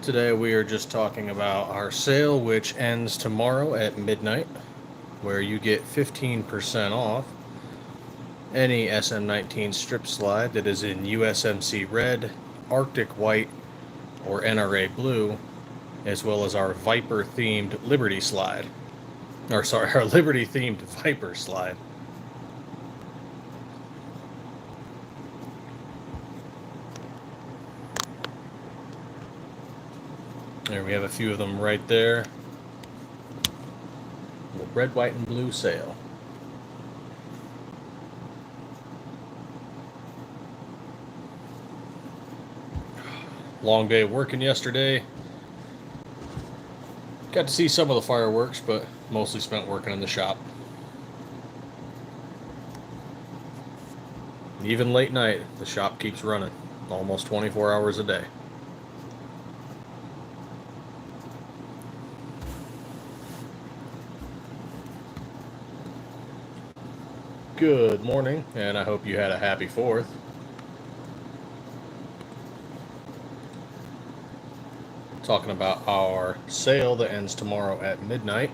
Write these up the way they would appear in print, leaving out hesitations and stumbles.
Today we are just talking about our sale, which ends tomorrow at midnight, where you get 15% off any SM19 strip slide that is in USMC red, Arctic white, or NRA blue, as well as our Viper themed Liberty slide. Or sorry, our Liberty themed Viper slide. There we have a few of them right there. Red, white, and blue sale. Long day of working yesterday. Got to see some of the fireworks, but mostly spent working in the shop. Even late night, the shop keeps running, almost 24 hours a day. Good morning, and I hope you had a happy 4th. Talking about our sale that ends tomorrow at midnight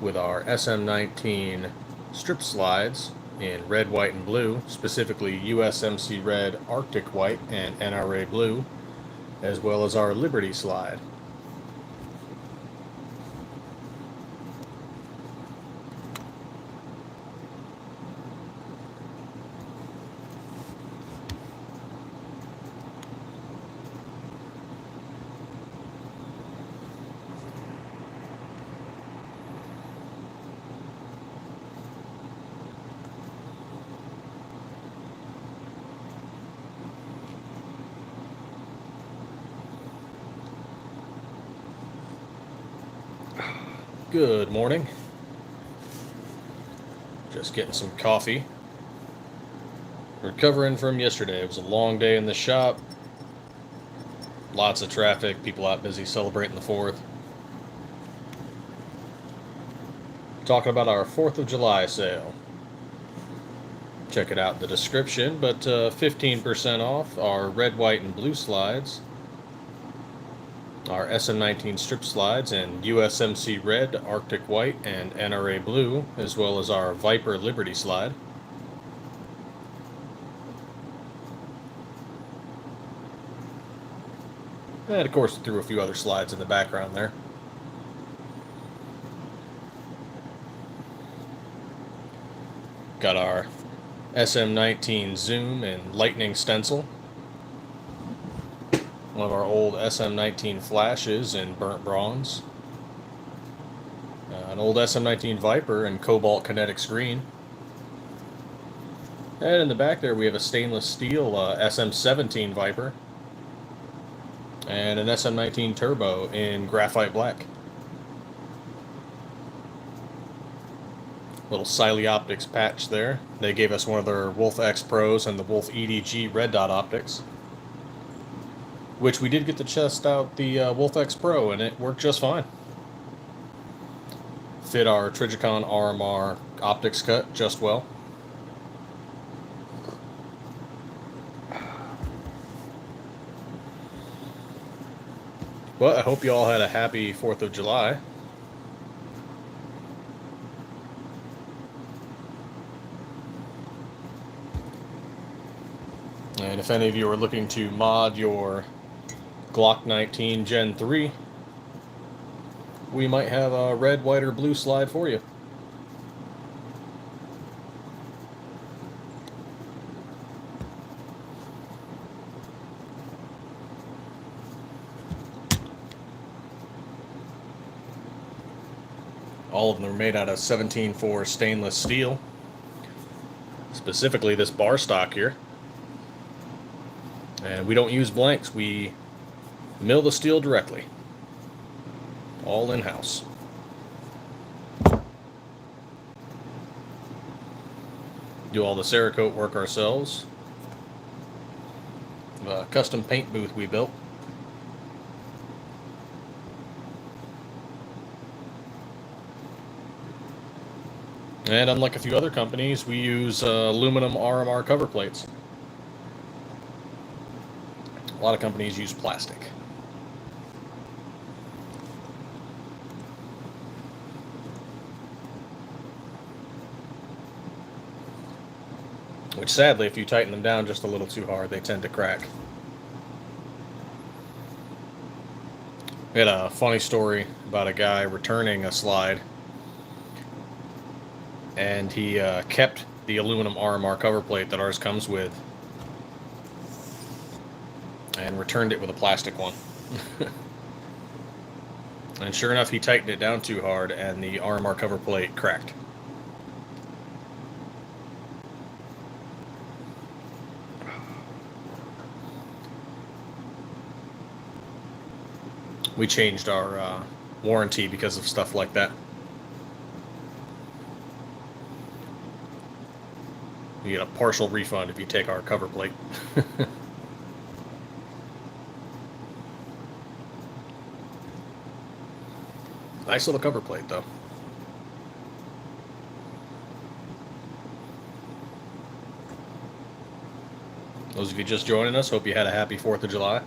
with our SM19 strip slides in red, white, and blue, specifically USMC red, Arctic white, and NRA blue, as well as our Liberty slide. Good morning. Just getting some coffee. Recovering from yesterday. It was a long day in the shop. Lots of traffic, people out busy celebrating the 4th. Talking about our 4th of July sale. Check it out in the description, but 15% off our red, white, and blue slides. Our SM19 strip slides in USMC red, Arctic white, and NRA blue, as well as our Viper Liberty slide. And of course, threw a few other slides in the background there. Got our SM19 Zoom and Lightning stencil. One of our old SM19 flashes in burnt bronze. An old SM19 Viper in cobalt kinetics green. And in the back there we have a stainless steel SM17 Viper. And an SM19 Turbo in graphite black. Little Siley Optics patch there. They gave us one of their Wolf X Pros and the Wolf EDG red dot optics. Which we did get to test out the Wolf X Pro, and it worked just fine. Fit our Trijicon RMR optics cut just well. Well, I hope you all had a happy 4th of July. And if any of you are looking to mod your Glock 19 Gen 3, we might have a red, white, or blue slide for you. All of them are made out of 17-4 stainless steel. Specifically this bar stock here. And we don't use blanks, we mill the steel directly. All in-house. Do all the Cerakote work ourselves. A custom paint booth we built. And unlike a few other companies, we use aluminum RMR cover plates. A lot of companies use plastic. which sadly, if you tighten them down just a little too hard, they tend to crack. We had a funny story about a guy returning a slide, and he kept the aluminum RMR cover plate that ours comes with and returned it with a plastic one. And sure enough, he tightened it down too hard, and the RMR cover plate cracked. We changed our warranty because of stuff like that. You get a partial refund if you take our cover plate. Nice little cover plate, though. Those of you just joining us, hope you had a happy 4th of July.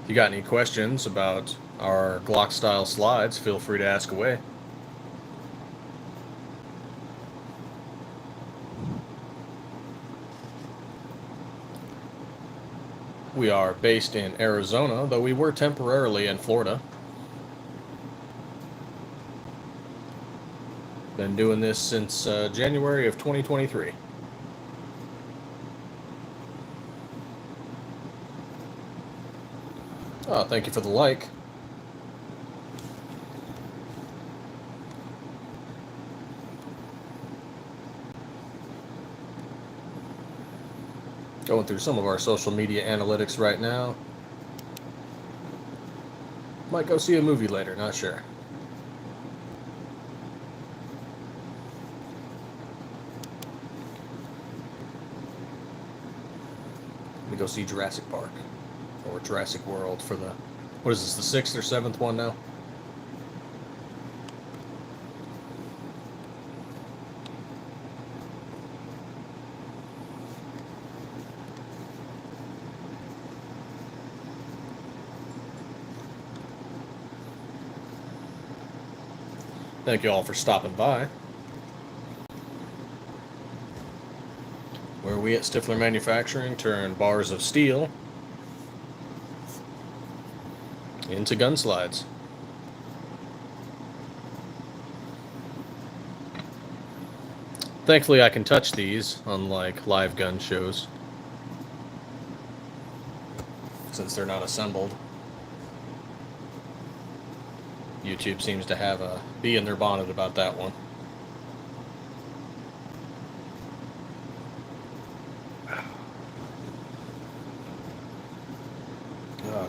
If you got any questions about our Glock style slides, feel free to ask away. We are based in Arizona, though we were temporarily in Florida. Been doing this since January of 2023. Oh, thank you for the like. Going through some of our social media analytics right now. Might go see a movie later, not sure. Let me go see Jurassic Park. Or Jurassic World for the... What is this, the 6th or 7th one now? Thank you all for stopping by. Where we at Stiffler Manufacturing turn bars of steel into gun slides. Thankfully I can touch these, unlike live gun shows, since they're not assembled. YouTube seems to have a bee in their bonnet about that one.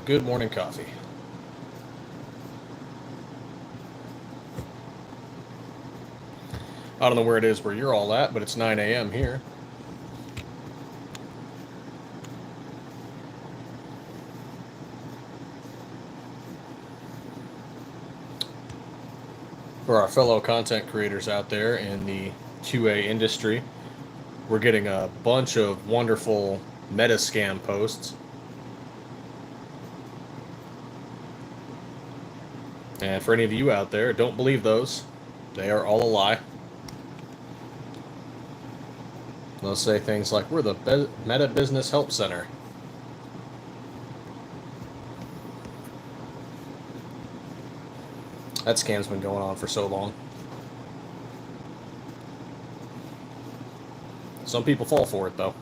Good morning coffee. I don't know where it is where you're all at, but it's 9 a.m. here. For our fellow content creators out there in the QA industry, we're getting a bunch of wonderful meta scam posts. And for any of you out there, don't believe those. They are all a lie. They'll say things like, we're the Meta Business Help Center. That scam's been going on for so long. Some people fall for it, though.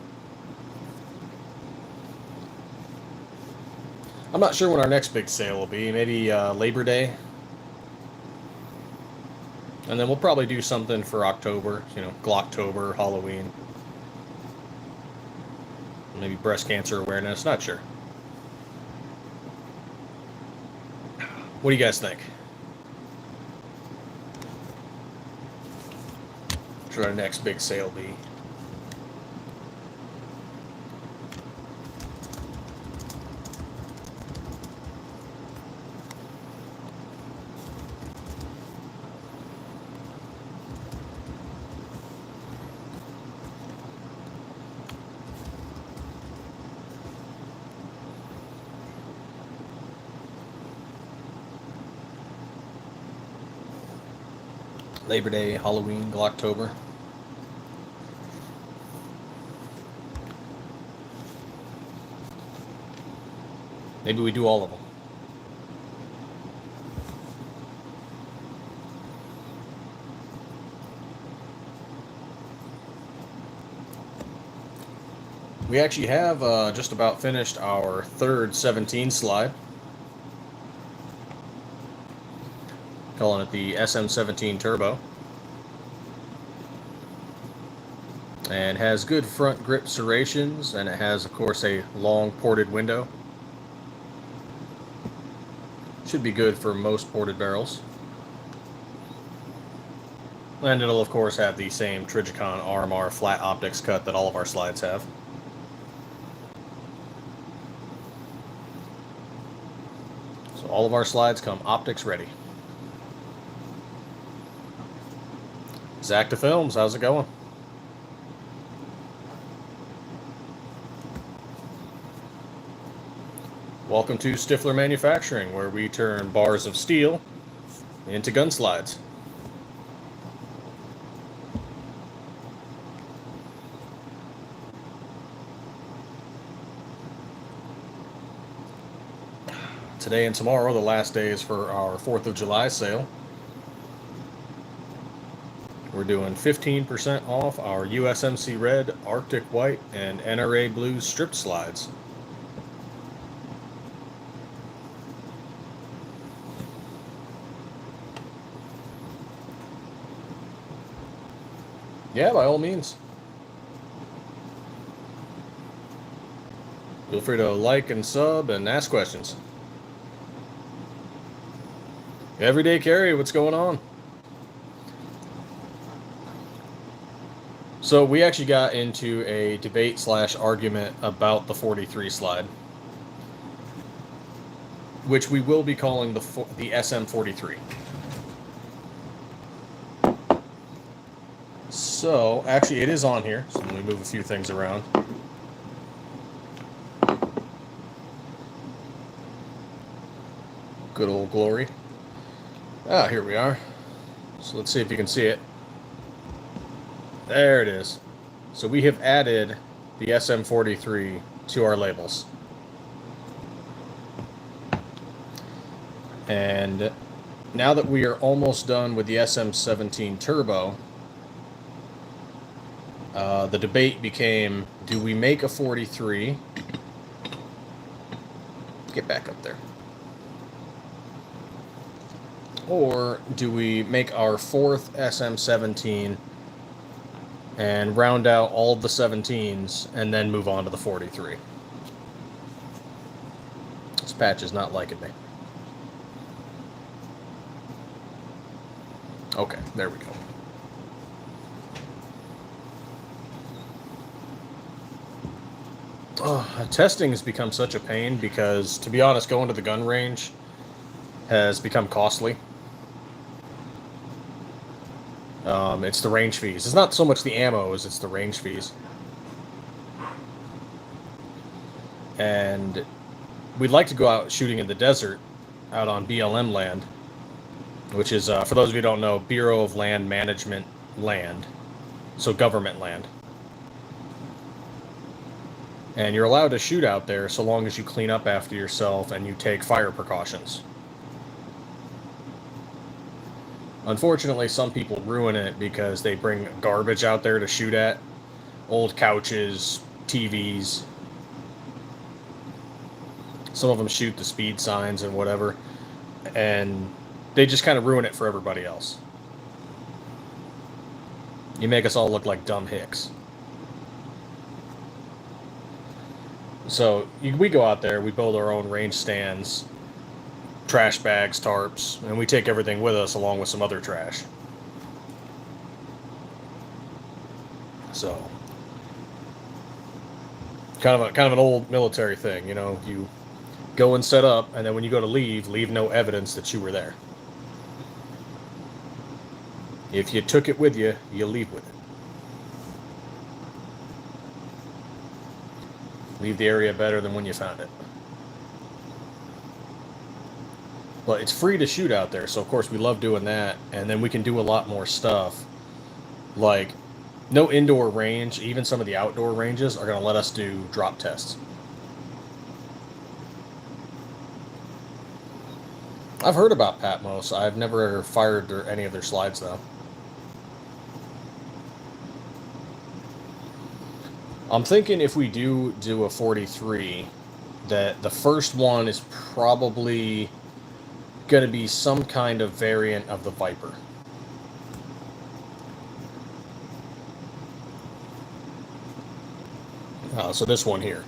I'm not sure when our next big sale will be. Maybe Labor Day. And then we'll probably do something for October, you know, Glocktober, Halloween. Maybe breast cancer awareness, not sure. What do you guys think? Should our next big sale be? Labor Day, Halloween, Glocktober. Maybe we do all of them. We actually have just about finished our third 17 slide. Calling it the SM17 Turbo. And has good front grip serrations, and it has, of course, a long ported window. Should be good for most ported barrels. And it'll, of course, have the same Trijicon RMR flat optics cut that all of our slides have. So all of our slides come optics ready. Zacta Films, how's it going? Welcome to Stiffler Manufacturing, where we turn bars of steel into gun slides. Today and tomorrow, the last days for our 4th of July sale. We're doing 15% off our USMC Red, Arctic White, and NRA Blue strip slides. Yeah, by all means. Feel free to like and sub and ask questions. Everyday Carry, what's going on? So we actually got into a debate / argument about the 43 slide, which we will be calling the SM43. So actually it is on here, so let me move a few things around. Good old glory. Ah, here we are. So let's see if you can see it. There it is. So we have added the SM43 to our labels. And now that we are almost done with the SM17 Turbo, the debate became, do we make a 43? Get back up there. Or do we make our 4th SM17 and round out all of the 17s and then move on to the 43? This patch is not liking me. Okay, there we go. Testing has become such a pain because, to be honest, going to the gun range has become costly. It's the range fees. It's not so much the ammo as it's the range fees. And we'd like to go out shooting in the desert, out on BLM land, which is, for those of you who don't know, Bureau of Land Management land, so government land. And you're allowed to shoot out there so long as you clean up after yourself and you take fire precautions. Unfortunately, some people ruin it because they bring garbage out there to shoot at. Old couches, TVs. Some of them shoot the speed signs and whatever. And they just kind of ruin it for everybody else. You make us all look like dumb hicks. So we go out there, we build our own range stands, trash bags, tarps, and we take everything with us along with some other trash. So kind of an old military thing, you know, you go and set up, and then when you go to leave no evidence that you were there. If you took it with you, you leave with it. Leave the area better than when you found it. But it's free to shoot out there, so of course we love doing that. And then we can do a lot more stuff. Like, no indoor range, even some of the outdoor ranges are going to let us do drop tests. I've heard about Patmos. I've never fired any of their slides, though. I'm thinking if we do a 43, that the first one is probably going to be some kind of variant of the Viper. So this one here.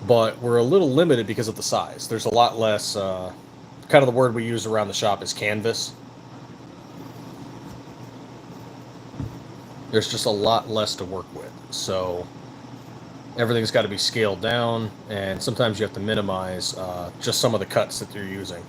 But we're a little limited because of the size. There's a lot less, kind of the word we use around the shop is canvas. There's just a lot less to work with. So everything's got to be scaled down, and sometimes you have to minimize just some of the cuts that you're using.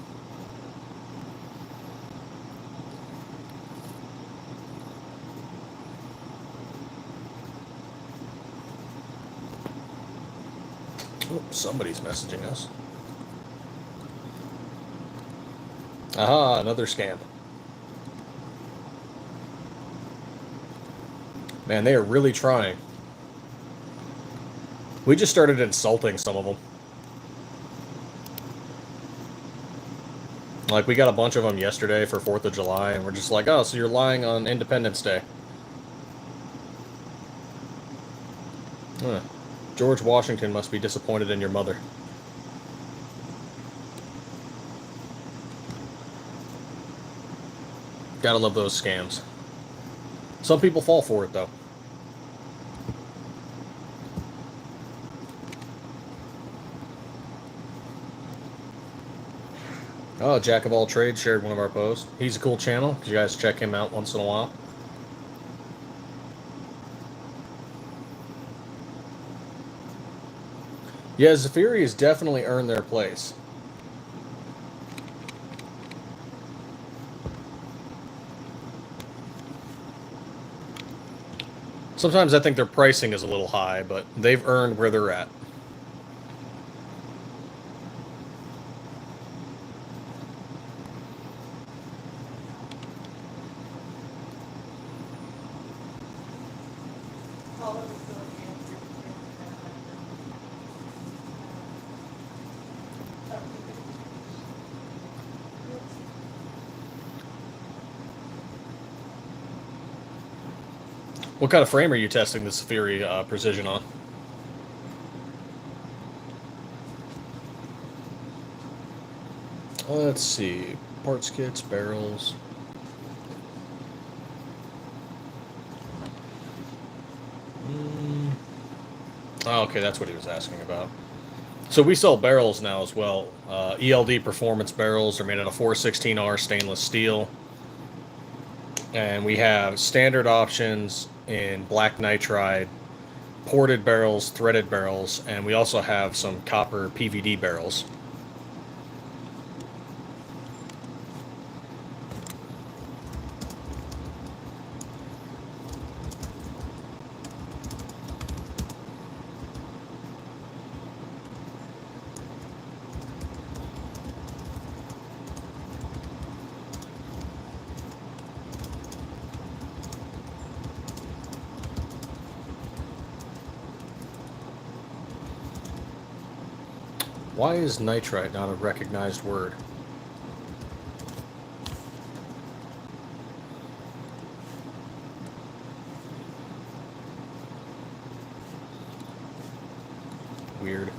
Oh, somebody's messaging us. Aha, another scam. Man, they are really trying. We just started insulting some of them. Like, we got a bunch of them yesterday for 4th of July, and we're just like, oh, so you're lying on Independence Day. Huh. George Washington must be disappointed in your mother. Gotta love those scams. Some people fall for it, though. Oh, Jack of All Trades shared one of our posts. He's a cool channel. You guys check him out once in a while. Yeah, Zafiri has definitely earned their place. Sometimes I think their pricing is a little high, but they've earned where they're at. What kind of frame are you testing the Zafiri Precision on? Let's see. Parts kits, barrels. Oh, okay, that's what he was asking about. So we sell barrels now as well. ELD Performance barrels are made out of 416R stainless steel. And we have standard options in black nitride, ported barrels, threaded barrels, and we also have some copper PVD barrels. Why is nitride not a recognized word? Weird.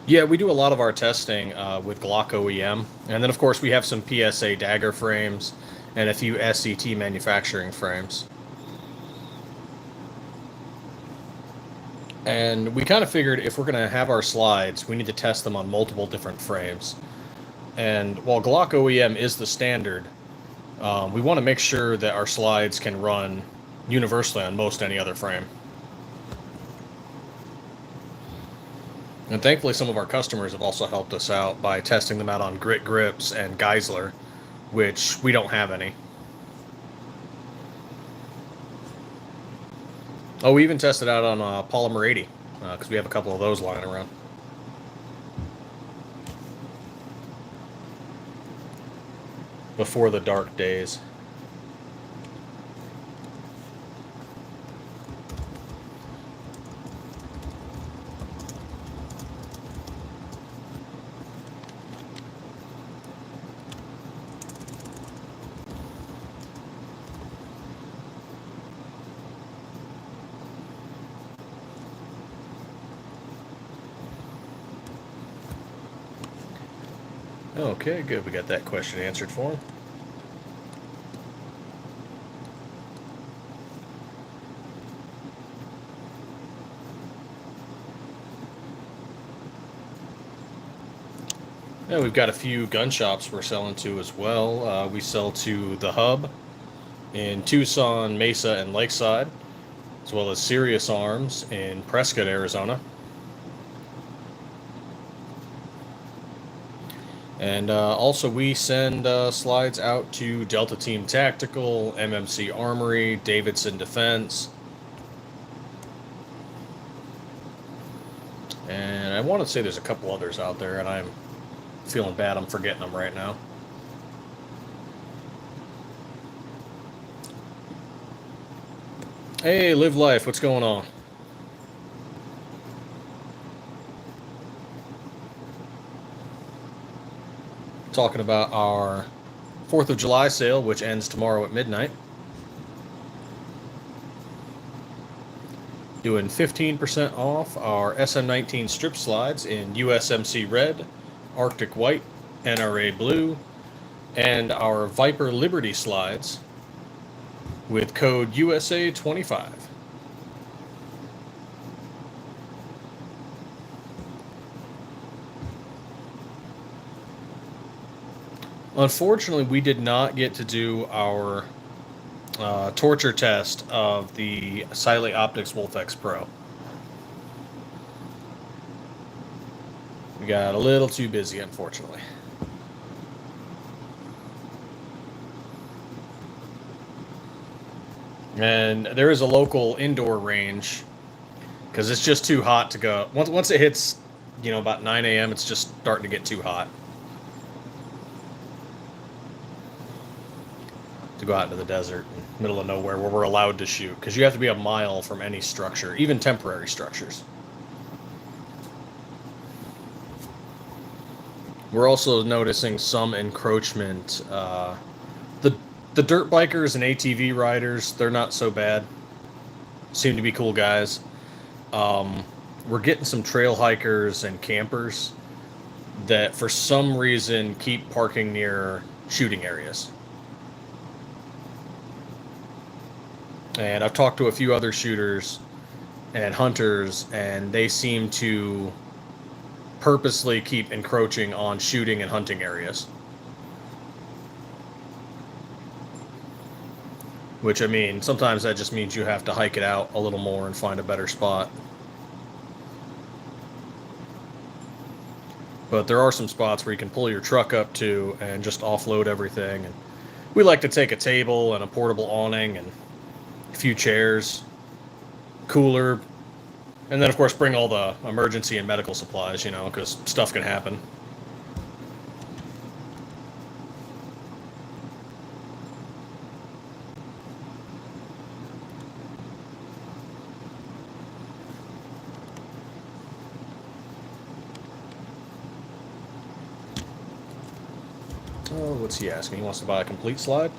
Yeah, we do a lot of our testing with Glock OEM, and then of course we have some PSA dagger frames and a few SCT manufacturing frames. And we kind of figured if we're going to have our slides, we need to test them on multiple different frames. And while Glock OEM is the standard, we want to make sure that our slides can run universally on most any other frame. And thankfully, some of our customers have also helped us out by testing them out on Grit Grips and Geisler, which we don't have any. Oh, we even tested out on Polymer 80, because we have a couple of those lying around. Before the dark days. Okay, good. We got that question answered for him. Yeah, we've got a few gun shops we're selling to as well. We sell to The Hub in Tucson, Mesa, and Lakeside, as well as Serious Arms in Prescott, Arizona. And also, we send slides out to Delta Team Tactical, MMC Armory, Davidson Defense. And I want to say there's a couple others out there, and I'm feeling bad I'm forgetting them right now. Hey, Live Life, what's going on? Talking about our 4th of July sale, which ends tomorrow at midnight. Doing 15% off our SM19 strip slides in USMC Red, Arctic White, NRA Blue, and our Viper Liberty slides with code USA25. Unfortunately, we did not get to do our torture test of the Siley Optics Wolf X Pro. We got a little too busy, unfortunately. And there is a local indoor range because it's just too hot to go. Once it hits, about 9 a.m., it's just starting to get too hot to go out into the desert, middle of nowhere, where we're allowed to shoot, because you have to be a mile from any structure, even temporary structures. We're also noticing some encroachment. The dirt bikers and ATV riders, they're not so bad. Seem to be cool guys. We're getting some trail hikers and campers that for some reason keep parking near shooting areas. And I've talked to a few other shooters and hunters, and they seem to purposely keep encroaching on shooting and hunting areas. Which, I mean, sometimes that just means you have to hike it out a little more and find a better spot. But there are some spots where you can pull your truck up to and just offload everything. And we like to take a table and a portable awning and a few chairs, cooler, and then, of course, bring all the emergency and medical supplies, because stuff can happen. Oh, what's he asking? He wants to buy a complete slide?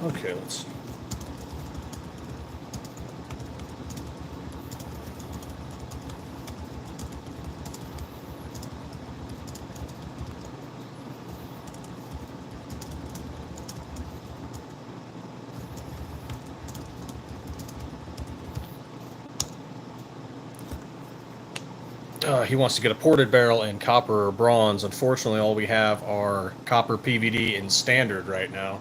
Okay, let's see. He wants to get a ported barrel in copper or bronze. Unfortunately, all we have are copper PVD in standard right now.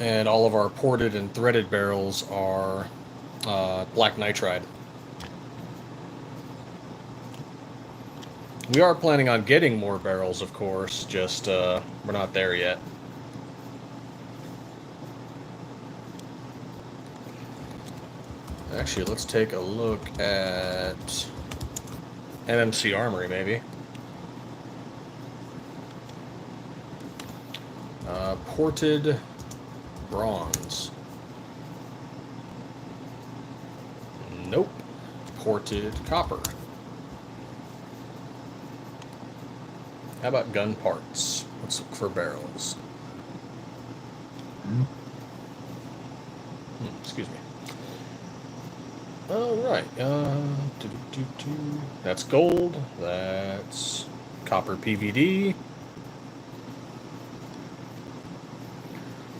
And all of our ported and threaded barrels are black nitride. We are planning on getting more barrels, of course, just we're not there yet. Actually, let's take a look at MMC Armory, maybe. Ported bronze. Nope. Ported copper. How about gun parts? Let's look for barrels. Excuse me. All right. That's gold. That's copper PVD.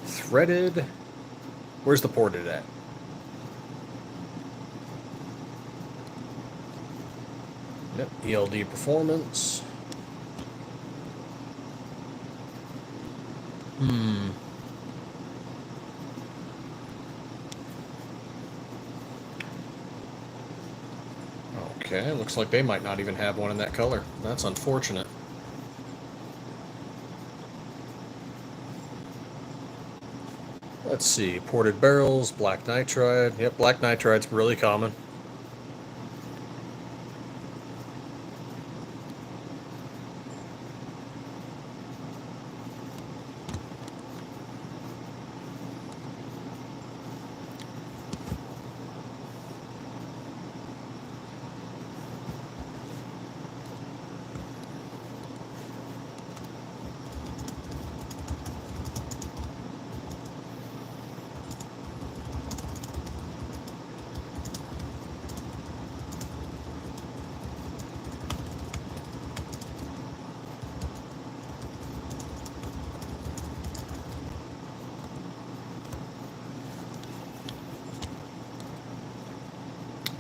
Threaded. Where's the ported at? Yep. ELD performance. Okay, looks like they might not even have one in that color. That's unfortunate. Let's see, ported barrels, black nitride. Yep, black nitride's really common.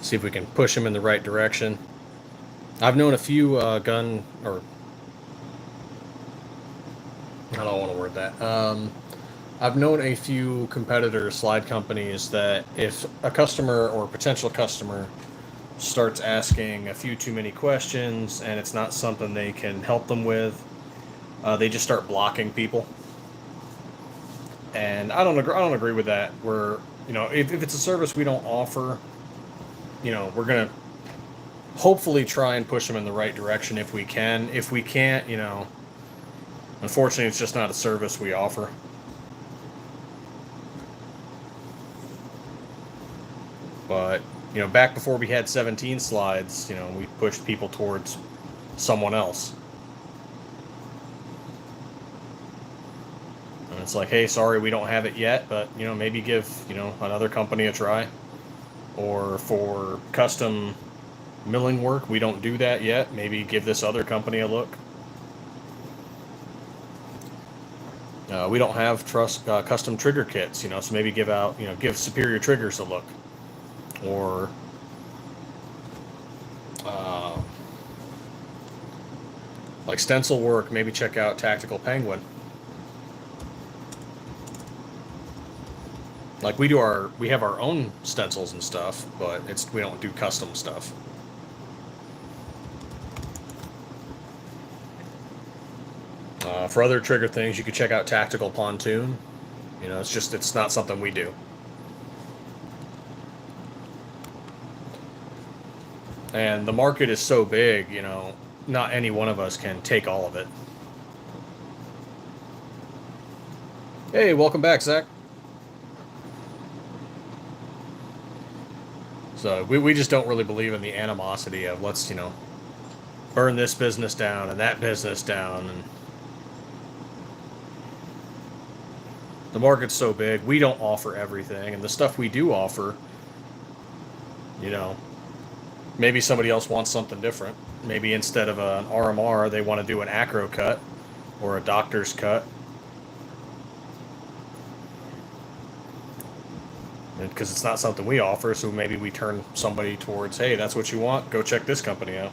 See if we can push him in the right direction. I've known a few I don't want to word that. I've known a few competitor slide companies that if a customer or potential customer starts asking a few too many questions and it's not something they can help them with, they just start blocking people. And I don't agree with that. If it's a service we don't offer, we're gonna hopefully try and push them in the right direction if we can. If we can't, unfortunately, it's just not a service we offer. But, back before we had 17 slides, we pushed people towards someone else. And it's like, hey, sorry, we don't have it yet, but, maybe give, another company a try. Or for custom milling work, we don't do that yet. Maybe give this other company a look. We don't have custom trigger kits, so maybe give Superior Triggers a look. Or like stencil work, maybe check out Tactical Penguin. Like we have our own stencils and stuff, but we don't do custom stuff. For other trigger things, you could check out Tactical Pontoon. It's not something we do. And the market is so big, not any one of us can take all of it. Hey, welcome back, Zach. So we just don't really believe in the animosity of let's, burn this business down and that business down. And the market's so big, we don't offer everything. And the stuff we do offer, maybe somebody else wants something different. Maybe instead of an RMR, they want to do an acro cut or a doctor's cut. because it's not something we offer, so maybe we turn somebody towards, hey, that's what you want, go check this company out.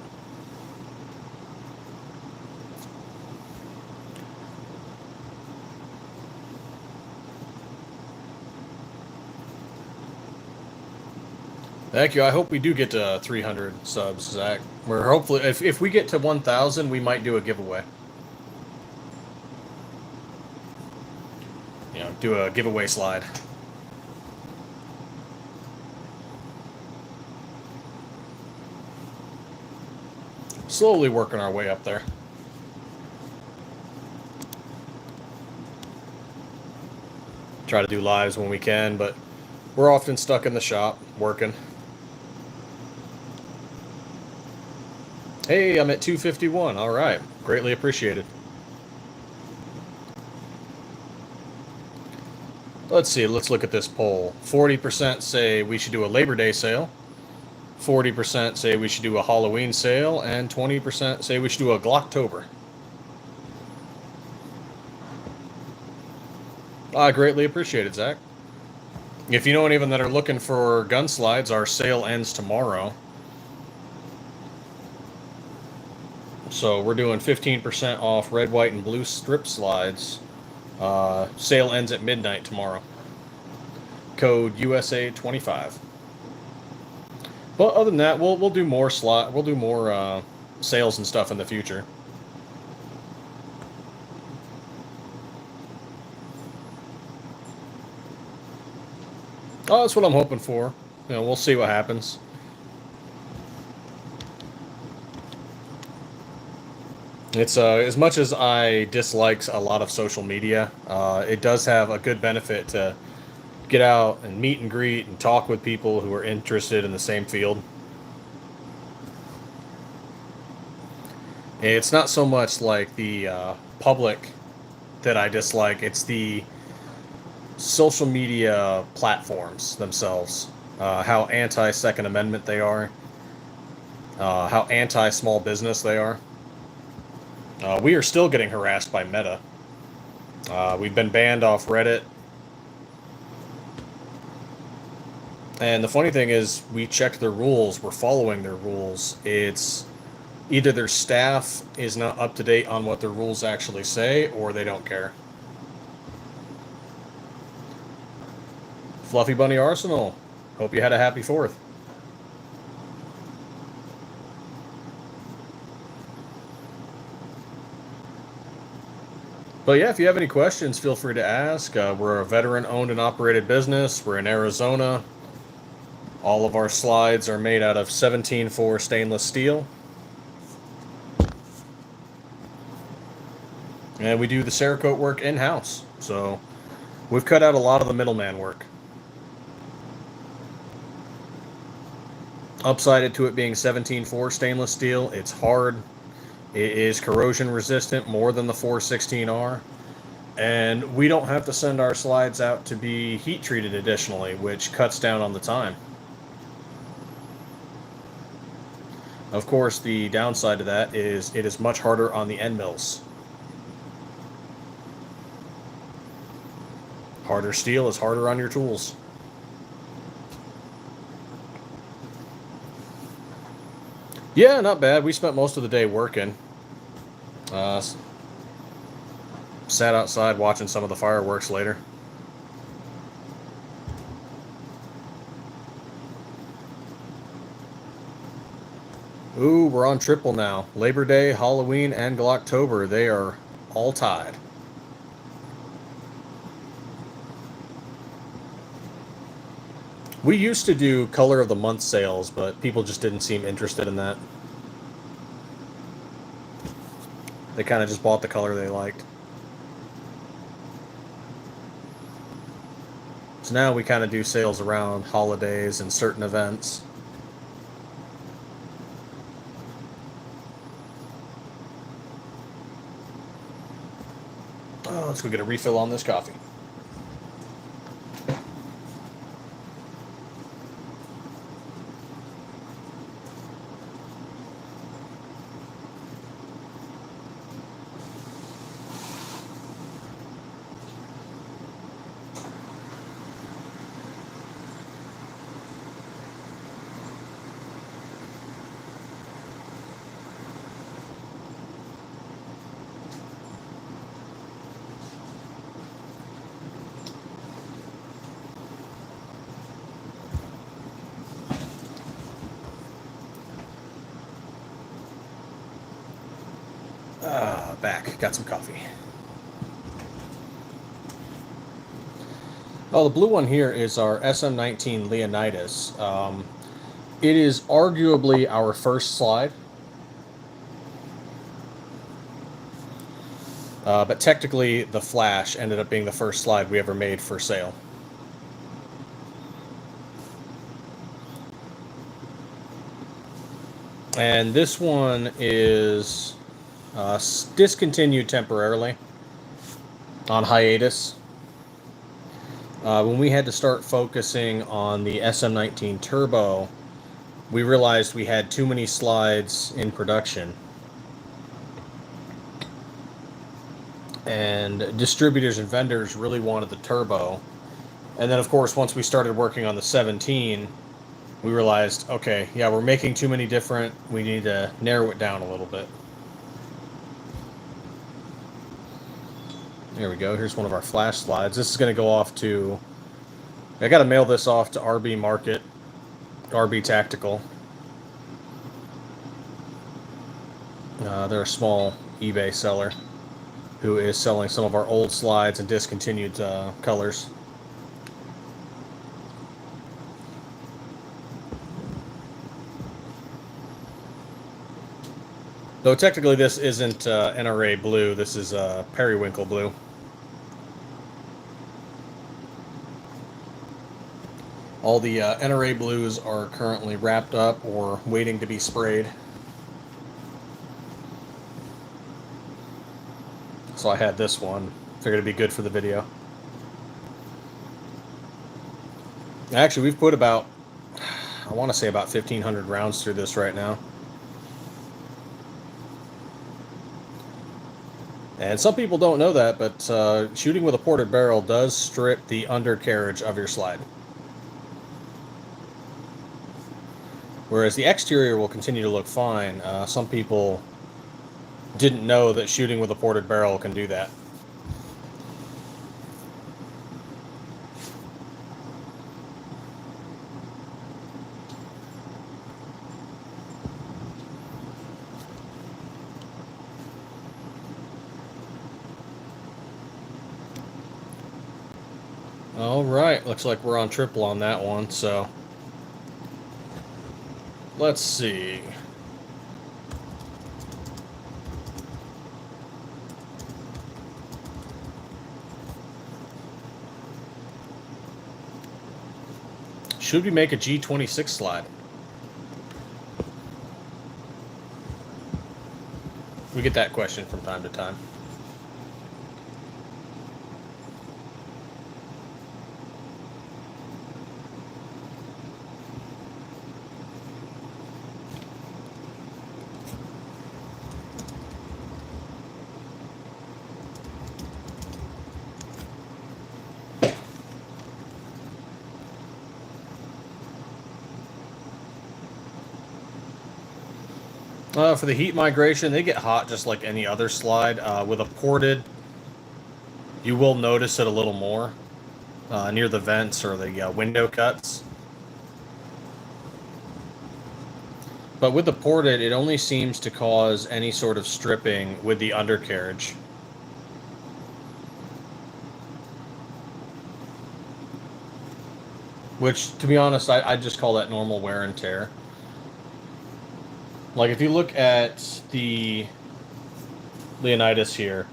Thank you. I hope we do get to 300 subs, Zach. We're hopefully, if we get to 1,000, we might do a giveaway. You know, do a giveaway slide. Slowly working our way up there. Try to do lives when we can, but we're often stuck in the shop working. Hey, I'm at 251. All right. Greatly appreciated. Let's see. Let's look at this poll. 40% say we should do a Labor Day sale. 40% say we should do a Halloween sale. And 20% say we should do a Glocktober. I greatly appreciate it, Zach. If you know anyone that are looking for gun slides, our sale ends tomorrow. So we're doing 15% off red, white, and blue strip slides. Sale ends at midnight tomorrow. Code USA25. But other than that, we'll do more sales and stuff in the future. Oh, that's what I'm hoping for. You know, we'll see what happens. It's as much as I dislike a lot of social media, it does have a good benefit to get out and meet and greet and talk with people who are interested in the same field. It's not so much like the public that I dislike, it's the social media platforms themselves. How anti Second Amendment they are, how anti small business they are. We are still getting harassed by Meta. We've been banned off Reddit. And the funny thing is, we checked their rules, we're following their rules. It's either their staff is not up to date on what their rules actually say, or they don't care. Fluffy Bunny Arsenal, hope you had a happy 4th. But yeah, if you have any questions, feel free to ask. We're a veteran-owned and operated business. We're in Arizona. All of our slides are made out of 17-4 stainless steel. And we do the Cerakote work in-house. So we've cut out a lot of the middleman work. Upside to it being 17-4 stainless steel, it's hard. It is corrosion resistant more than the 416R. And we don't have to send our slides out to be heat treated additionally, which cuts down on the time. Of course, the downside to that is it is much harder on the end mills. Harder steel is harder on your tools. Yeah, not bad. We spent most of the day working. Sat outside watching some of the fireworks later. Ooh, we're on triple now. Labor Day, Halloween, and Glocktober. They are all tied. We used to do color of the month sales, but people just didn't seem interested in that. They kind of just bought the color they liked. So now we kind of do sales around holidays and certain events. Oh, let's go get a refill on this coffee. back. Got some coffee. Oh, the blue one here is our SM19 Leonidas. It is arguably our first slide. But technically, the Flash ended up being the first slide we ever made for sale. And this one is discontinued temporarily on hiatus. When we had to start focusing on the SM19 Turbo, we realized we had too many slides in production. And distributors and vendors really wanted the Turbo. And then, of course, once we started working on the 17, we realized, okay, yeah, we're making too many different, we need to narrow it down a little bit. There we go. Here's one of our Flash slides. This is going to go off to, I got to mail this off to RB Market, RB Tactical. They're a small eBay seller who is selling some of our old slides and discontinued colors. Though technically this isn't NRA blue, this is periwinkle blue. All the NRA blues are currently wrapped up or waiting to be sprayed. So I had this one. Figured it'd be good for the video. Actually, we've put about, I want to say about 1,500 rounds through this right now. And some people don't know that, but shooting with a ported barrel does strip the undercarriage of your slide. Whereas the exterior will continue to look fine. Some people didn't know that shooting with a ported barrel can do that. All right, looks like we're on triple on that one, so let's see. Should we make a G26 slide? We get that question from time to time. For the heat migration, they get hot just like any other slide. With a ported, you will notice it a little more near the vents or the window cuts. But with the ported, it only seems to cause any sort of stripping with the undercarriage. Which, to be honest, I just call that normal wear and tear. Like, if you look at the Leonidas here,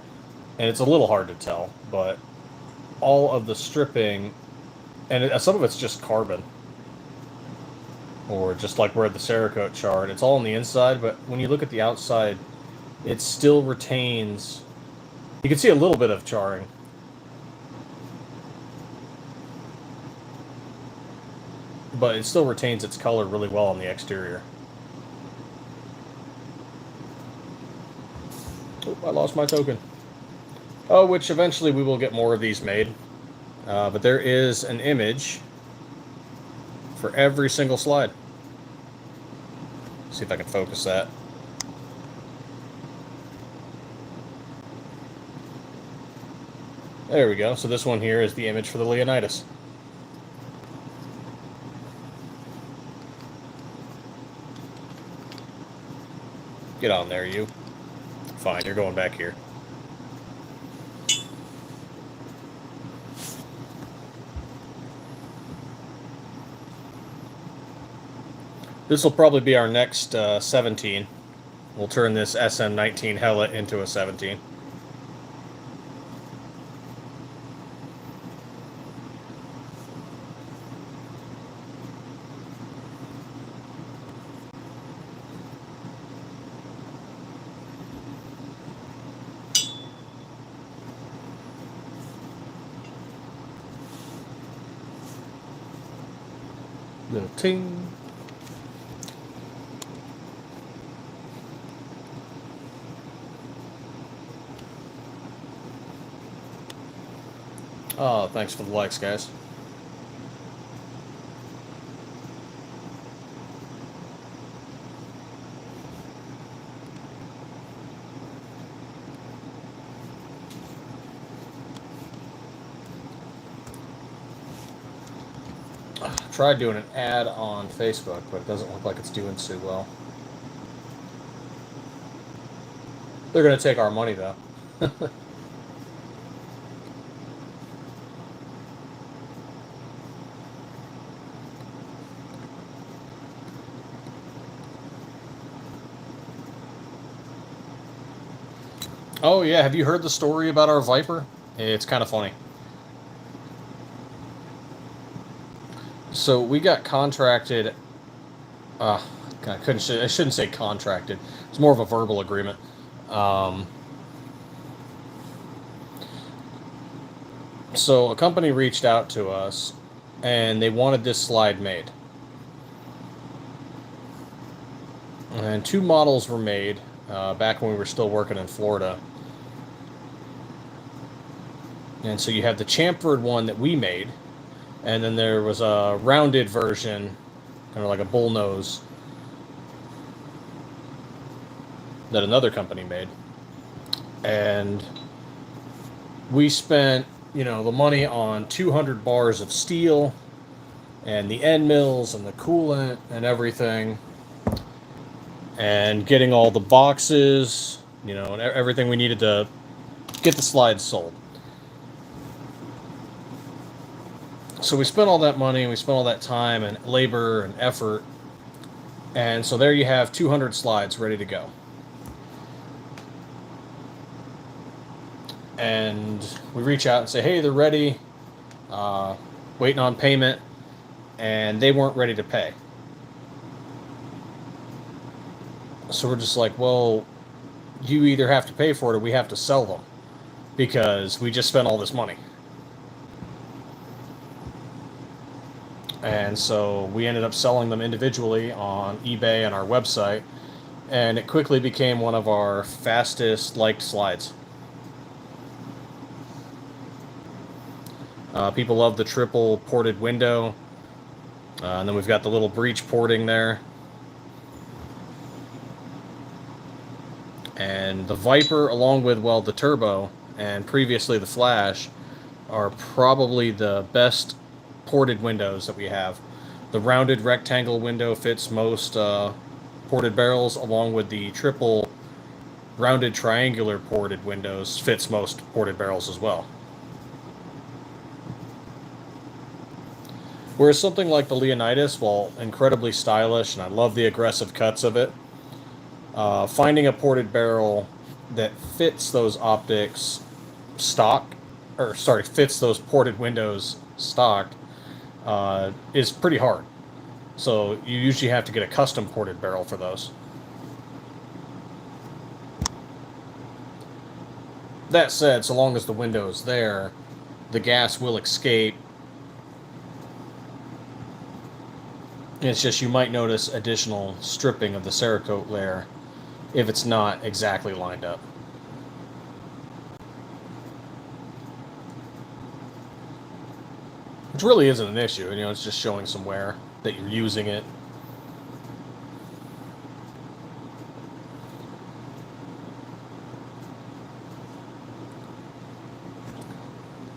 and it's a little hard to tell, but all of the stripping, and some of it's just carbon, or just like where the Cerakote charred, it's all on the inside, but when you look at the outside, it still retains, you can see a little bit of charring. But it still retains its color really well on the exterior. Oh, I lost my token. Oh, which eventually we will get more of these made. But there is an image for every single slide. See if I can focus that. There we go. So this one here is the image for the Leonidas. Get on there, you. Fine, you're going back here. This will probably be our next 17. We'll turn this SM19 Hellet into a 17. Little ting. Oh, thanks for the likes, guys. Tried doing an ad on Facebook, but it doesn't look like it's doing too well. They're going to take our money, though. Oh, yeah. Have you heard the story about our Viper? It's kind of funny. So we got contracted. I shouldn't say contracted. It's more of a verbal agreement. So a company reached out to us, and they wanted this slide made. And 2 models were made back when we were still working in Florida. And so you have the chamfered one that we made, and then there was a rounded version, kind of like a bullnose, that another company made. And we spent, the money on 200 bars of steel and the end mills and the coolant and everything, and getting all the boxes, and everything we needed to get the slides sold. So we spent all that money, and we spent all that time and labor and effort, and so there you have 200 slides ready to go. And we reach out and say, hey, they're ready, waiting on payment, and they weren't ready to pay. So we're just like, well, you either have to pay for it or we have to sell them, because we just spent all this money. And so we ended up selling them individually on eBay and our website, and it quickly became one of our fastest liked slides. People love the triple ported window, and then we've got the little breech porting there. And the Viper, along with, the Turbo and previously the Flash, are probably the best ported windows that we have. The rounded rectangle window fits most ported barrels, along with the triple rounded triangular ported windows fits most ported barrels as well. Whereas something like the Leonidas, while incredibly stylish, and I love the aggressive cuts of it, finding a ported barrel that fits those optics fits those ported windows stocked, is pretty hard. So you usually have to get a custom ported barrel for those. That said, so long as the window is there, the gas will escape. It's just you might notice additional stripping of the Cerakote layer if it's not exactly lined up. Which really isn't an issue, it's just showing some wear that you're using it.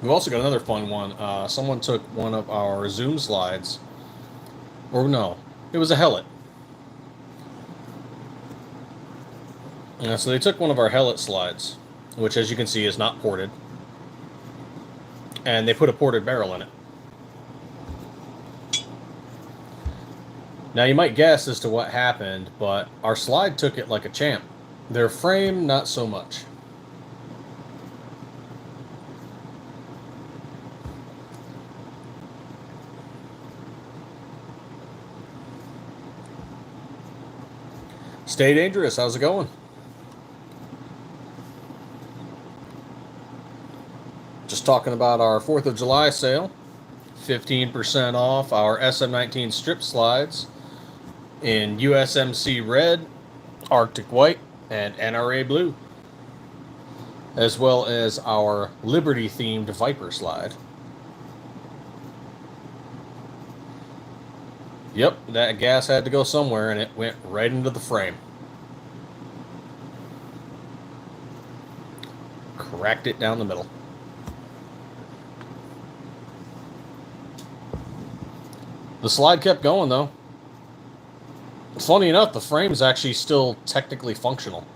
We've also got another fun one. Someone took one of our Zoom slides, or no, it was a Hellet. So they took one of our hellet slides, which as you can see is not ported, and they put a ported barrel in it. Now you might guess as to what happened, but our slide took it like a champ. Their frame, not so much. Stay dangerous. How's it going? Just talking about our 4th of July sale. 15% off our SM19 strip slides in USMC red, Arctic white, and NRA blue, as well as our Liberty themed Viper slide. Yep, that gas had to go somewhere and it went right into the frame. Cracked it down the middle. The slide kept going though. Funny enough, the frame is actually still technically functional.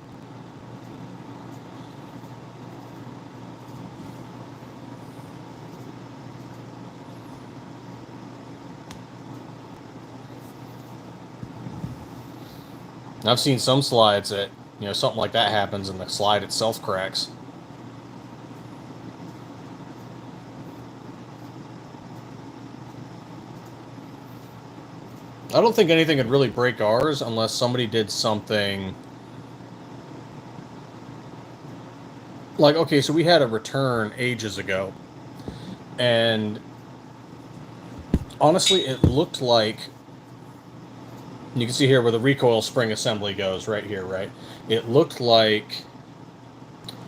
I've seen some slides that, something like that happens and the slide itself cracks. I don't think anything would really break ours unless somebody did something like, okay, so we had a return ages ago, and honestly, it looked like, you can see here where the recoil spring assembly goes, right here, right? It looked like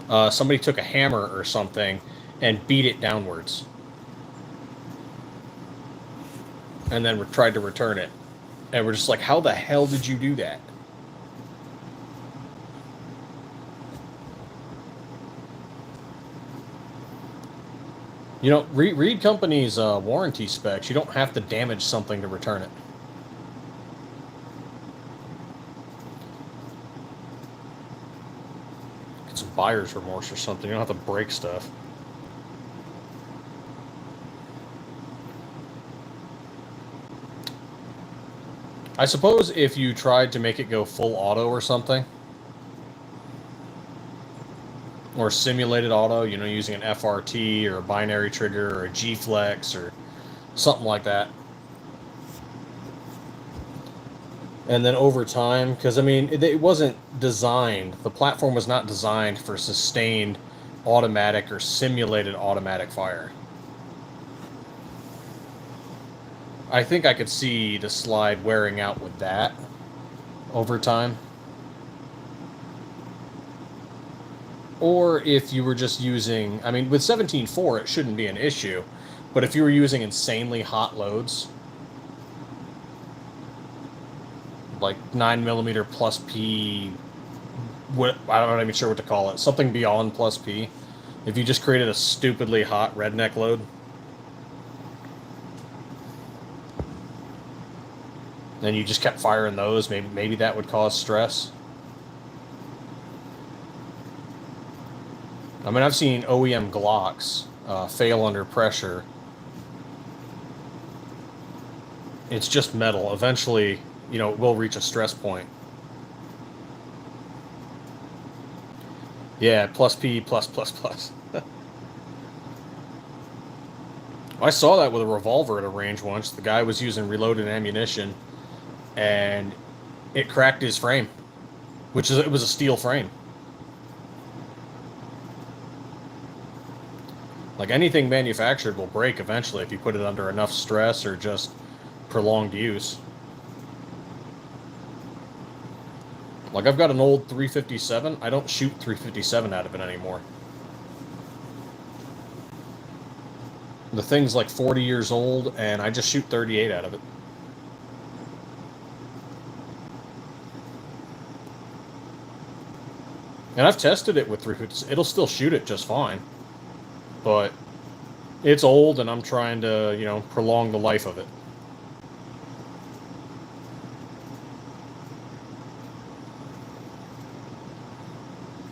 somebody took a hammer or something and beat it downwards, and then tried to return it. And we're just like, how the hell did you do that? Read companies' warranty specs. You don't have to damage something to return it. Get some buyer's remorse or something. You don't have to break stuff. I suppose if you tried to make it go full auto or something, or simulated auto, using an FRT or a binary trigger or a G-Flex or something like that. And then over time, because it wasn't designed, the platform was not designed for sustained automatic or simulated automatic fire. I think I could see the slide wearing out with that over time. Or if you were just using, with 17.4 it shouldn't be an issue, but if you were using insanely hot loads, like 9mm plus P, I'm not even sure what to call it, something beyond plus P, if you just created a stupidly hot redneck load, and you just kept firing those, maybe that would cause stress. I've seen OEM Glocks fail under pressure. It's just metal. Eventually, it will reach a stress point. Yeah, plus P, plus. I saw that with a revolver at a range once. The guy was using reloaded ammunition, and it cracked his frame, it was a steel frame. Like anything manufactured will break eventually if you put it under enough stress or just prolonged use. Like I've got an old 357. I don't shoot 357 out of it anymore. The thing's like 40 years old, and I just shoot 38 out of it. And I've tested it with 350. It'll still shoot it just fine. But it's old, and I'm trying to, prolong the life of it.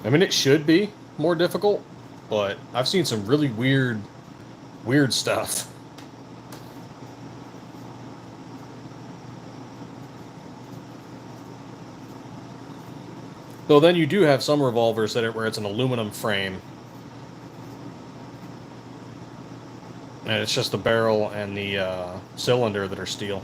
I mean, it should be more difficult, but I've seen some really weird stuff. Though then you do have some revolvers where it's an aluminum frame, and it's just the barrel and the cylinder that are steel.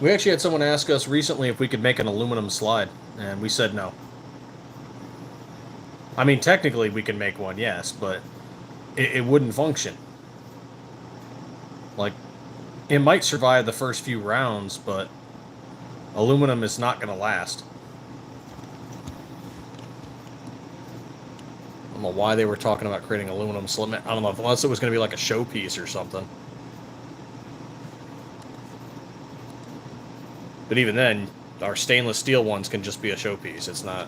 We actually had someone ask us recently if we could make an aluminum slide, and we said no. I mean, technically we can make one, yes, but it wouldn't function. Like, it might survive the first few rounds, but aluminum is not going to last. I don't know why they were talking about creating aluminum slip. I don't know, unless it was going to be like a showpiece or something. But even then, our stainless steel ones can just be a showpiece. It's not...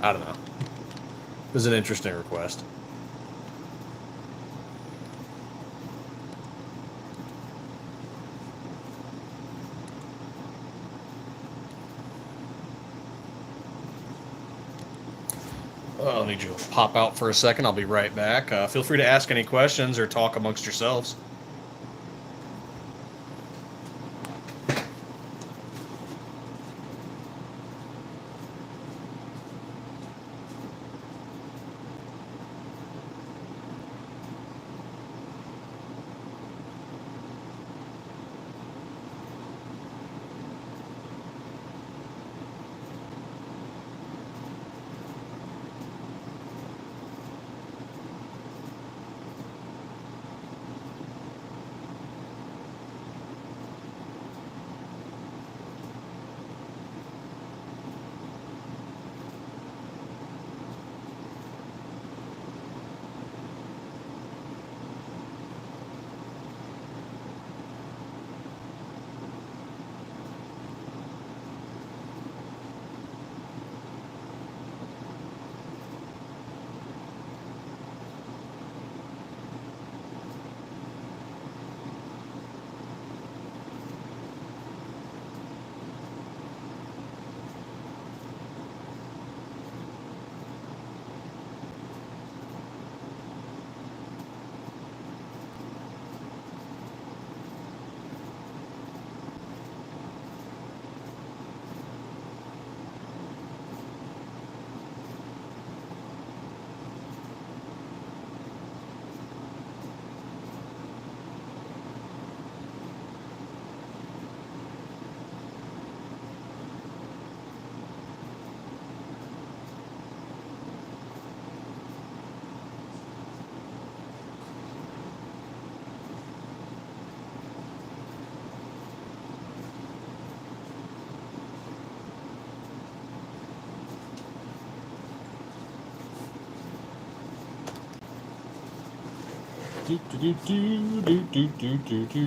I don't know. This is an interesting request. I'll need you to pop out for a second. I'll be right back. Feel free to ask any questions or talk amongst yourselves.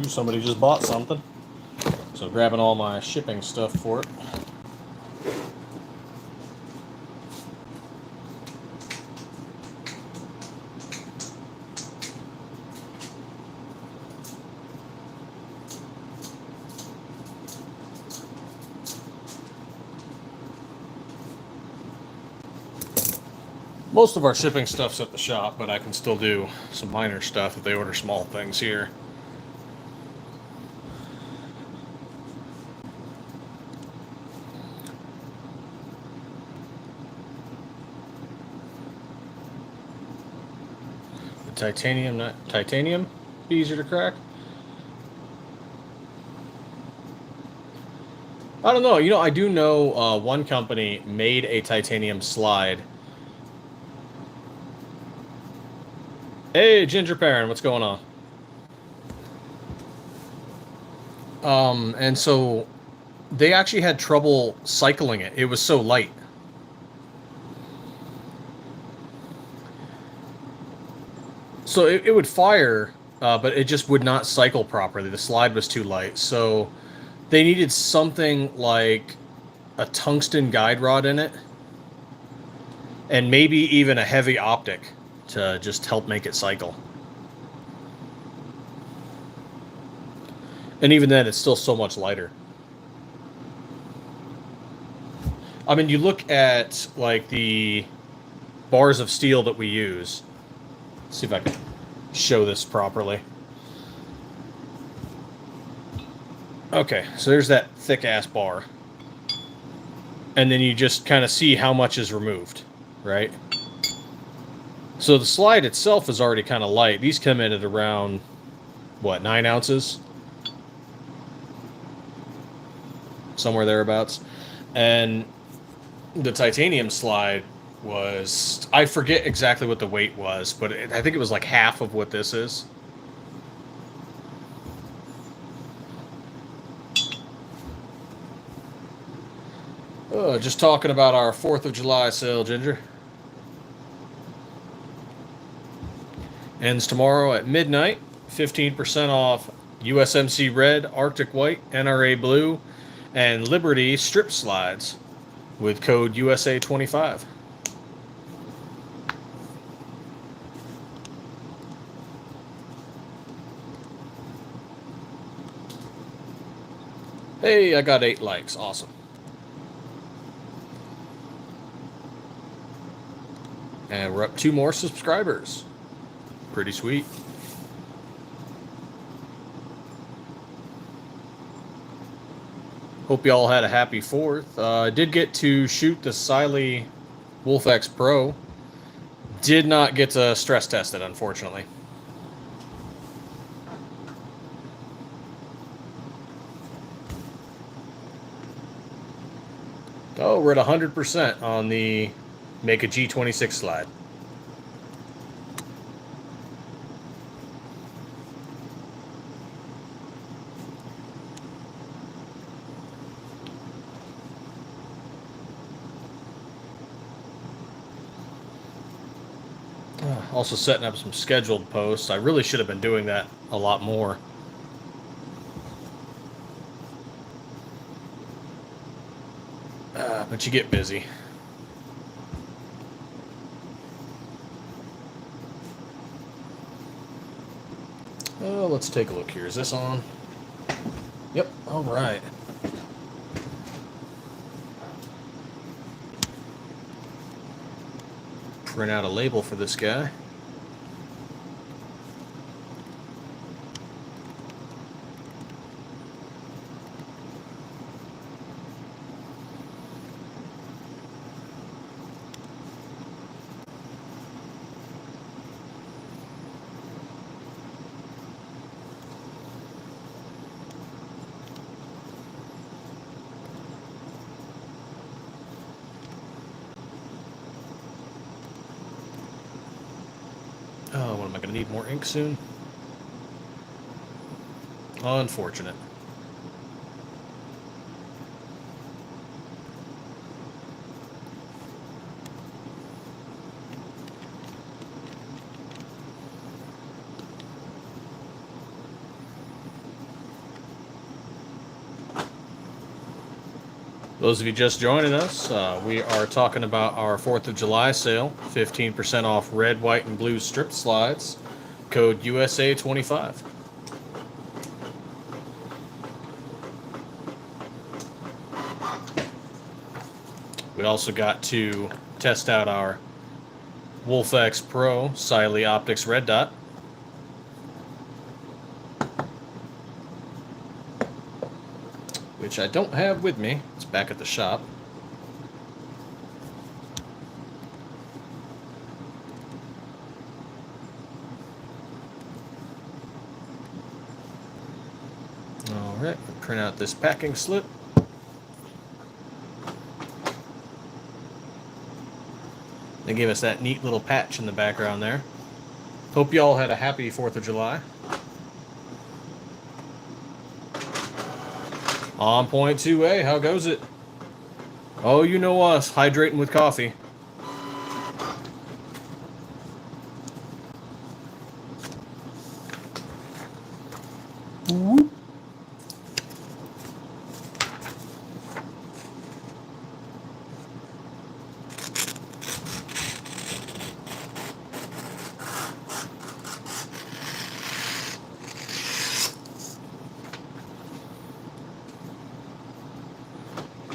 Somebody just bought something. So grabbing all my shipping stuff for it. Most of our shipping stuff's at the shop, but I can still do some minor stuff if they order small things here. The titanium, be easier to crack. I don't know. You know, I do know one company made a titanium slide. Hey, Ginger Perrin, what's going on? And so they actually had trouble cycling it. It was so light. So it would fire, but it just would not cycle properly. The slide was too light. So they needed something like a tungsten guide rod in it, and maybe even a heavy optic to just help make it cycle. And even then, it's still so much lighter. I mean, you look at, like, the bars of steel that we use. Let's see if I can show this properly. Okay, so there's that thick-ass bar. And then you just kind of see how much is removed, right? So the slide itself is already kind of light. These come in at around, what, 9 ounces? Somewhere thereabouts. And the titanium slide was, I forget exactly what the weight was, but I think it was like half of what this is. Just talking about our 4th of July sale, Ginger. Ends tomorrow at midnight. 15% off USMC Red, Arctic White, NRA Blue, and Liberty strip slides with code USA25. Hey, I got 8 likes. Awesome. And we're up 2 more subscribers. Pretty sweet. Hope you all had a happy 4th. I did get to shoot the Siley Wolf X Pro. Did not get to stress test it, unfortunately. Oh, we're at 100% on the make a G26 slide. Also setting up some scheduled posts. I really should have been doing that a lot more. But you get busy. Oh, let's take a look here. Is this on? Yep, all right. Print out a label for this guy. Oh, what am I going to need more ink soon? Unfortunate. Those of you just joining us, we are talking about our 4th of July sale. 15% off red, white, and blue strip slides. Code USA25. We also got to test out our Wolf X Pro Siley Optics Red Dot. Which I don't have with me. It's back at the shop. Alright, print out this packing slip. They gave us that neat little patch in the background there. Hope you all had a happy 4th of July. On point 2A, how goes it? Oh, you know us, hydrating with coffee.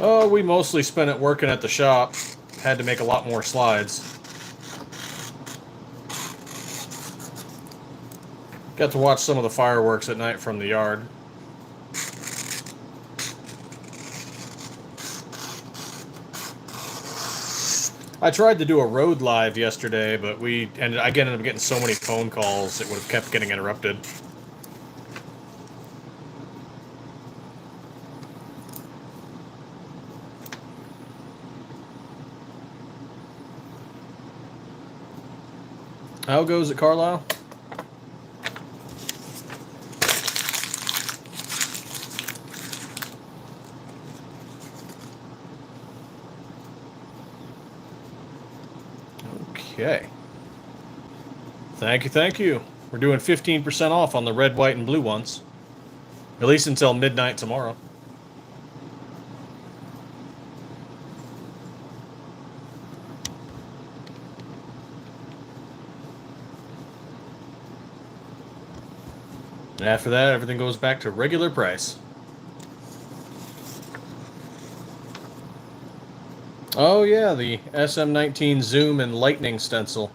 Oh, we mostly spent it working at the shop. Had to make a lot more slides. Got to watch some of the fireworks at night from the yard. I tried to do a road live yesterday, but I ended up getting so many phone calls it would have kept getting interrupted. How goes it, Carlisle? Okay. Thank you, thank you. We're doing 15% off on the red, white, and blue ones. At least until midnight tomorrow. And after that, everything goes back to regular price. Oh yeah, the SM19 Zoom and Lightning stencil.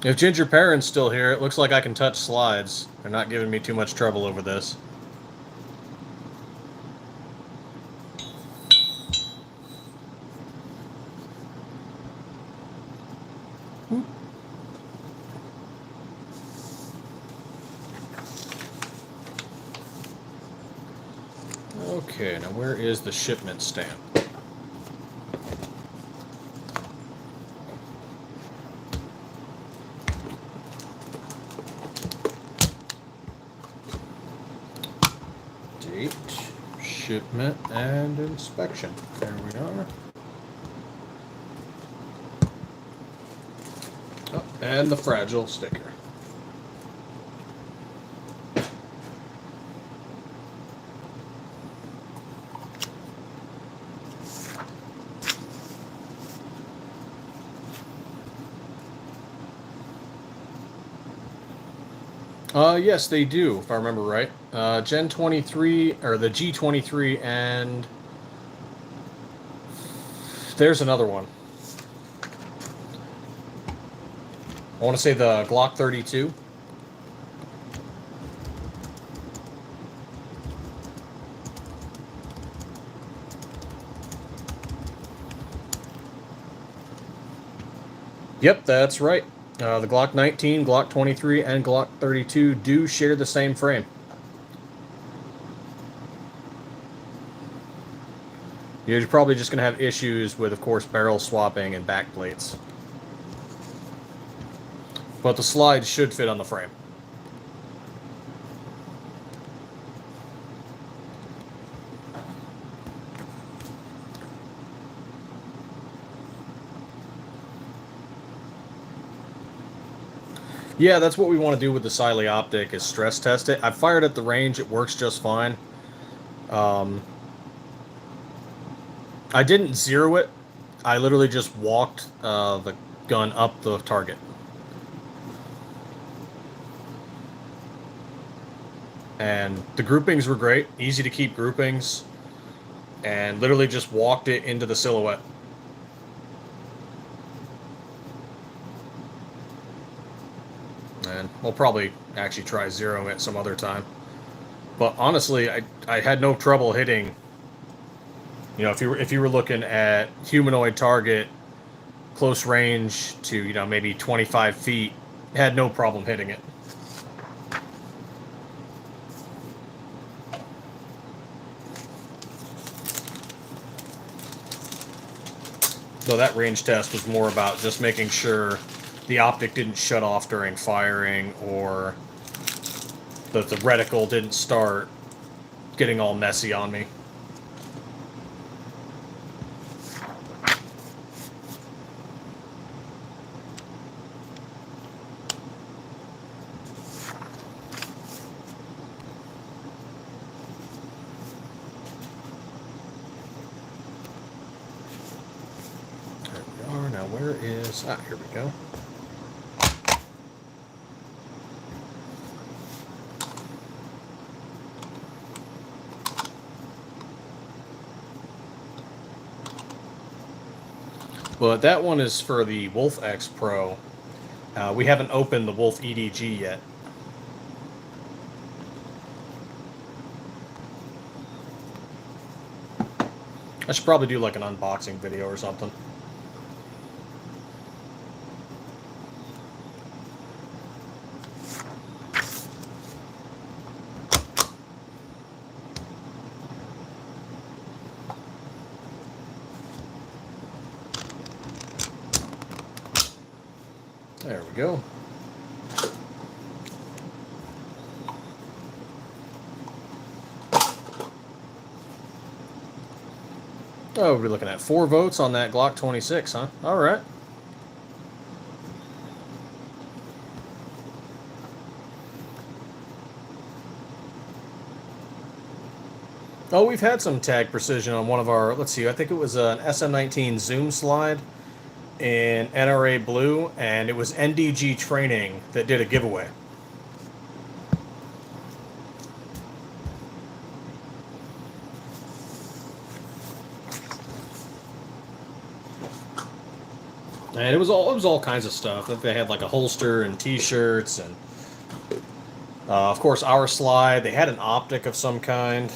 If Ginger Perrin's still here, it looks like I can touch slides. They're not giving me too much trouble over this. Okay, now where is the shipment stamp? Date, shipment, and inspection. There we are. Oh, and the fragile sticker. Yes, they do, if I remember right. Gen 23, or the G23, and there's another one. I want to say the Glock 32. Yep, that's right. The Glock 19, Glock 23, and Glock 32 do share the same frame. You're probably just going to have issues with, of course, barrel swapping and back plates. But the slides should fit on the frame. Yeah, that's what we want to do with the Siley optic, is stress test it. I've fired at the range. It works just fine. I didn't zero it. I literally just walked the gun up the target. And the groupings were great. Easy to keep groupings. And literally just walked it into the silhouette. And we'll probably actually try zeroing it some other time. But honestly, I had no trouble hitting. You know, if you were looking at humanoid target, close range to, you know, maybe 25 feet, had no problem hitting it. So that range test was more about just making sure the optic didn't shut off during firing, or that the reticle didn't start getting all messy on me. There we are. Now where is... Ah, here we go. But that one is for the Wolf X Pro. We haven't opened the Wolf EDG yet. I should probably do like an unboxing video or something. There we go. Oh, we're looking at 4 votes on that Glock 26, huh? All right. Oh, we've had some tag precision on one of our, let's see, I think it was an SM19 Zoom slide in NRA Blue, and it was NDG Training that did a giveaway. And it was all kinds of stuff. They had like a holster and T-shirts, and of course our slide. They had an optic of some kind.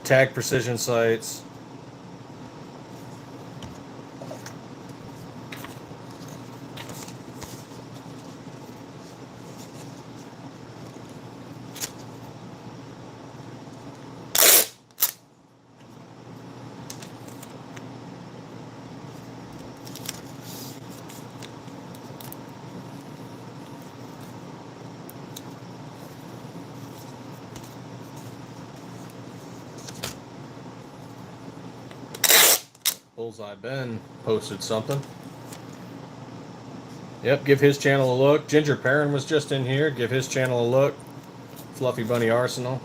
Tag precision sights. Bullseye Ben posted something. Yep, give his channel a look. Ginger Perrin was just in here. Give his channel a look. Fluffy Bunny Arsenal.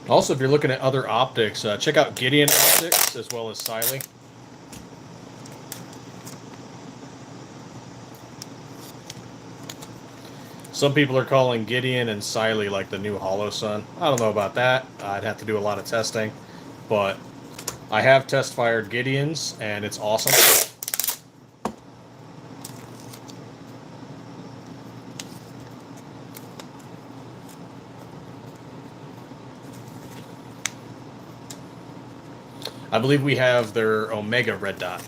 Also, if you're looking at other optics, check out Gideon Optics as well as Siley. Some people are calling Gideon and Siley like the new Hollow Sun. I don't know about that. I'd have to do a lot of testing. But I have test fired Gideons, and it's awesome. I believe we have their Omega red dot.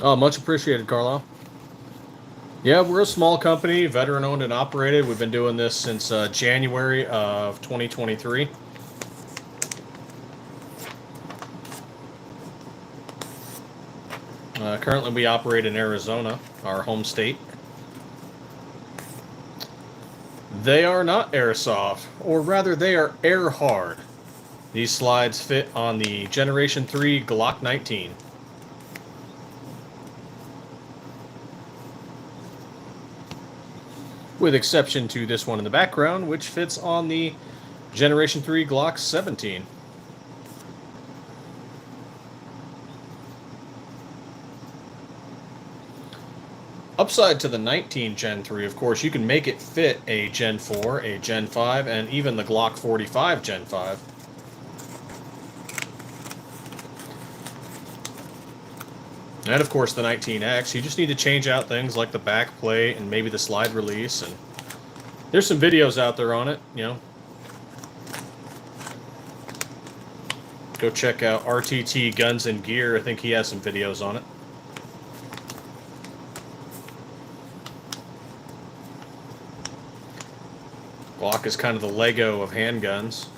Oh, much appreciated, Carlo. Yeah, we're a small company, veteran-owned and operated. We've been doing this since January of 2023. Currently, we operate in Arizona, our home state. They are not airsoft, or rather, they are air hard. These slides fit on the Generation 3 Glock 19. With exception to this one in the background, which fits on the Generation 3 Glock 17. Upside to the 19 Gen 3, of course, you can make it fit a Gen 4, a Gen 5, and even the Glock 45 Gen 5. And of course the 19X, you just need to change out things like the back plate and maybe the slide release, and there's some videos out there on it, you know. Go check out RTT Guns and Gear, I think he has some videos on it. Glock is kind of the Lego of handguns.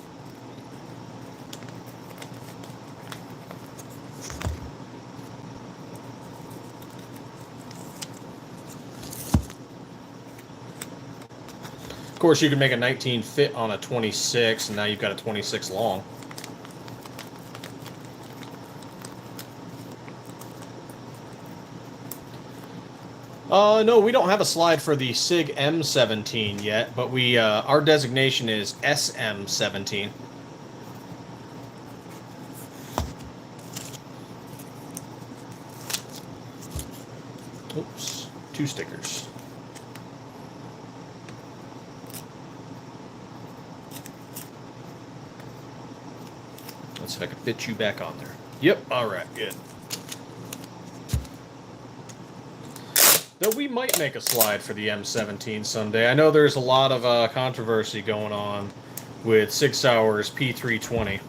Of course, you can make a 19 fit on a 26, and now you've got a 26 long. No, we don't have a slide for the SIG M17 yet, but we our designation is SM17. Oops, 2 stickers. Let's see if I can fit you back on there. Yep, alright, good. Though we might make a slide for the M17 someday. I know there's a lot of controversy going on with Sig Sauer's P320.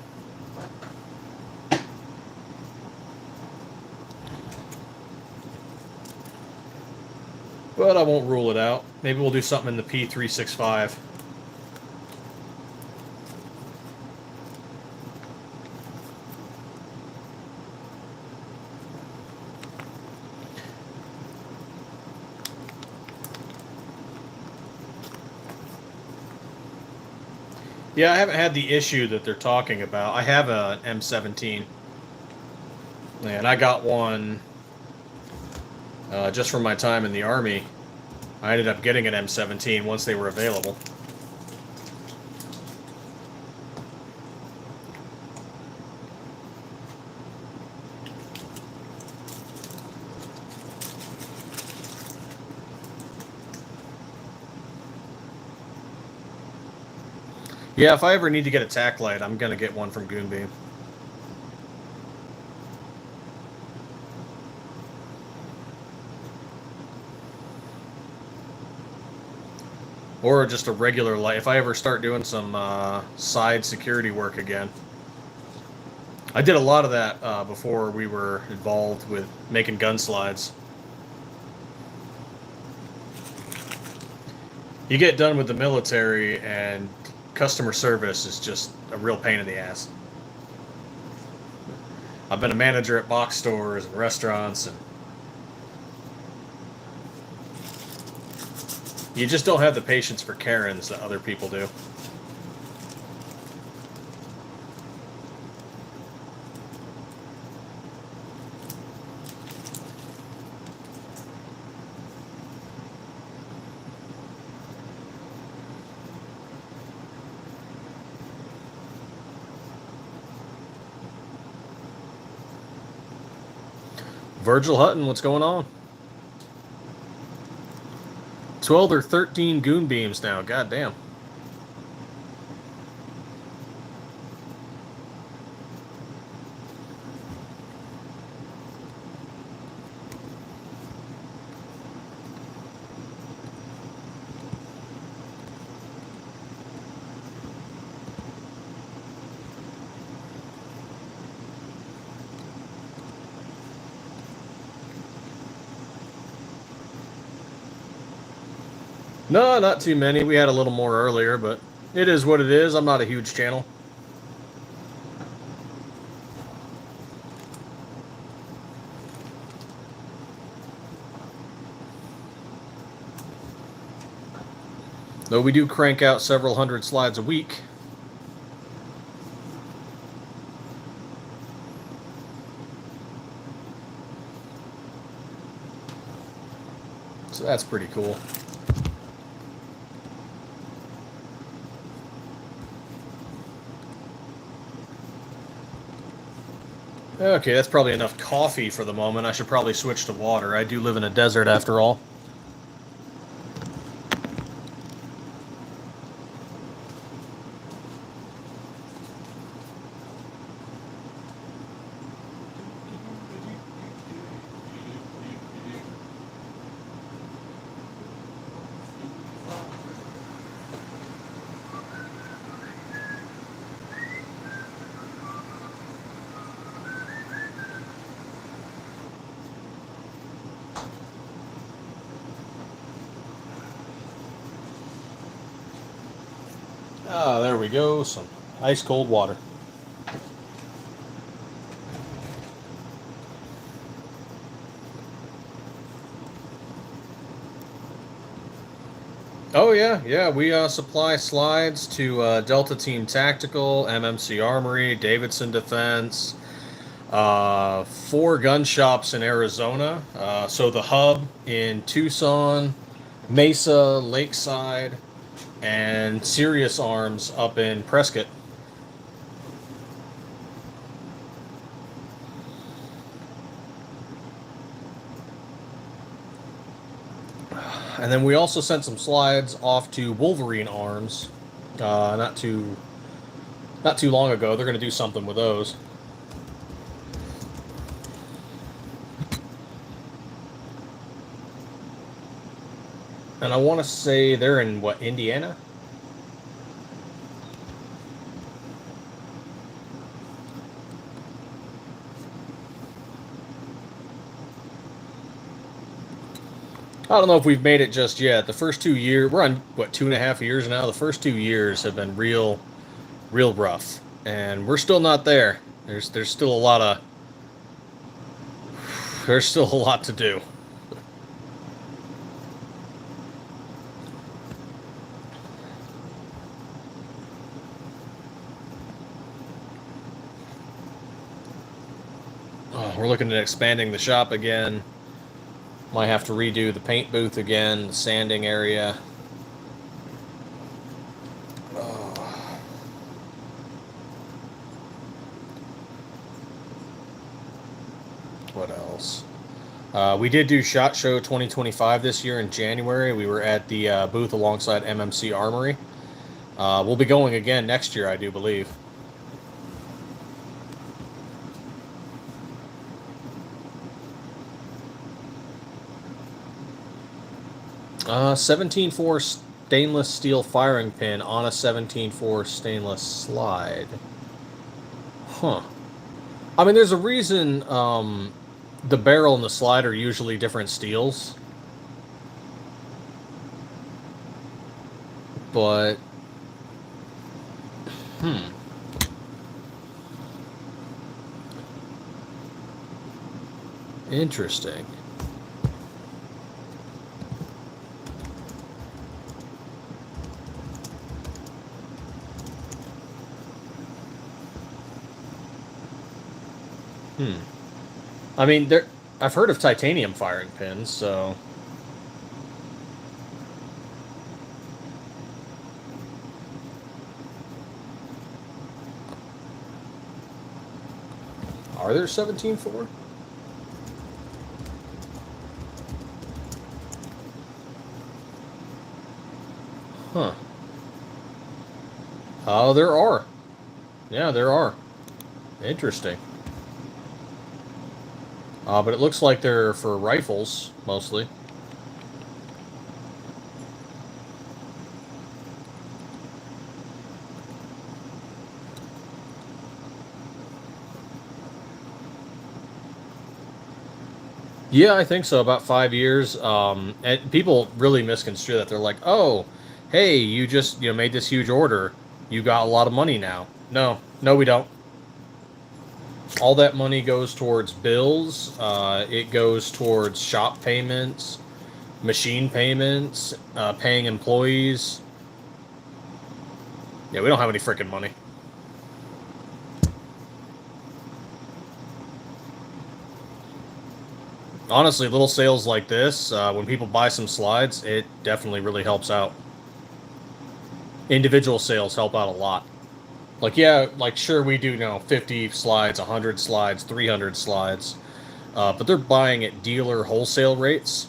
But I won't rule it out. Maybe we'll do something in the P365. Yeah, I haven't had the issue that they're talking about. I have a M17. And I got one just from my time in the Army. I ended up getting an M17 once they were available. Yeah, if I ever need to get a tack light, I'm going to get one from Goonbeam. Or just a regular light. If I ever start doing some side security work again. I did a lot of that before we were involved with making gun slides. You get done with the military and customer service is just a real pain in the ass. I've been a manager at box stores and restaurants, and you just don't have the patience for Karens that other people do. Virgil Hutton, what's going on? 12 or 13 goon beams now, goddamn. No, not too many. We had a little more earlier, but it is what it is. I'm not a huge channel. Though we do crank out several hundred slides a week. So that's pretty cool. Okay, that's probably enough coffee for the moment. I should probably switch to water. I do live in a desert after all. Ah, there we go. Some ice cold water. Oh yeah, yeah. We supply slides to Delta Team Tactical, MMC Armory, Davidson Defense, four gun shops in Arizona. So the hub in Tucson, Mesa, Lakeside, and Serious Arms up in Prescott. And then we also sent some slides off to Wolverine Arms, not too long ago. They're going to do something with those. And I want to say they're in what, Indiana? I don't know if we've made it just yet. The first 2 years, we're on what, 2.5 years now. The first 2 years have been real rough, and we're still not there. There's still a lot of there's still a lot to do. Oh, we're looking at expanding the shop again. Might have to redo the paint booth again, the sanding area. Oh. What else? We did do SHOT Show 2025 this year in January. We were at the booth alongside MMC Armory. We'll be going again next year, I do believe. 17.4 stainless steel firing pin on a 17.4 stainless slide. Huh. I mean, there's a reason the barrel and the slide are usually different steels. But, hmm. Interesting. Hmm. I mean, I've heard of titanium firing pins, so are there 17.4? Huh. Oh, there are. Yeah, there are. Interesting. But it looks like they're for rifles, mostly. Yeah, I think so. About 5 years. And people really misconstrue that. They're like, "Oh, hey, you just made this huge order. You got a lot of money now." No, no, we don't. All that money goes towards bills. It goes towards shop payments, machine payments, paying employees. Yeah, we don't have any freaking money. Honestly, little sales like this, when people buy some slides, it definitely really helps out. Individual sales help out a lot. Like, yeah, like, sure, we do 50 slides, 100 slides, 300 slides, but they're buying at dealer wholesale rates,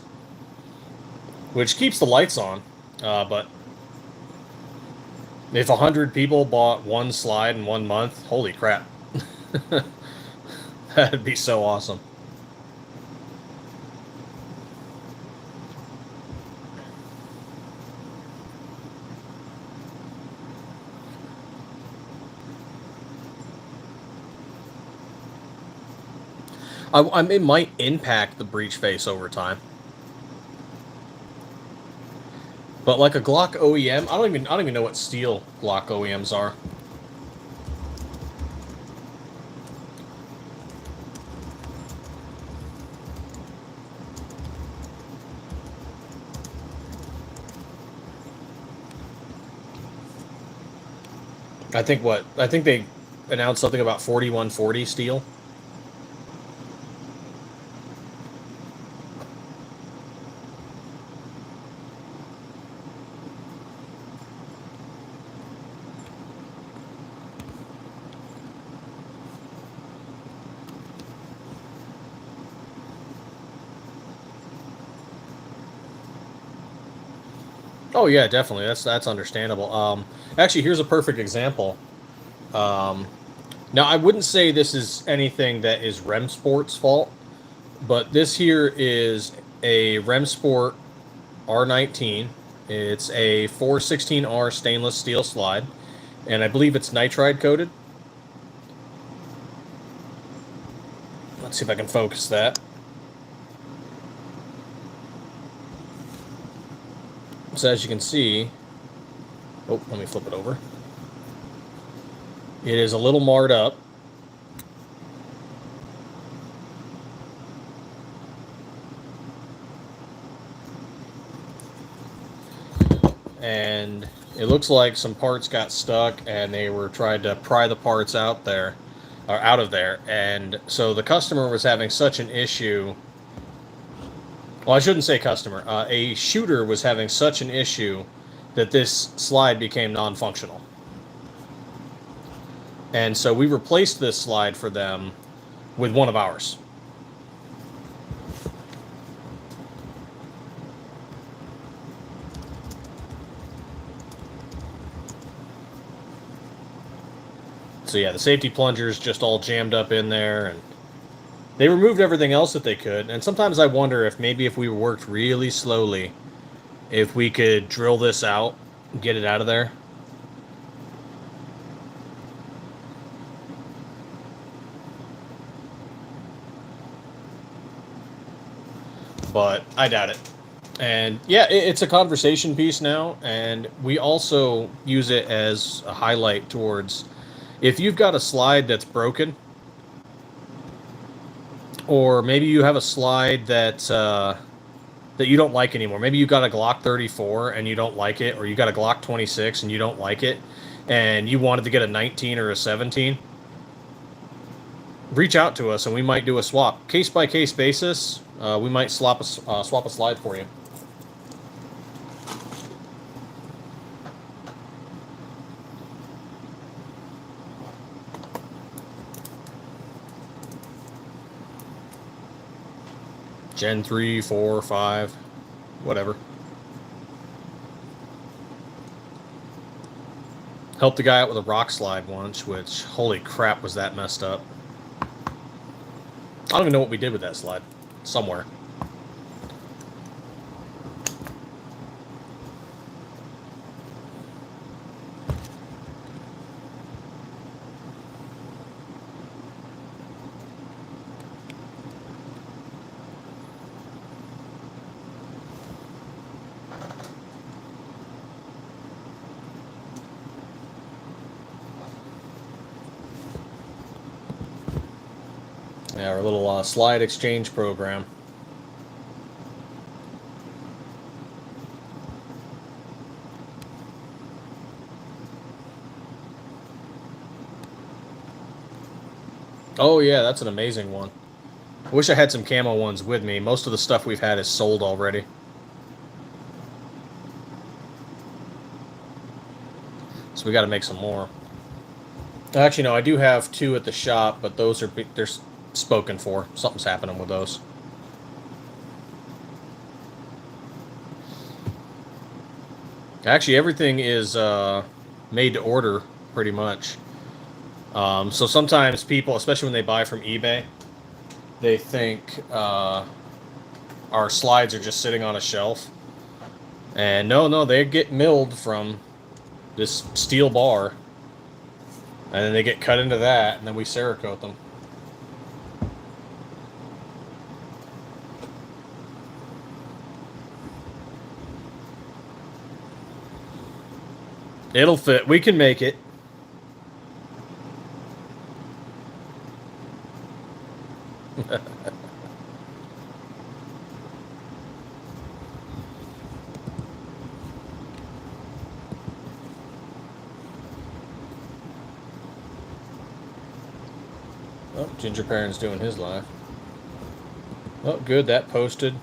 which keeps the lights on. But if 100 people bought one slide in 1 month, holy crap. That'd be so awesome. It might impact the breech face over time. But like a Glock OEM, I don't even know what steel Glock OEMs are. I think they announced something about 4140 steel. Oh yeah, definitely. That's understandable. Actually, here's a perfect example. Um, Now, I wouldn't say this is anything that is Rem Sport's fault, but this here is a Rem Sport R19. It's a 416R stainless steel slide, and I believe it's nitride coated. Let's see if I can focus that. So as you can see, oh, let me flip it over. It is a little marred up. And it looks like some parts got stuck and they were trying to pry the parts out there or out of there, and so the customer was having such an issue. Well, I shouldn't say customer. A shooter was having such an issue that this slide became non-functional, and so we replaced this slide for them with one of ours. So yeah, the safety plungers just all jammed up in there, and they removed everything else that they could. And sometimes I wonder if maybe if we worked really slowly, if we could drill this out, get it out of there. But I doubt it. And yeah, it's a conversation piece now, and we also use it as a highlight towards if you've got a slide that's broken, or maybe you have a slide that you don't like anymore. Maybe you got a Glock 34 and you don't like it, or you got a Glock 26 and you don't like it, and you wanted to get a 19 or a 17. Reach out to us and we might do a swap, case by case basis. We might swap a slide for you. Gen 3, 4, 5, whatever. Helped the guy out with a rock slide once, which, holy crap, was that messed up. I don't even know what we did with that slide. Somewhere. Yeah, our little slide exchange program. Oh yeah, that's an amazing one. I wish I had some camo ones with me. Most of the stuff we've had is sold already. So we got to make some more. Actually, no, I do have two at the shop, but those are they're spoken for. Something's happening with those. Actually, everything is made to order, pretty much. So sometimes people, especially when they buy from eBay, they think our slides are just sitting on a shelf. And no, they get milled from this steel bar. And then they get cut into that, and then we Cerakote them. It'll fit. We can make it. Oh, Ginger Perrin's doing his live. Oh, good, that posted.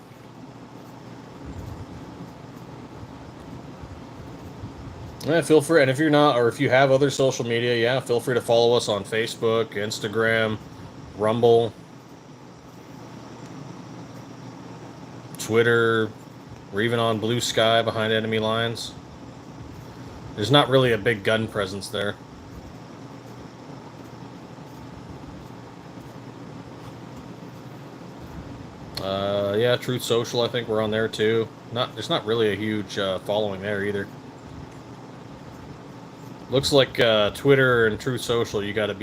Yeah, feel free, and if you're not, or if you have other social media, yeah, feel free to follow us on Facebook, Instagram, Rumble, Twitter. We're even on Blue Sky behind enemy lines. There's not really a big gun presence there. Yeah, Truth Social, I think we're on there too. There's not really a huge following there either. Looks like Twitter and Truth Social, you gotta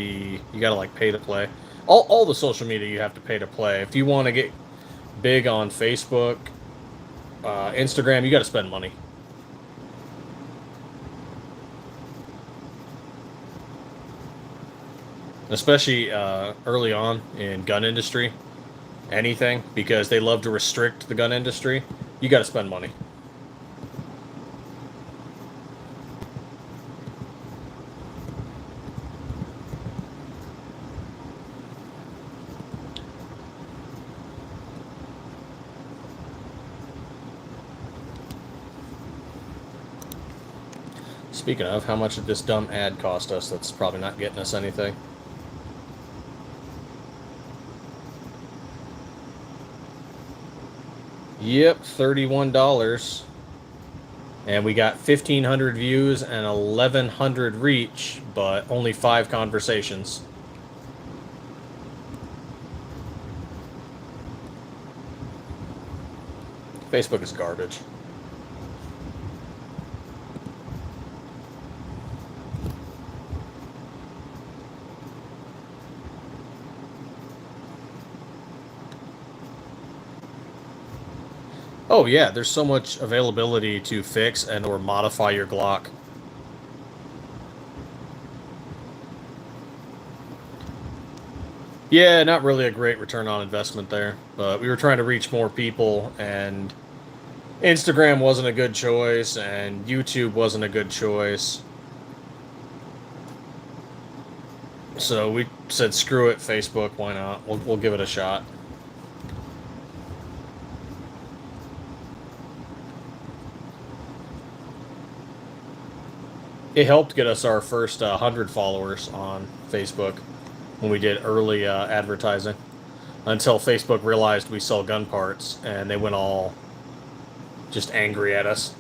like pay to play. All the social media you have to pay to play. If you want to get big on Facebook, Instagram, you got to spend money. Especially early on in gun industry, anything, because they love to restrict the gun industry. You got to spend money. Speaking of, how much did this dumb ad cost us that's probably not getting us anything? Yep, $31. And we got 1,500 views and 1,100 reach, but only 5 conversations. Facebook is garbage. Oh yeah, there's so much availability to fix and or modify your Glock. Yeah, not really a great return on investment there, but we were trying to reach more people, and Instagram wasn't a good choice, and YouTube wasn't a good choice. So we said, screw it, Facebook, why not? We'll give it a shot. It helped get us our first 100 followers on Facebook when we did early advertising, until Facebook realized we sell gun parts, and they went all just angry at us.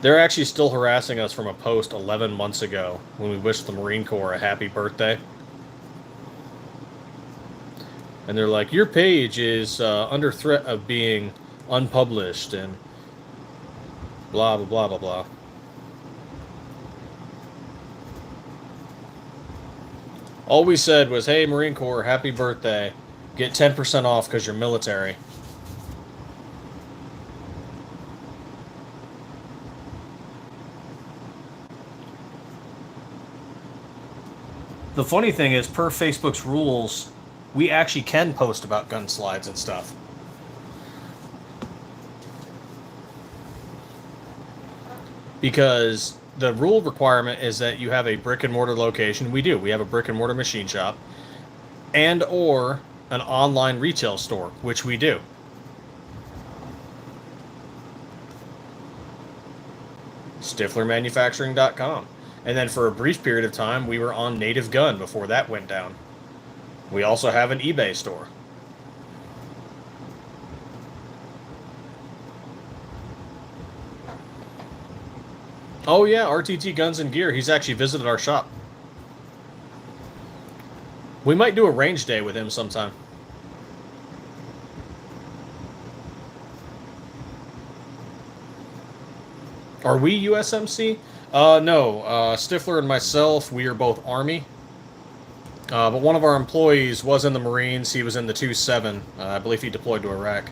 They're actually still harassing us from a post 11 months ago when we wished the Marine Corps a happy birthday. And they're like, your page is under threat of being unpublished and blah, blah, blah, blah, blah. All we said was, hey, Marine Corps, happy birthday. Get 10% off because you're military. The funny thing is, per Facebook's rules, we actually can post about gun slides and stuff. Because the rule requirement is that you have a brick and mortar location. We do. We have a brick and mortar machine shop, and or an online retail store, which we do. StifflerManufacturing.com. And then for a brief period of time, we were on Native Gun before that went down. We also have an eBay store. Oh yeah, RTT Guns and Gear. He's actually visited our shop. We might do a range day with him sometime. Are we USMC? No. Stiffler and myself, we are both Army. But one of our employees was in the Marines. He was in the 2-7. I believe he deployed to Iraq.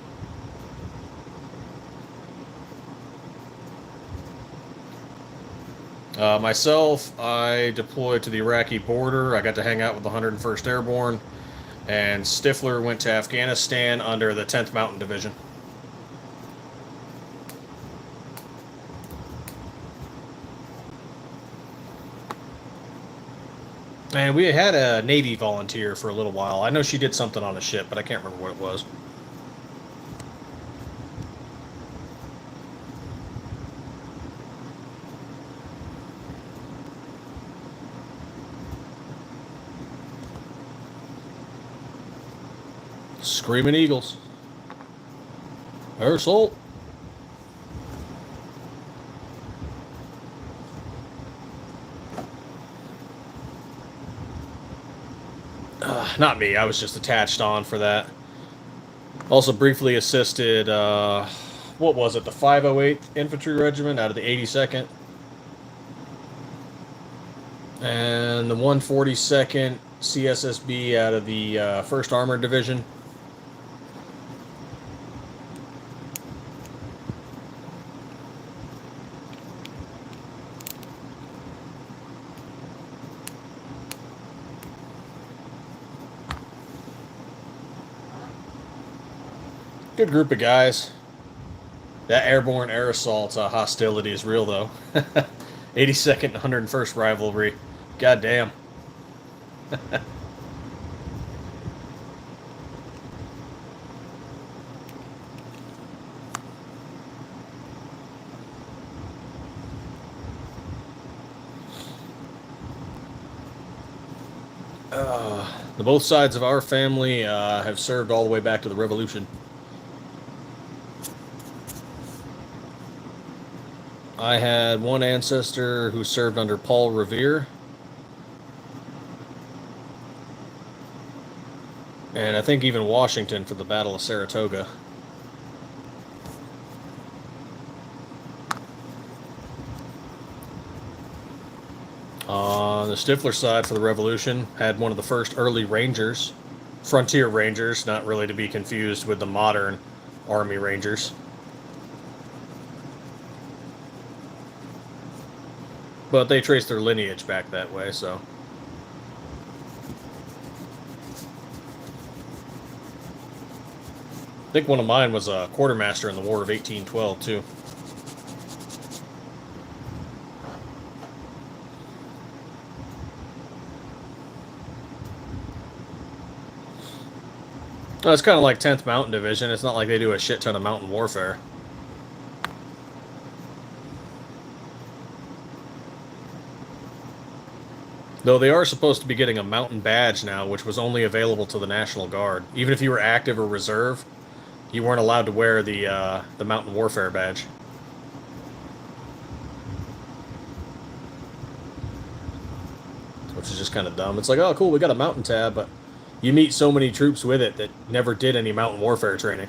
Myself, I deployed to the Iraqi border. I got to hang out with the 101st Airborne. And Stiffler went to Afghanistan under the 10th Mountain Division. And we had a Navy volunteer for a little while. I know she did something on a ship, but I can't remember what it was. Screaming Eagles. Air assault. Not me. I was just attached on for that. Also briefly assisted, what was it, the 508th Infantry Regiment out of the 82nd. And the 142nd CSSB out of the 1st Armored Division. Good group of guys. That airborne air assault hostility is real, though. 82nd, 101st rivalry. God damn. The both sides of our family have served all the way back to the Revolution. I had one ancestor who served under Paul Revere. And I think even Washington for the Battle of Saratoga. On the Stiffler side for the Revolution, had one of the first early Rangers. Frontier Rangers, not really to be confused with the modern Army Rangers. But they trace their lineage back that way, so. I think one of mine was a quartermaster in the War of 1812, too. Well, it's kind of like 10th Mountain Division. It's not like they do a shit ton of mountain warfare. Though they are supposed to be getting a mountain badge now, which was only available to the National Guard. Even if you were active or reserve, you weren't allowed to wear the mountain warfare badge. Which is just kind of dumb. It's like, oh, cool, we got a mountain tab, but you meet so many troops with it that never did any mountain warfare training.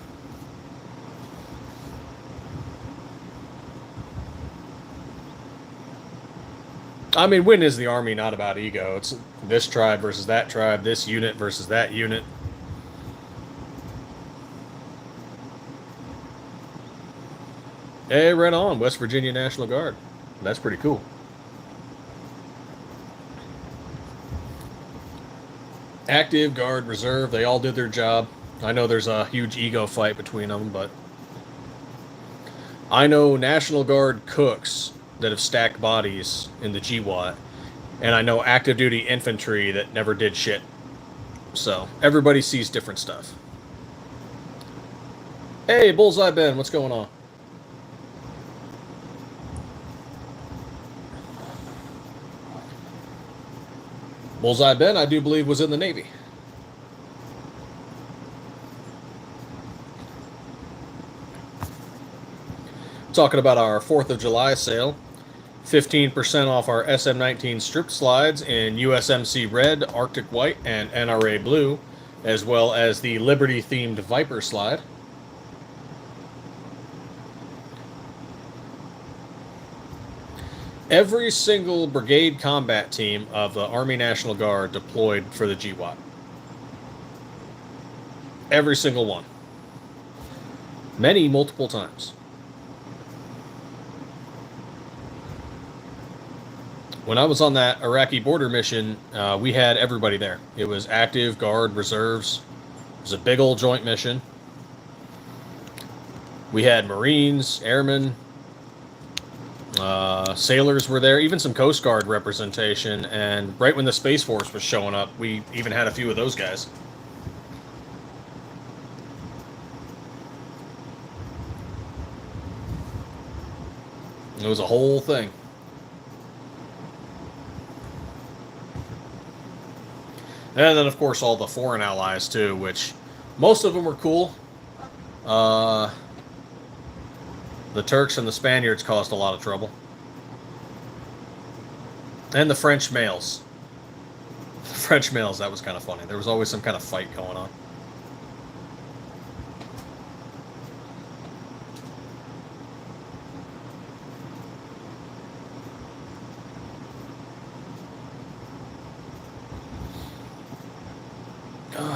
I mean, when is the Army not about ego? It's this tribe versus that tribe, this unit versus that unit. Hey, right on, West Virginia National Guard. That's pretty cool. Active, Guard, Reserve, they all did their job. I know there's a huge ego fight between them, but I know National Guard cooks that have stacked bodies in the GWAT, and I know active duty infantry that never did shit. So, everybody sees different stuff. Hey, Bullseye Ben, what's going on? Bullseye Ben, I do believe, was in the Navy. Talking about our 4th of July sale. 15% off our SM19 strip slides in USMC Red, Arctic White, and NRA Blue, as well as the Liberty-themed Viper slide. Every single brigade combat team of the Army National Guard deployed for the GWAT. Every single one. Many, multiple times. When I was on that Iraqi border mission, we had everybody there. It was active, Guard, reserves. It was a big old joint mission. We had Marines, Airmen, Sailors were there, even some Coast Guard representation, and right when the Space Force was showing up, we even had a few of those guys. It was a whole thing. And then, of course, all the foreign allies, too, which most of them were cool. The Turks and the Spaniards caused a lot of trouble. And the French males. The French males, that was kind of funny. There was always some kind of fight going on.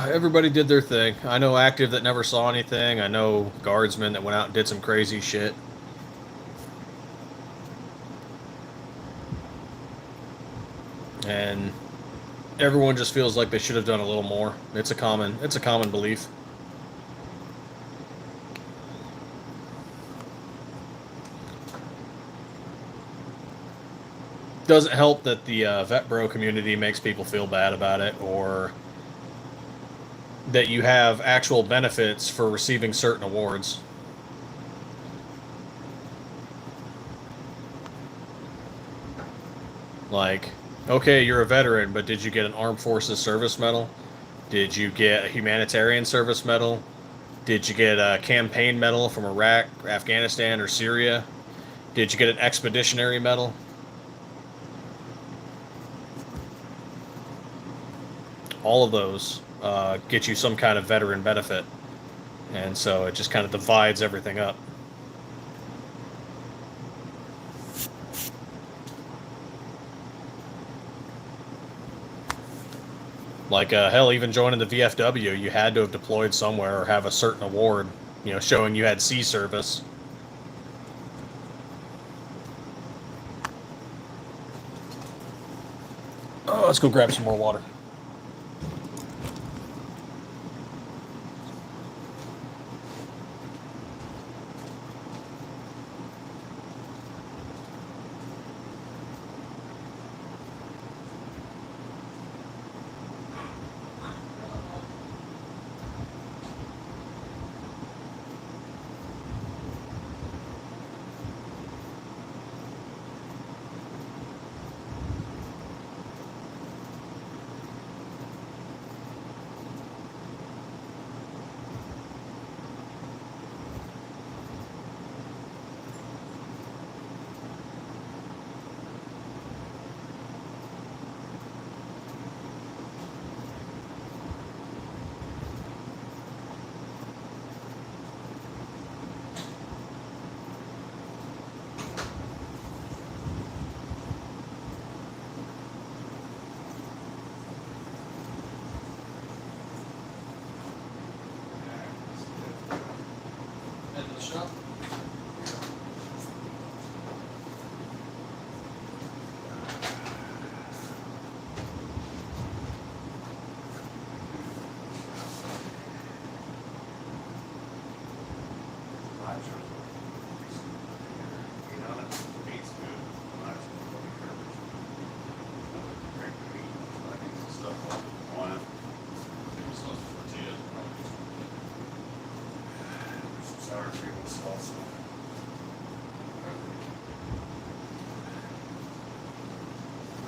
Everybody did their thing. I know active that never saw anything. I know guardsmen that went out and did some crazy shit. And everyone just feels like they should have done a little more. It's a common belief. Doesn't help that the vet bro community makes people feel bad about it, or that you have actual benefits for receiving certain awards. Like, okay, you're a veteran, but did you get an Armed Forces Service Medal? Did you get a Humanitarian Service Medal? Did you get a Campaign Medal from Iraq, Afghanistan, or Syria? Did you get an Expeditionary Medal? All of those get you some kind of veteran benefit. And so it just kind of divides everything up. Like, hell, even joining the VFW, you had to have deployed somewhere or have a certain award, showing you had sea service. Oh, let's go grab some more water.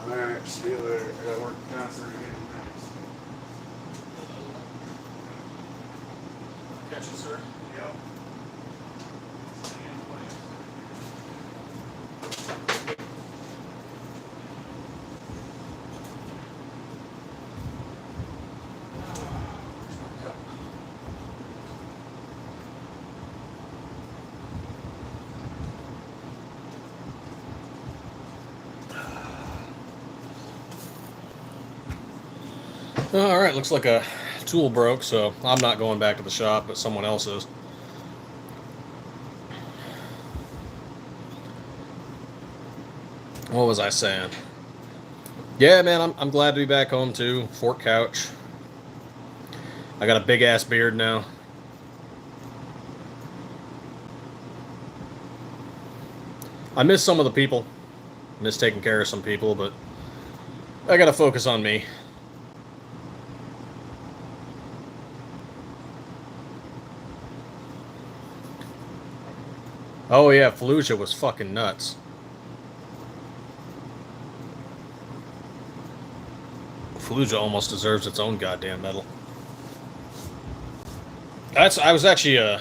Alright, see you later. I gotta work down for again. Catch you, sir. Yep. All right, looks like a tool broke, so I'm not going back to the shop, but someone else is. What was I saying? Yeah, man, I'm glad to be back home too. Fort Couch. I got a big ass beard now. I miss some of the people. Miss taking care of some people, but I gotta focus on me. Oh yeah, Fallujah was fucking nuts. Fallujah almost deserves its own goddamn medal. I was actually a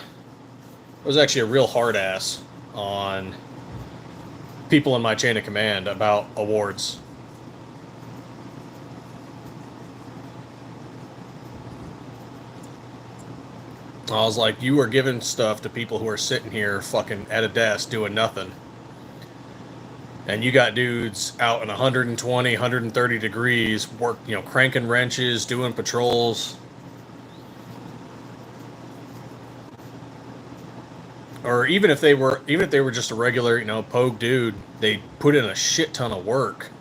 real hard ass on people in my chain of command about awards. I was like, you are giving stuff to people who are sitting here fucking at a desk doing nothing. And you got dudes out in 120, 130 degrees, cranking wrenches, doing patrols. Or even if they were just a regular, pogue dude, they put in a shit ton of work.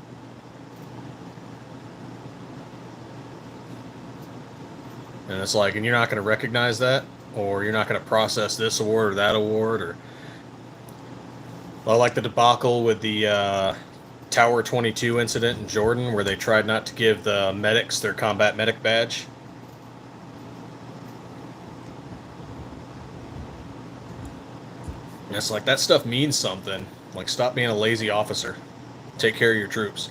And it's like, and you're not going to recognize that, or you're not going to process this award or that award, or like the debacle with the Tower 22 incident in Jordan, where they tried not to give the medics their combat medic badge. And it's like, that stuff means something. Like, stop being a lazy officer. Take care of your troops.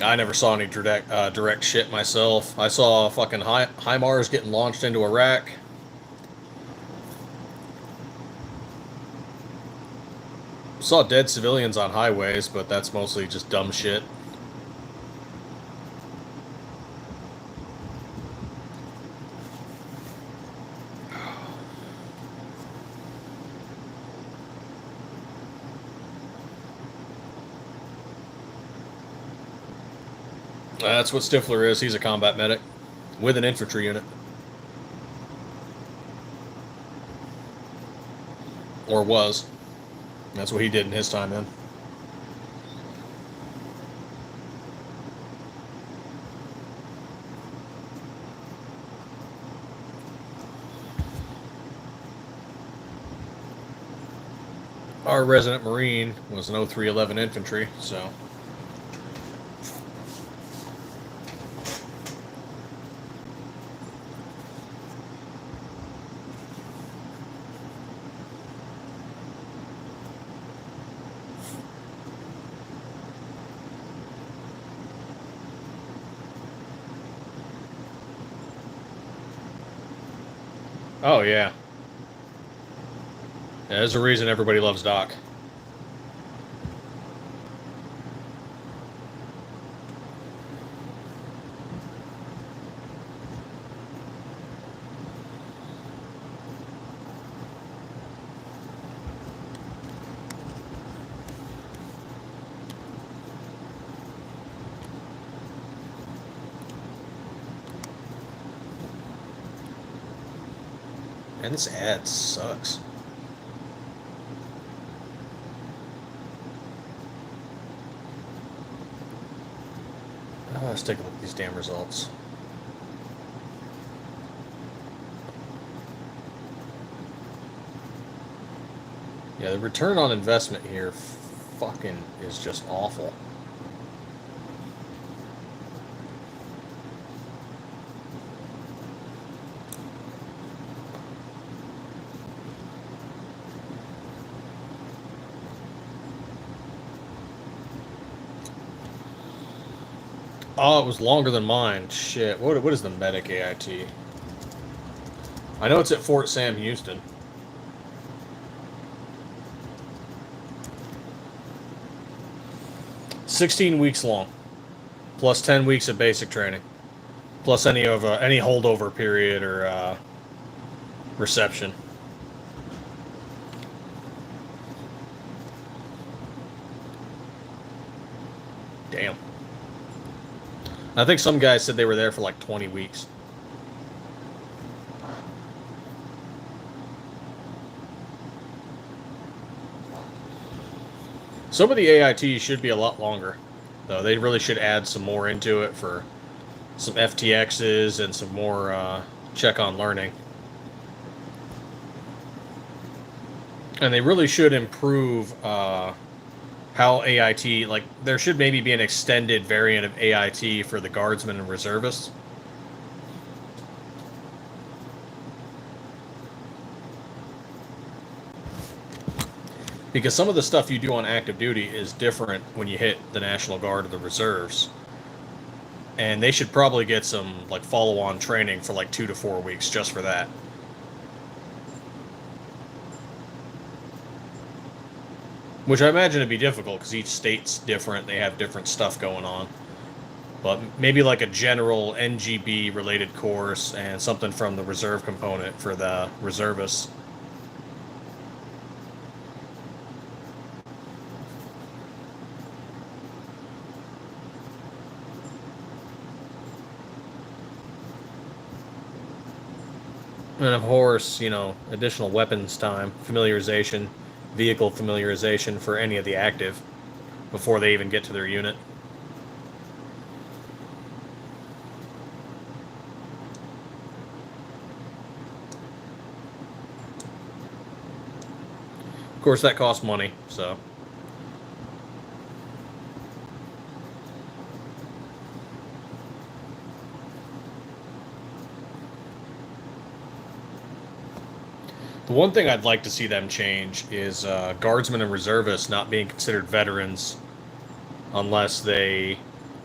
I never saw any direct shit myself. I saw fucking HIMARS getting launched into Iraq. Saw dead civilians on highways, but that's mostly just dumb shit. That's what Stiffler is. He's a combat medic with an infantry unit. Or was. That's what he did in his time in. Our resident Marine was an 0311 infantry, so... Oh, yeah. There's a reason everybody loves Doc. And this ad sucks. Let's take a look at these damn results. Yeah, the return on investment here fucking is just awful. Oh, it was longer than mine. Shit. What is the medic AIT? I know it's at Fort Sam Houston. $16 weeks long, plus 10 weeks of basic training, plus any holdover period or reception. Damn. I think some guys said they were there for like 20 weeks. Some of the AIT should be a lot longer, though. They really should add some more into it for some FTXs and some more check on learning. And they really should improve how AIT, like, there should maybe be an extended variant of AIT for the guardsmen and reservists. Because some of the stuff you do on active duty is different when you hit the National Guard or the reserves. And they should probably get some, like, follow-on training for, like, 2 to 4 weeks just for that. Which I imagine would be difficult because each state's different. They have different stuff going on. But maybe like a general NGB related course and something from the reserve component for the reservists. And of course, you know, additional weapons time, familiarization, vehicle familiarization for any of the active before they even get to their unit. Of course, that costs money, so. The one thing I'd like to see them change is guardsmen and reservists not being considered veterans unless they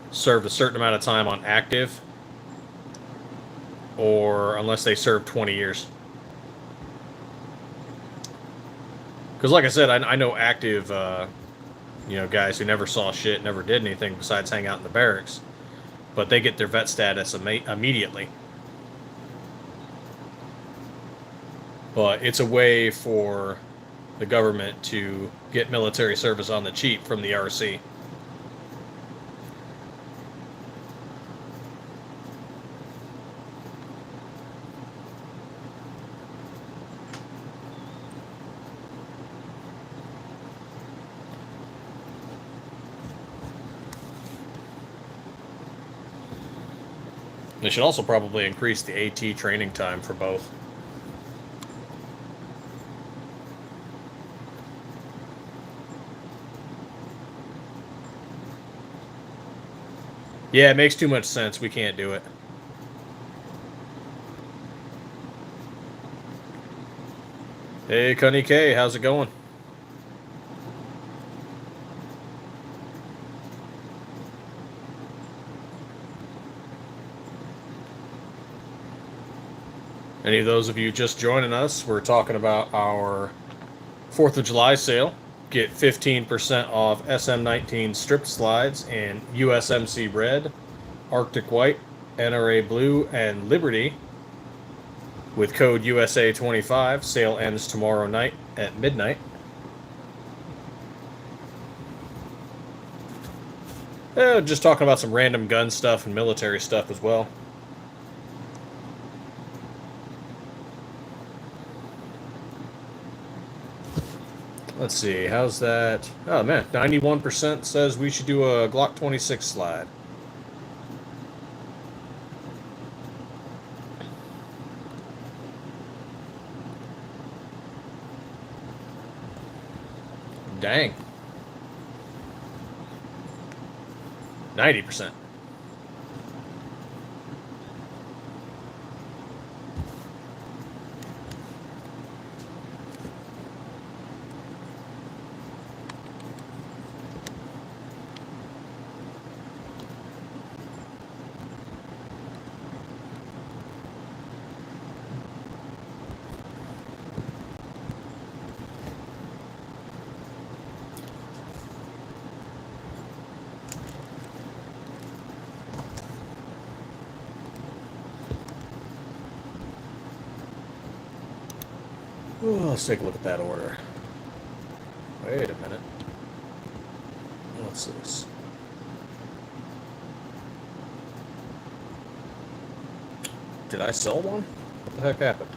served a certain amount of time on active or unless they served 20 years. Because like I said, I know active you know, guys who never saw shit, never did anything besides hang out in the barracks, but they get their vet status immediately. But it's a way for the government to get military service on the cheap from the RC. They should also probably increase the AT training time for both. Yeah, it makes too much sense. We can't do it. Hey, Cunny K, how's it going? Any of those of you just joining us, we're talking about our 4th of July sale. Get 15% off SM19 strip slides in USMC Red, Arctic White, NRA Blue, and Liberty with code USA25. Sale ends tomorrow night at midnight. Just talking about some random gun stuff and military stuff as well. Let's see, how's that? Oh man, 91% says we should do a Glock 26 slide. Dang. 90%. Oh, let's take a look at that order. Wait a minute. What's this? Did I sell one? What the heck happened?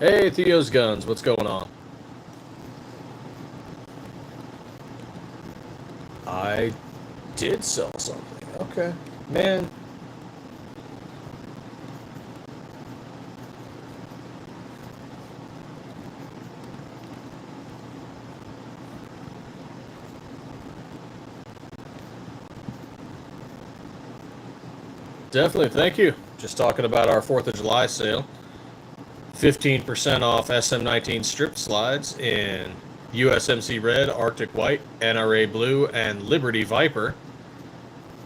Hey, Theo's Guns, what's going on? I did sell something. Okay. Man. Definitely, thank you. Just talking about our 4th of July sale. 15% off SM19 strip slides in USMC Red, Arctic White, NRA Blue, and Liberty Viper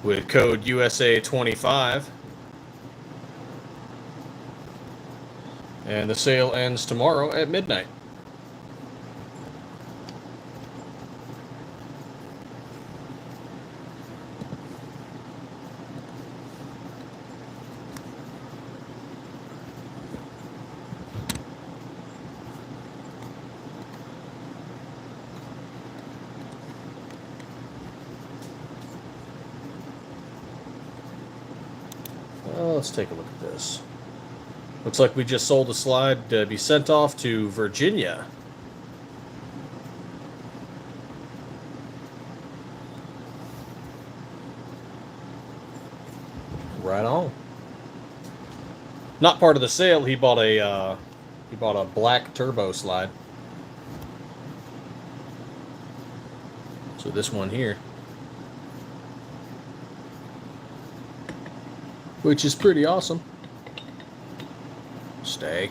with code USA25. And the sale ends tomorrow at midnight. Let's take a look at this. Looks like we just sold a slide to be sent off to Virginia. Right on. Not part of the sale. He bought a black turbo slide. So this one here, which is pretty awesome. Stay.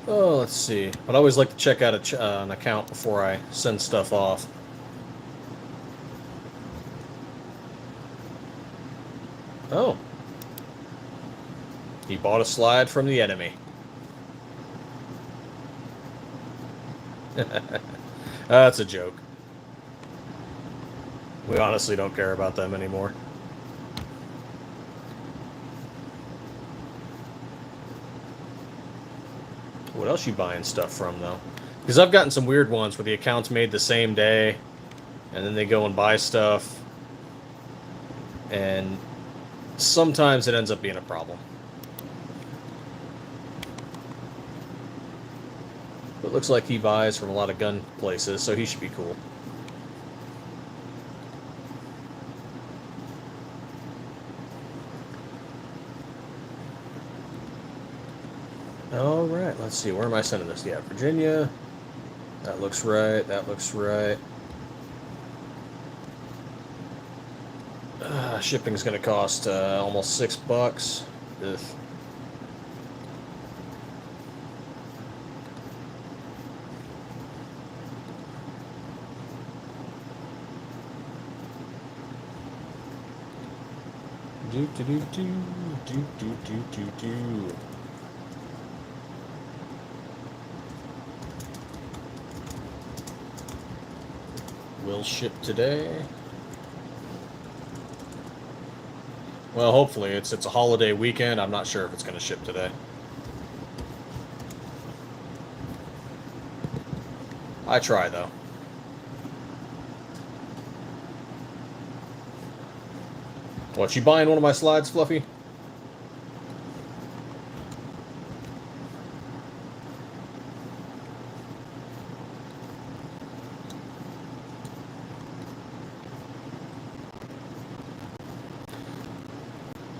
Oh, let's see. But I always like to check out an account before I send stuff off. Oh. He bought a slide from the enemy. That's a joke. We honestly don't care about them anymore. What else you buying stuff from, though? Because I've gotten some weird ones where the account's made the same day, and then they go and buy stuff, and sometimes it ends up being a problem. But it looks like he buys from a lot of gun places, so he should be cool. All right, let's see. Where am I sending this? Yeah, Virginia. That looks right. That looks right. Shipping's going to cost almost $6. Ugh. Do do do do do do do do do. Will ship today. Well, hopefully it's a holiday weekend. I'm not sure if it's going to ship today. I try though. What, you buying one of my slides, Fluffy?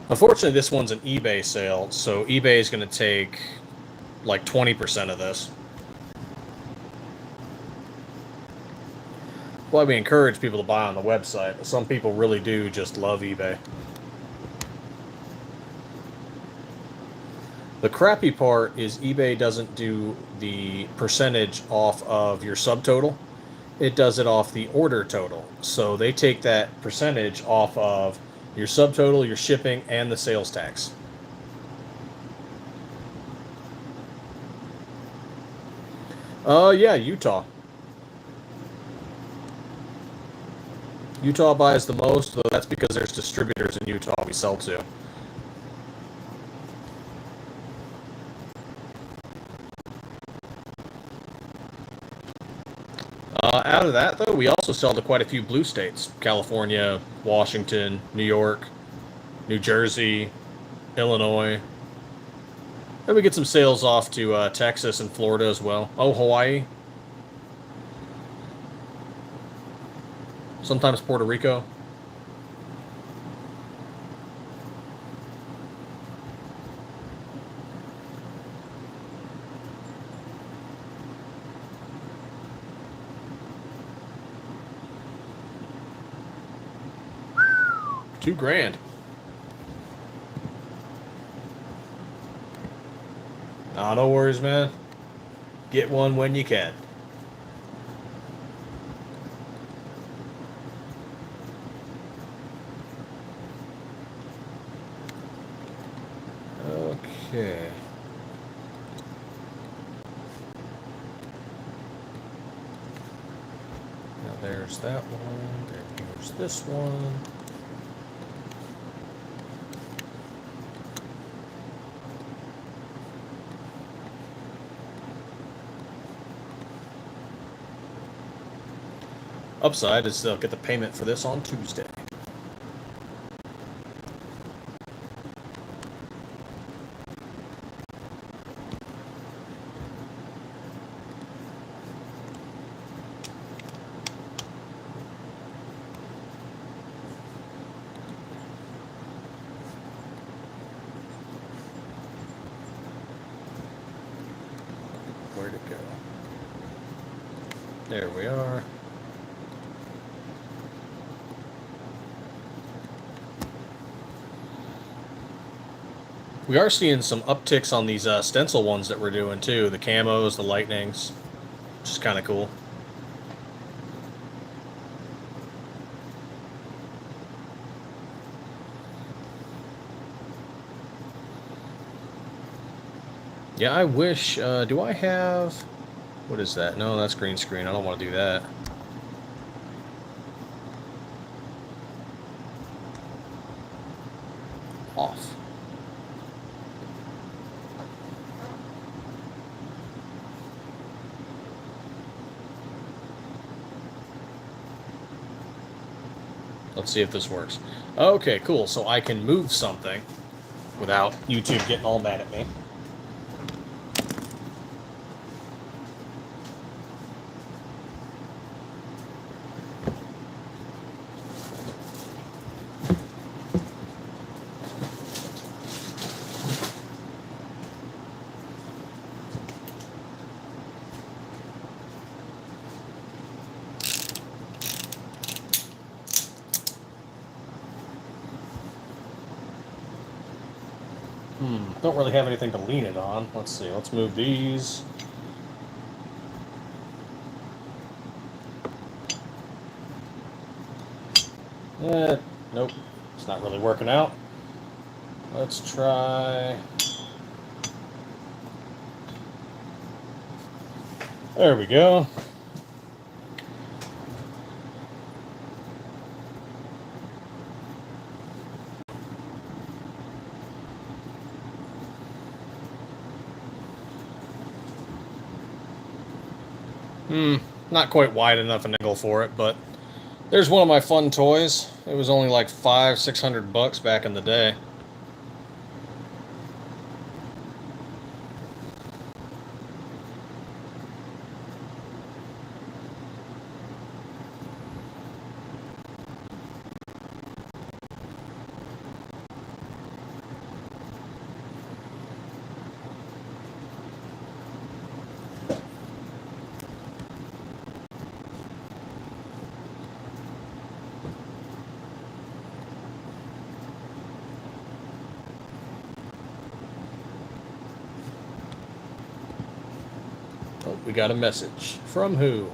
Unfortunately, this one's an eBay sale, so eBay is going to take like 20% of this. Why we encourage people to buy on the website. Some people really do just love eBay. The crappy part is eBay doesn't do the percentage off of your subtotal. It does it off the order total. So they take that percentage off of your subtotal, your shipping, and the sales tax. Yeah, Utah. Utah buys the most, though that's because there's distributors in Utah we sell to. Out of that, though, we also sell to quite a few blue states: California, Washington, New York, New Jersey, Illinois. And we get some sales off to Texas and Florida as well. Oh, Hawaii. Sometimes Puerto Rico. $2,000. Ah, no worries, man. Get one when you can. Okay. Now there's that one. There's this one. Upside is they'll get the payment for this on Tuesday. Where'd it go? There we are. We are seeing some upticks on these stencil ones that we're doing too. The camos, the lightnings, which is kind of cool. Yeah, I wish, do I have, what is that? No, that's green screen. I don't want to do that. Off. Let's see if this works. Okay, cool. So I can move something without YouTube getting all mad at me. Don't really have anything to lean it on. Let's see. Let's move these. Nope. It's not really working out. Let's try. There we go. Not quite wide enough an angle for it, but there's one of my fun toys. It was only like $500-600 back in the day. Oh, we got a message. From who?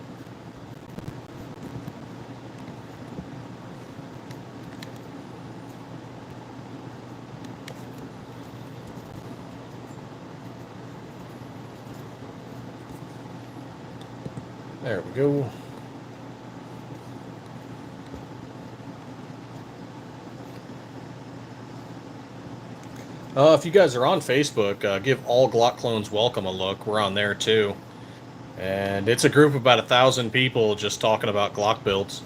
There we go. If you guys are on Facebook, give All Glock Clones Welcome a look. We're on there too. And it's a group of about 1,000 people just talking about Glock builds.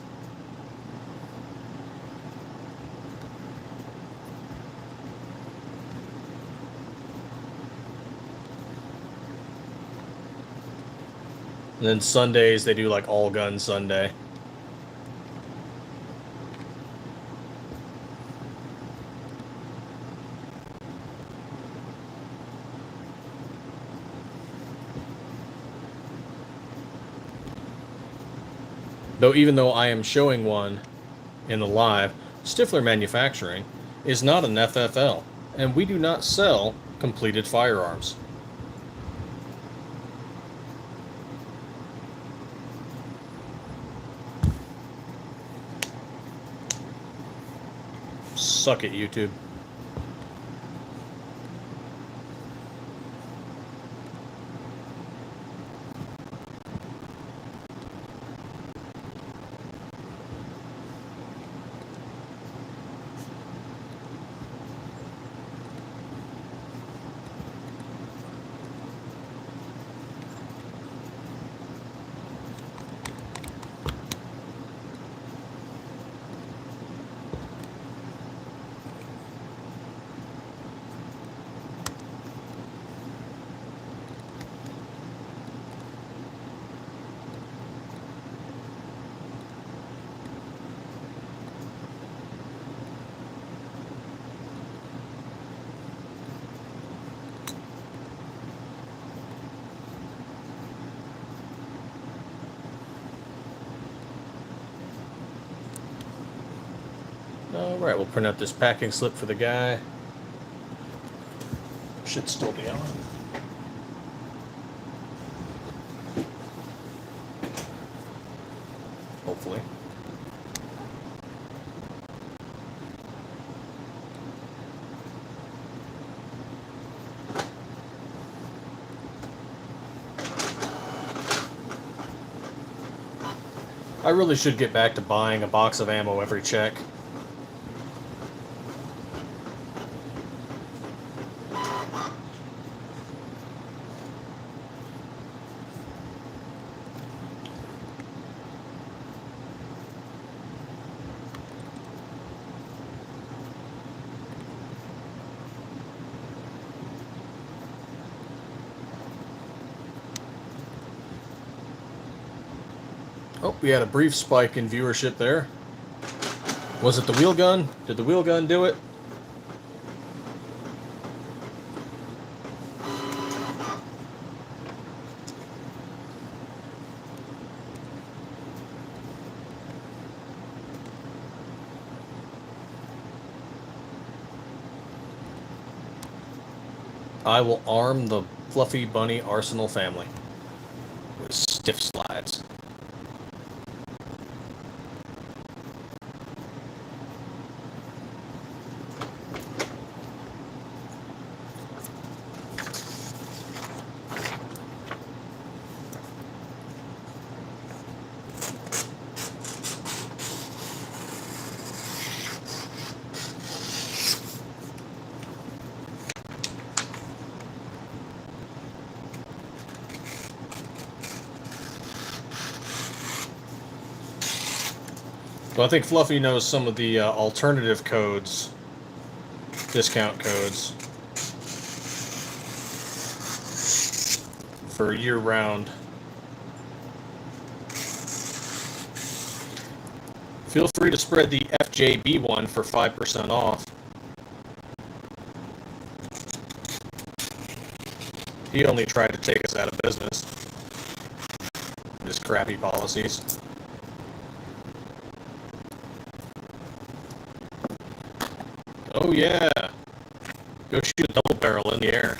And then Sundays, they do like all gun Sunday. Though even though I am showing one in the live, Stiffler Manufacturing is not an FFL, and we do not sell completed firearms. Suck it, YouTube. Alright, we'll print out this packing slip for the guy. Should still be on. Hopefully. I really should get back to buying a box of ammo every check. Oh, we had a brief spike in viewership there. Was it the wheel gun? Did the wheel gun do it? I will arm the Fluffy Bunny Arsenal family with stiff slides. Well, I think Fluffy knows some of the alternative codes, discount codes, for year-round. Feel free to spread the FJB one for 5% off. He only tried to take us out of business. His crappy policies. Oh yeah! Go shoot a double barrel in the air.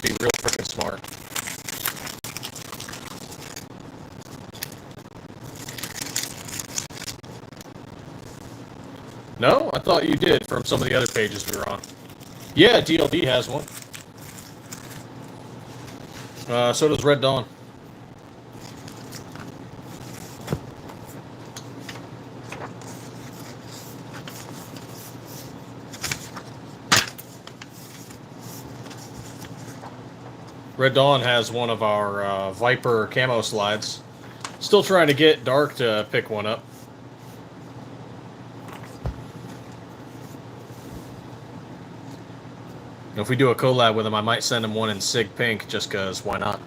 Be real freaking smart. No? I thought you did from some of the other pages we were on. Yeah, DLB has one. So does Red Dawn. Red Dawn has one of our Viper camo slides. Still trying to get Dark to pick one up. If we do a collab with him, I might send him one in Sig Pink, just because, why not?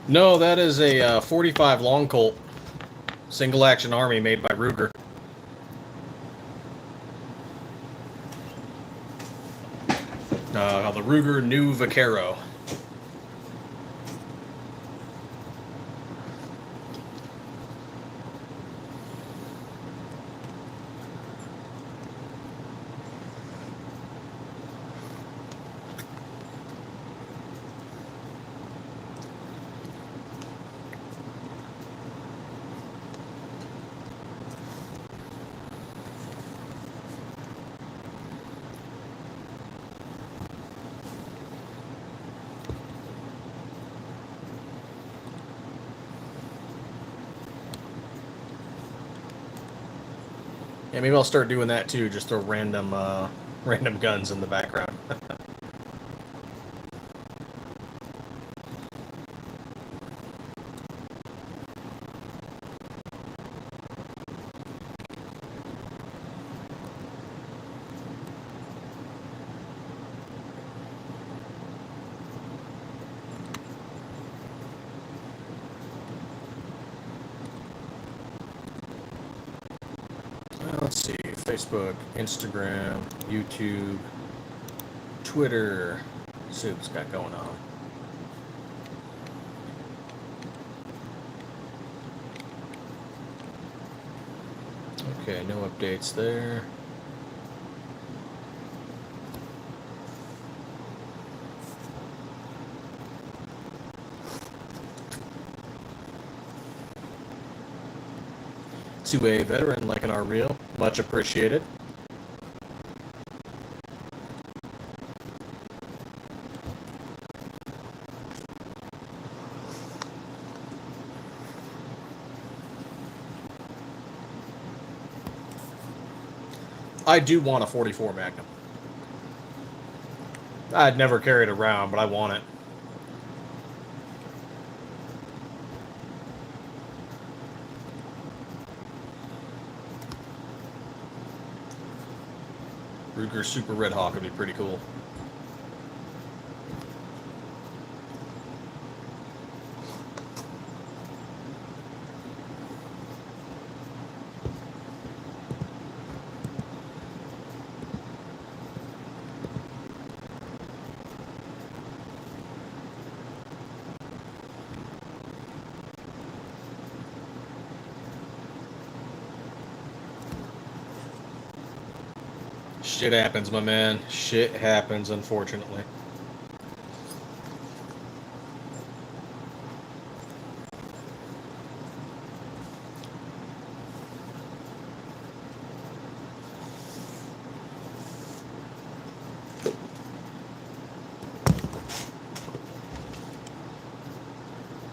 No, that is a 45 Long Colt, single action army made by Ruger. The Ruger New Vaquero. Yeah, maybe I'll start doing that too. Just throw random guns in the background. Let's see, Facebook, Instagram, YouTube, Twitter. Let's see what it's got going on. Okay, no updates there. To a veteran liking our reel, much appreciated. I do want a 44 Magnum. I'd never carry it around, but I want it. Ruger Super Red Hawk would be pretty cool. Shit happens, my man. Shit happens, unfortunately.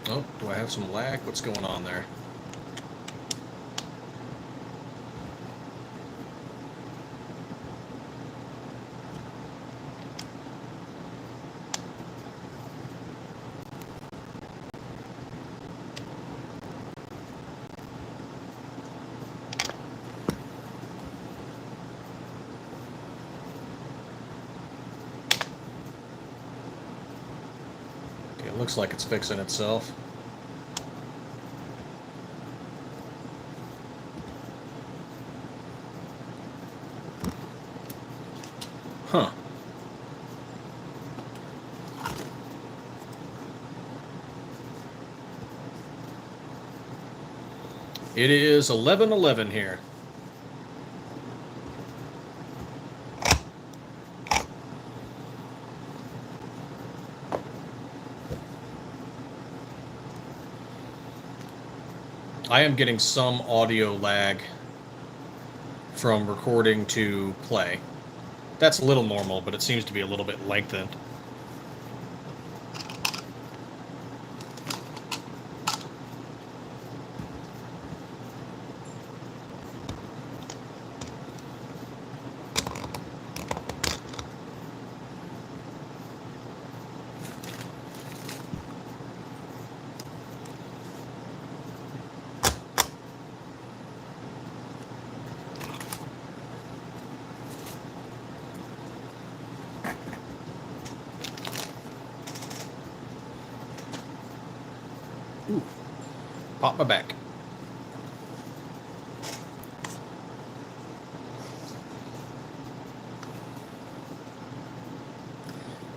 Oh, do I have some lag? What's going on there? It looks like it's fixing itself. Huh. It is 11:11 here. I am getting some audio lag from recording to play. That's a little normal, but it seems to be a little bit lengthened. Ooh, pop my back.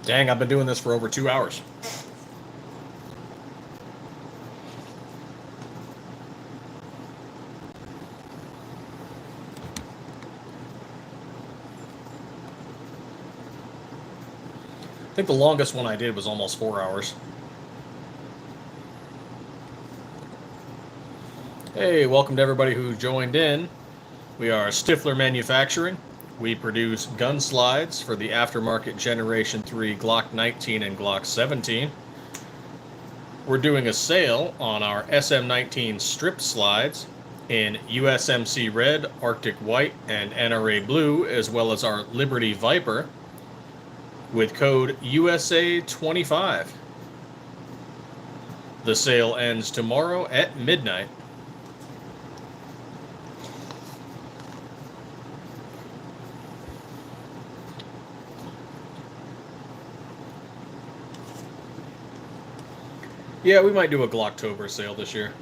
Dang, I've been doing this for over 2 hours. I think the longest one I did was almost 4 hours. Hey, welcome to everybody who joined in. We are Stiffler Manufacturing. We produce gun slides for the aftermarket Generation 3 Glock 19 and Glock 17. We're doing a sale on our SM19 strip slides in USMC Red, Arctic White, and NRA Blue, as well as our Liberty Viper with code USA25. The sale ends tomorrow at midnight. Yeah, we might do a Glocktober sale this year.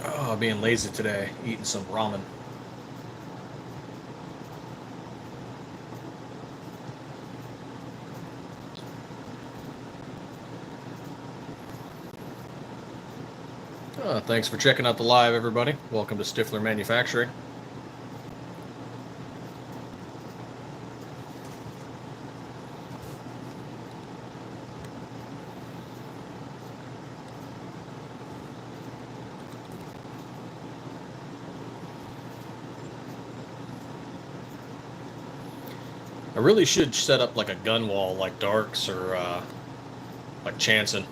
Oh, being lazy today, eating some ramen. Thanks for checking out the live, everybody. Welcome to Stiffler Manufacturing. I really should set up like a gun wall like Darks or like Chanson.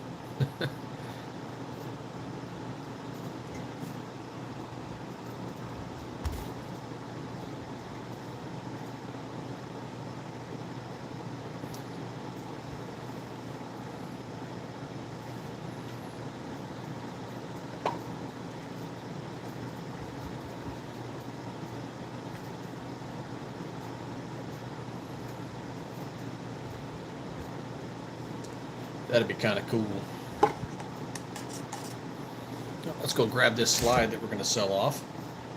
That'd be kind of cool. Let's go grab this slide that we're going to sell off.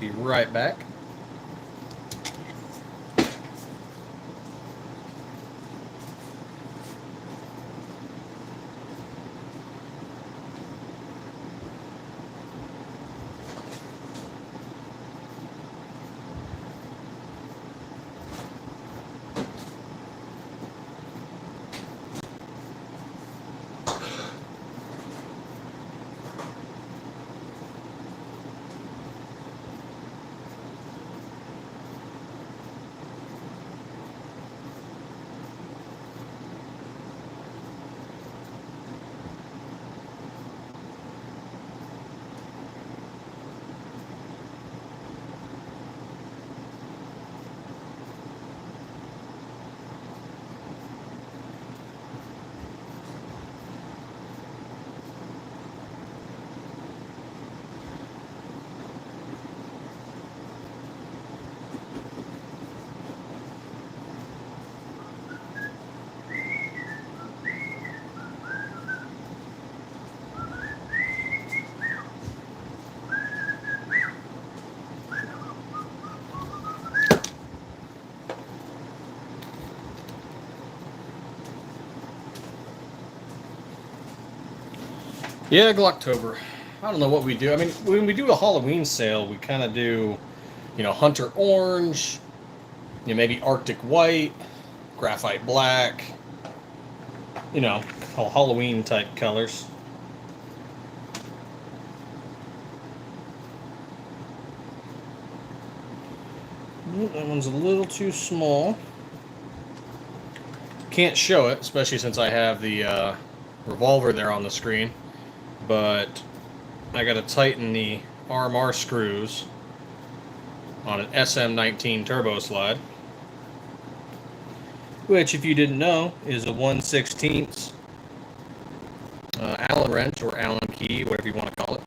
Be right back. Yeah, Glocktober. I don't know what we do. I mean, when we do a Halloween sale, we kind of do, Hunter Orange, maybe Arctic White, Graphite Black, all Halloween type colors. That one's a little too small. Can't show it, especially since I have the revolver there on the screen. But I got to tighten the RMR screws on an SM19 turbo slide, which, if you didn't know, is a 1/16 Allen wrench or Allen key, whatever you want to call it.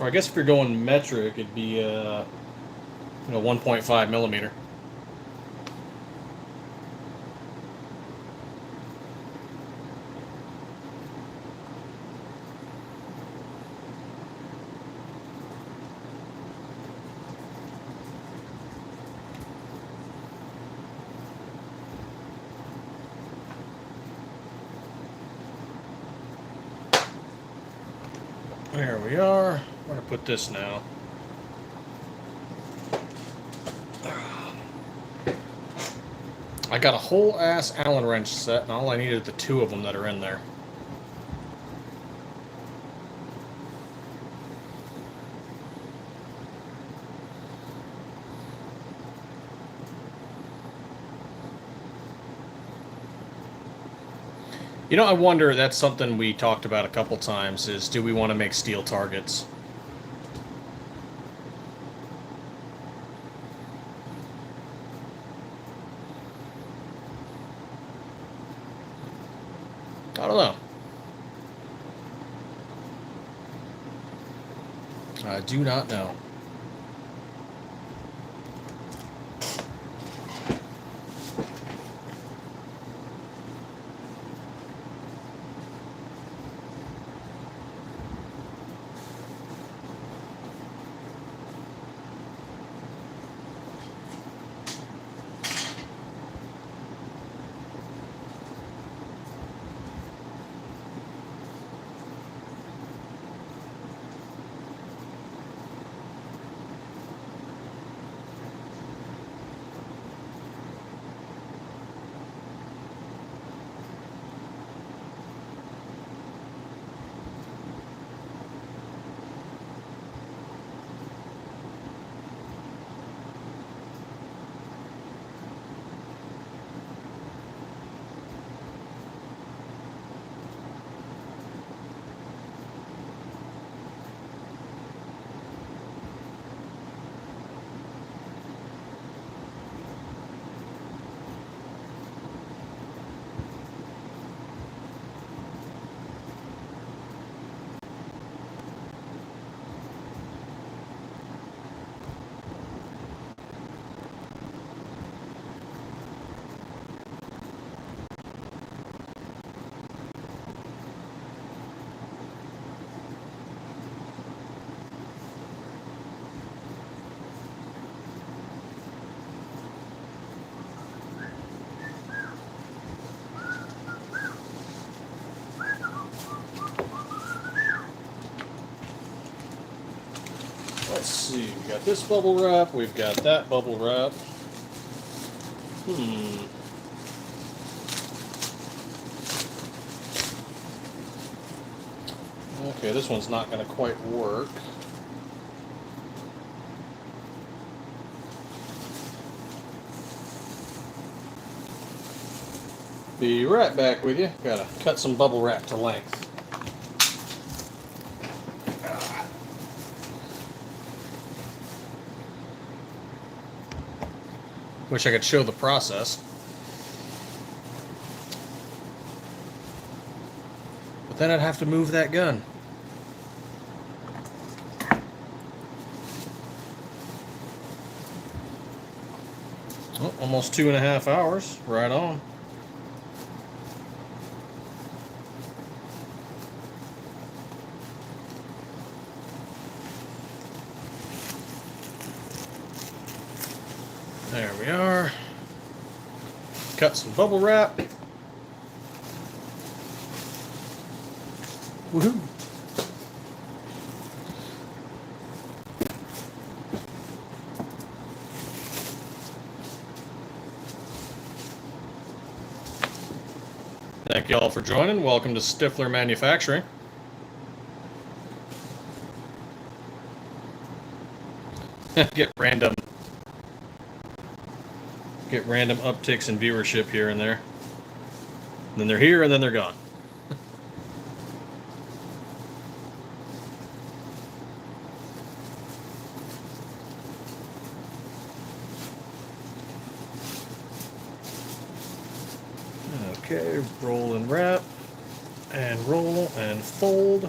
Or I guess if you're going metric, it'd be 1.5 millimeter. There we are. Where to put this now? I got a whole ass Allen wrench set, and all I needed the two of them that are in there. I wonder, that's something we talked about a couple times, is do we want to make steel targets? I don't know. I do not know. Let's see, we got this bubble wrap, we've got that bubble wrap. Okay, this one's not going to quite work. Be right back with you. Gotta cut some bubble wrap to length. Wish I could show the process. But then I'd have to move that gun. Oh, almost 2.5 hours. Right on. There we are. Cut some bubble wrap. Woohoo! Thank you all for joining. Welcome to Stiffler Manufacturing. Get random upticks in viewership here and there. And then they're here and then they're gone. Okay, roll and wrap, and roll and fold,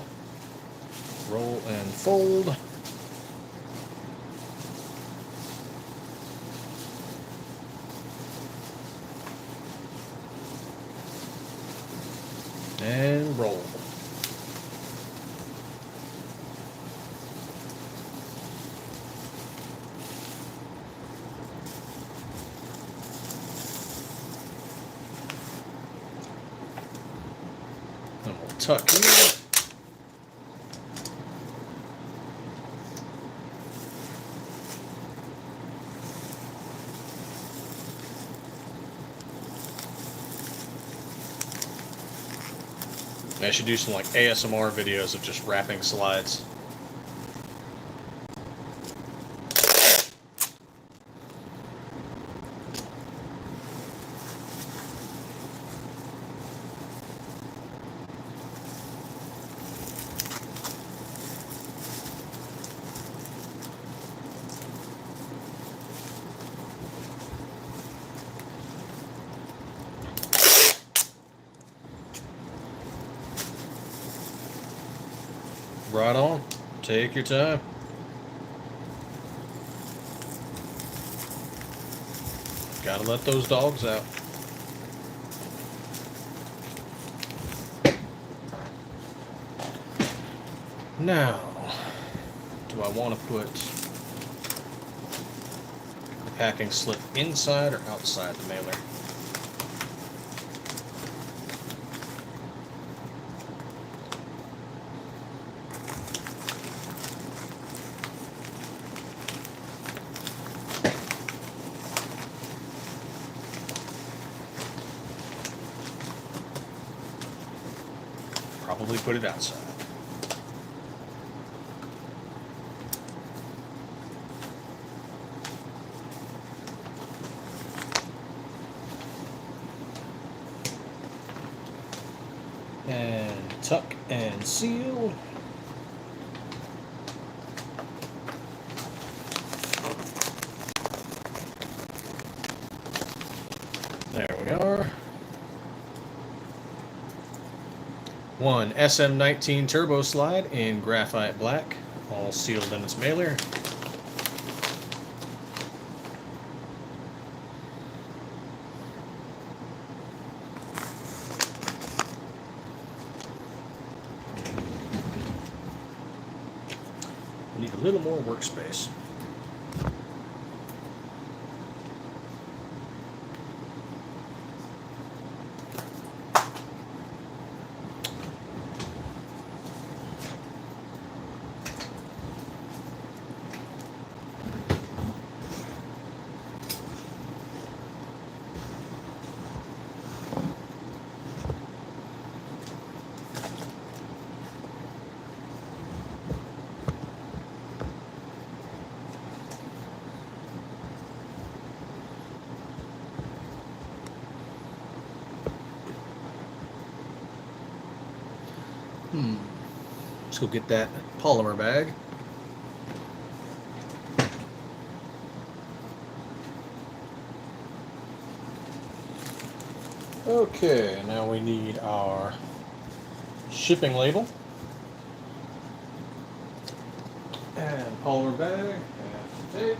roll and fold. And roll. Then we'll tuck in. I should do some like ASMR videos of just wrapping slides. Right on. Take your time. Gotta let those dogs out. Now, do I want to put the packing slip inside or outside the mailer? Probably put it outside. And tuck and seal. There we are. One SM19 turbo slide in graphite black, all sealed in its mailer. Need a little more workspace. Let's go get that polymer bag. Okay, now we need our shipping label and polymer bag and tape.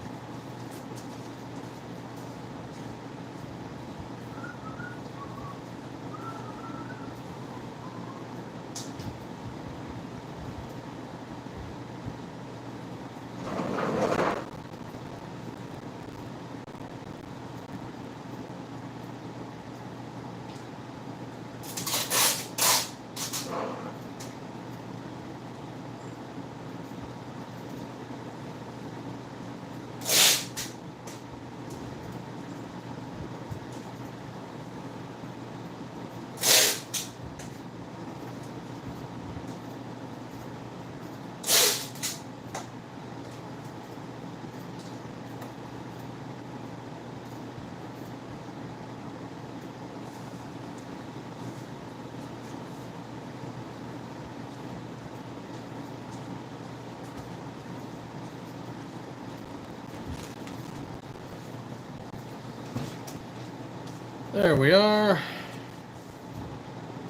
There we are.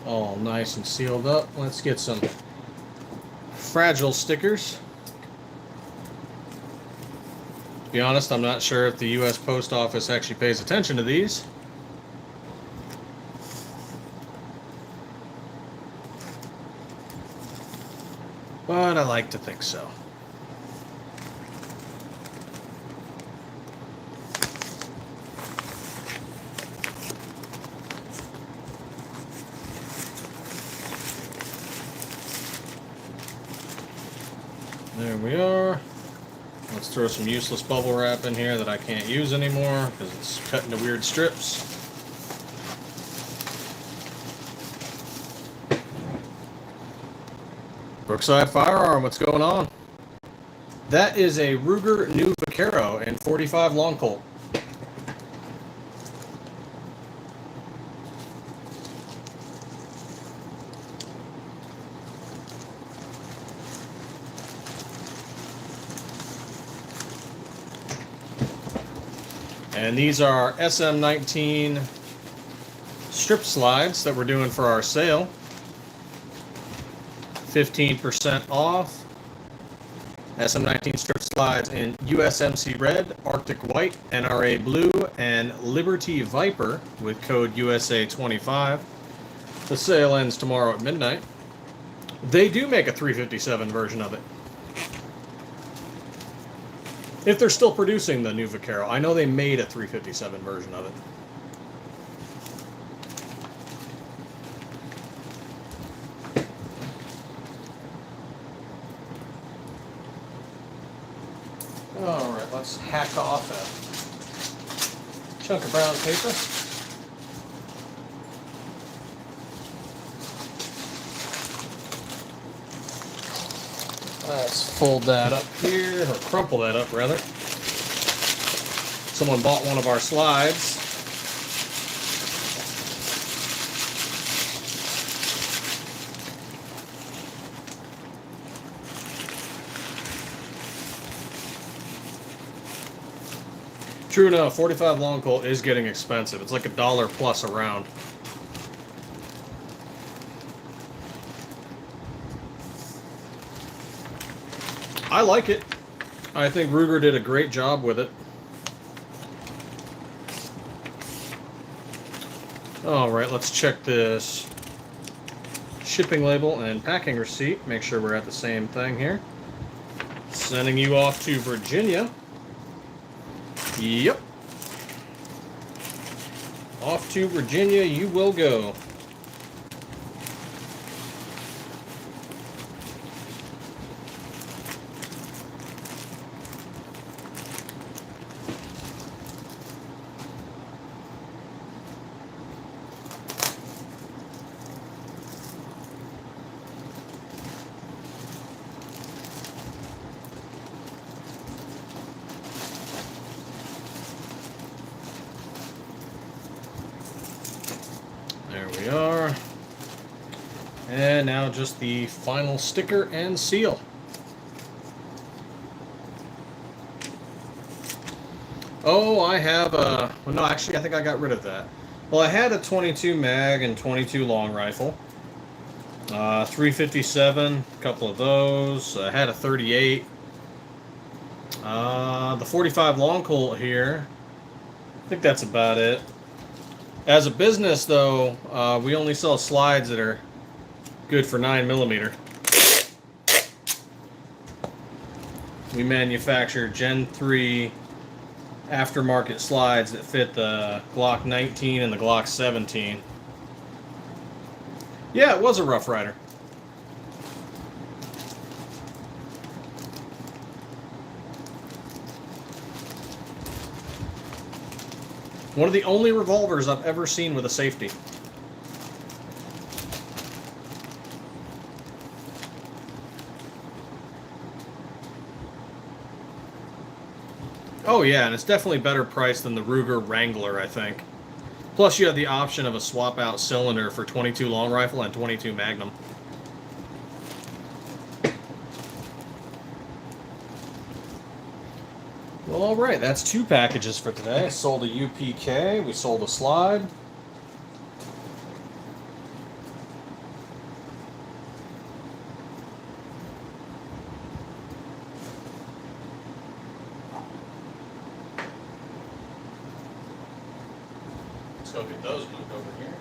All nice and sealed up. Let's get some fragile stickers. To be honest, I'm not sure if the U.S. Post Office actually pays attention to these. But I like to think so. There we are. Let's throw some useless bubble wrap in here that I can't use anymore because it's cut into weird strips. Brookside Firearm, what's going on? That is a Ruger New Vaquero in 45 long Colt. And these are SM19 strip slides that we're doing for our sale. 15% off. SM19 strip slides in USMC Red, Arctic White, NRA Blue, and Liberty Viper with code USA25. The sale ends tomorrow at midnight. They do make a 357 version of it. If they're still producing the new Vaquero. I know they made a 357 version of it. Alright, let's hack off a chunk of brown paper. Let's fold that up here, or crumple that up rather. Someone bought one of our slides. True enough, 45 long Colt is getting expensive. It's like $1 plus a round. I like it. I think Ruger did a great job with it. Alright, let's check this shipping label and packing receipt. Make sure we're at the same thing here. Sending you off to Virginia. Yep. Off to Virginia you will go. There we are. And now just the final sticker and seal. Oh, I have well, no, actually, I think I got rid of that. Well, I had a 22 mag and 22 long rifle. 357, a couple of those. I had a 38. The 45 long Colt here. I think that's about it. As a business, though, we only sell slides that are good for 9mm. We manufacture Gen 3 aftermarket slides that fit the Glock 19 and the Glock 17. Yeah, it was a Rough Rider. One of the only revolvers I've ever seen with a safety. Oh yeah, and it's definitely better priced than the Ruger Wrangler, I think. Plus you have the option of a swap out cylinder for 22 long rifle and 22 Magnum. Well, alright, that's 2 packages for today. Sold a UPK, we sold a slide. Let's go get those moved over here.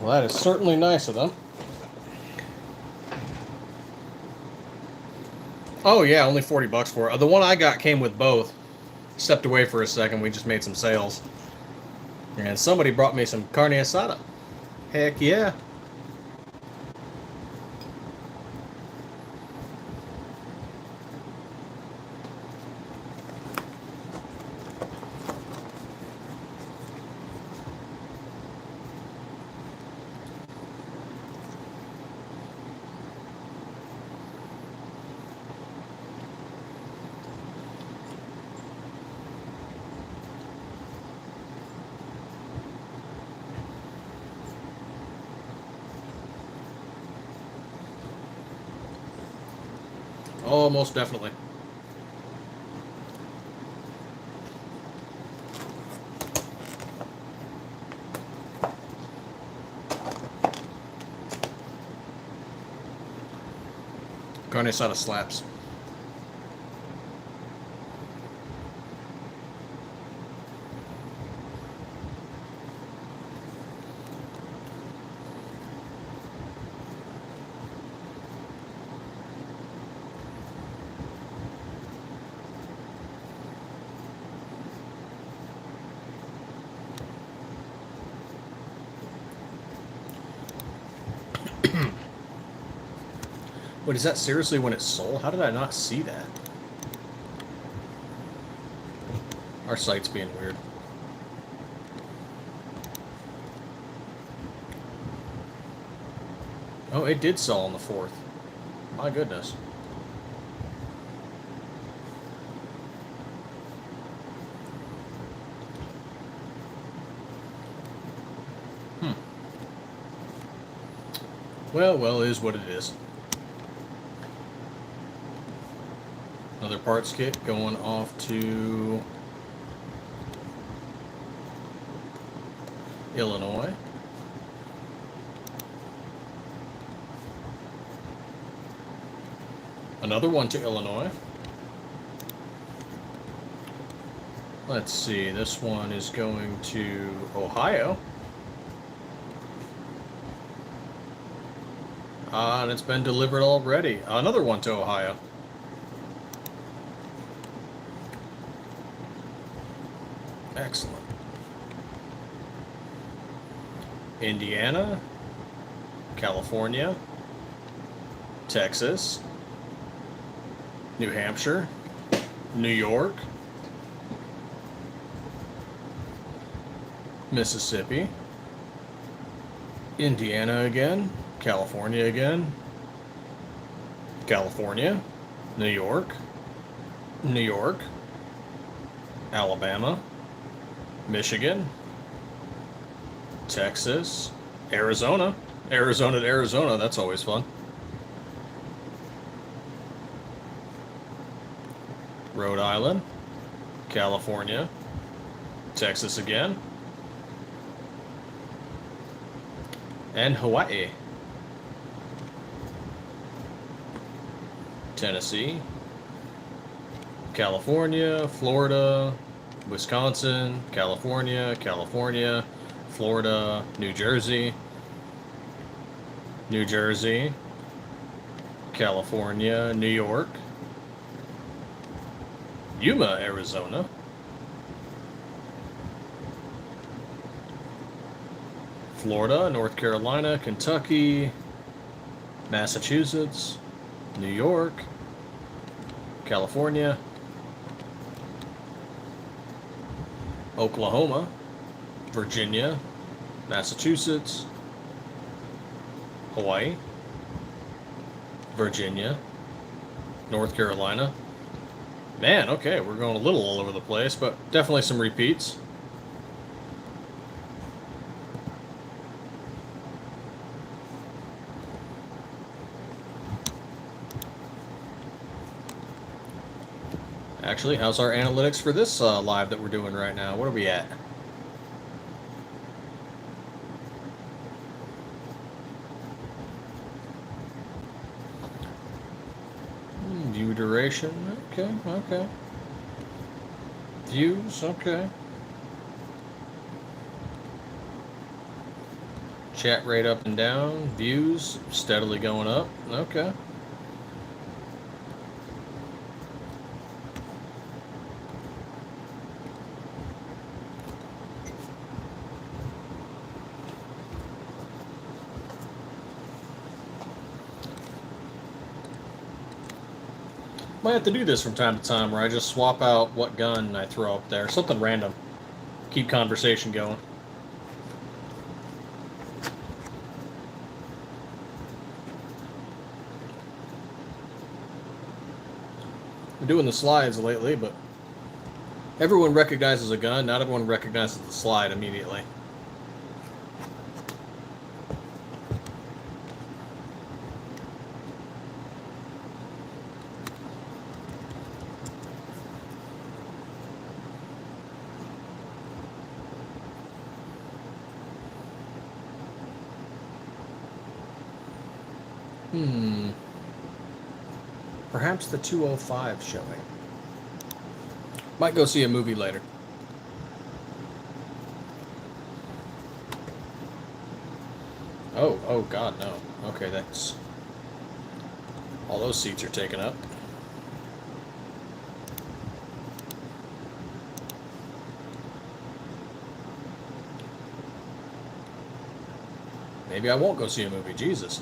Well, that is certainly nice of them. Oh yeah, only 40 bucks for it. The one I got came with both. Stepped away for a second, we just made some sales. And somebody brought me some carne asada. Heck yeah. Oh, most definitely. Carne asada slaps. Wait, is that seriously when it's sold? How did I not see that? Our site's being weird. Oh, it did sell on the 4th. My goodness. Well, it is what it is. Another parts kit going off to Illinois. Another one to Illinois. Let's see, this one is going to Ohio. And it's been delivered already. Another one to Ohio. Excellent. Indiana, California, Texas, New Hampshire, New York, Mississippi, Indiana again, California again, California, New York, New York, Alabama, Michigan, Texas, Arizona, Arizona to Arizona, that's always fun. Rhode Island, California, Texas again, and Hawaii. Tennessee, California, Florida, Wisconsin, California, California, Florida, New Jersey, New Jersey, California, New York, Yuma, Arizona, Florida, North Carolina, Kentucky, Massachusetts, New York, California, Oklahoma, Virginia, Massachusetts, Hawaii, Virginia, North Carolina. Man, okay, we're going a little all over the place, but definitely some repeats. Actually, how's our analytics for this live that we're doing right now? What are we at? View duration. Okay, okay. Views. Okay. Chat rate up and down. Views steadily going up. Okay. Might have to do this from time to time where I just swap out what gun I throw up there. Something random. Keep conversation going. I'm doing the slides lately, but everyone recognizes a gun. Not everyone recognizes the slide immediately. Perhaps the 205 showing. Might go see a movie later. Oh God, no. Okay, that's... all those seats are taken up. Maybe I won't go see a movie. Jesus.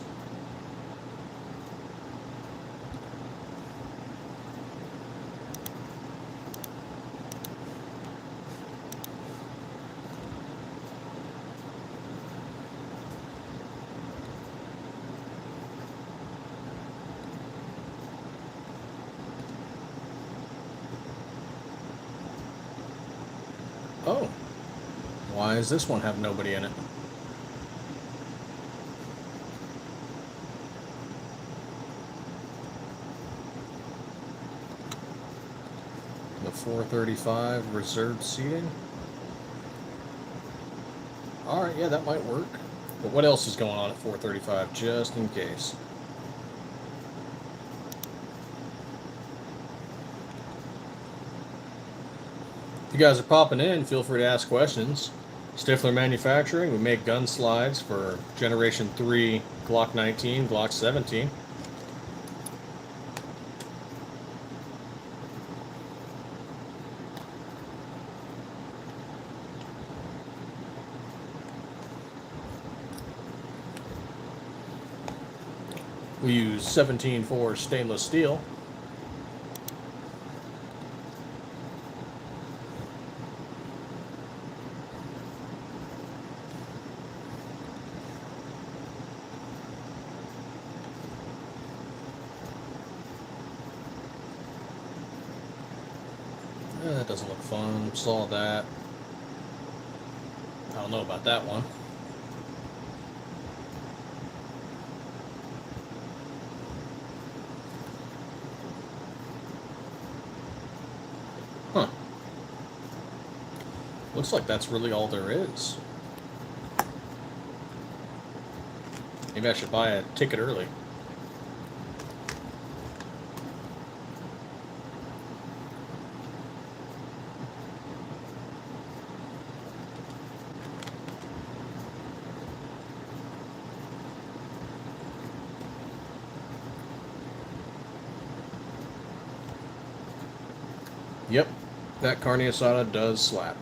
Oh. Why does this one have nobody in it? The 435 reserved seating. Alright, yeah, that might work. But what else is going on at 435, just in case? you guys are popping in, feel free to ask questions. Stiffler Manufacturing, we make gun slides for Generation 3 Glock 19, Glock 17. We use 17.4 stainless steel. That doesn't look fun. Saw that. I don't know about that one. Huh. Looks like that's really all there is. Maybe I should buy a ticket early. Yep, that carne asada does slap.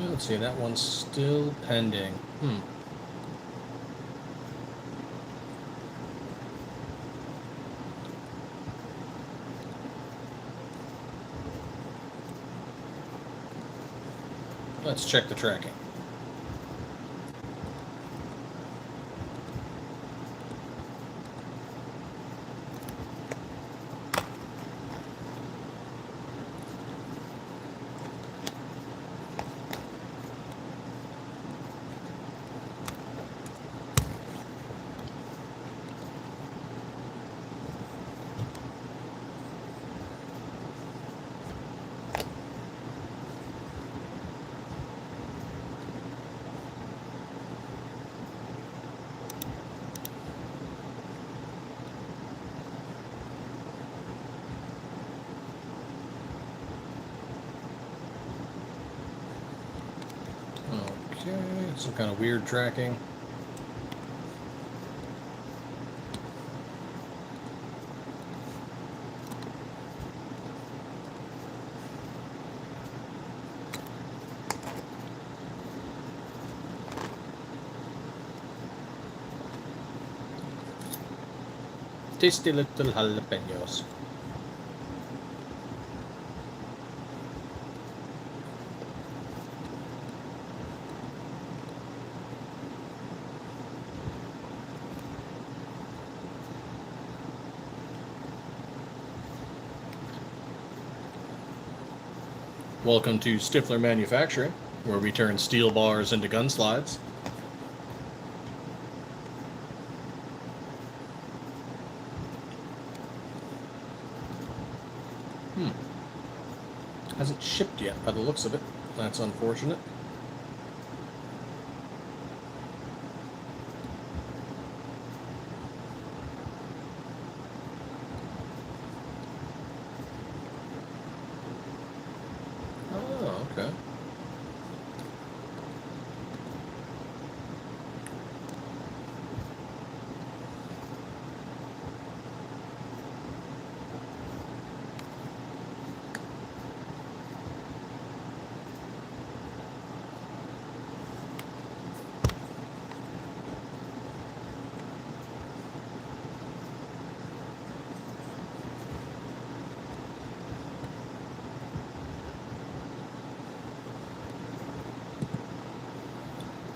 Let's see, that one's still pending. Let's check the tracking. Okay, some kind of weird tracking. Tasty little jalapenos. Welcome to Stiffler Manufacturing, where we turn steel bars into gun slides. Hasn't shipped yet by the looks of it. That's unfortunate. Oh, okay.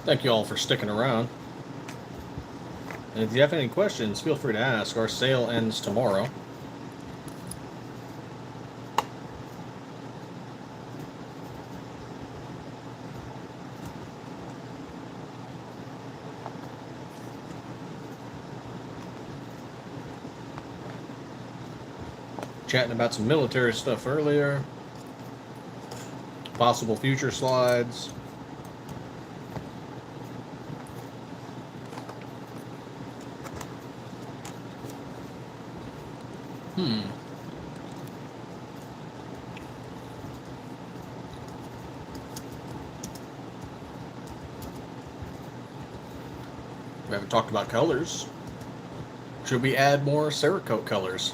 Thank you all for sticking around. And if you have any questions, feel free to ask. Our sale ends tomorrow. Chatting about some military stuff earlier. Possible future slides. We haven't talked about colors. Should we add more Cerakote colors?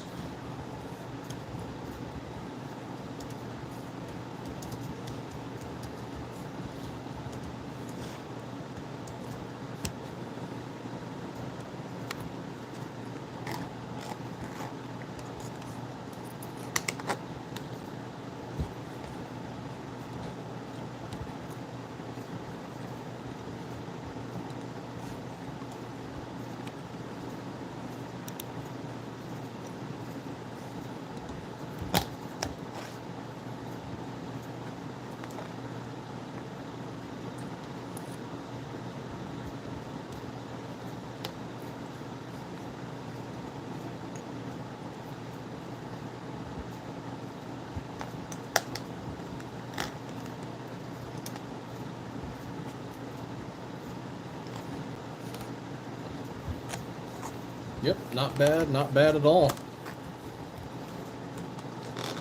Yep, not bad at all.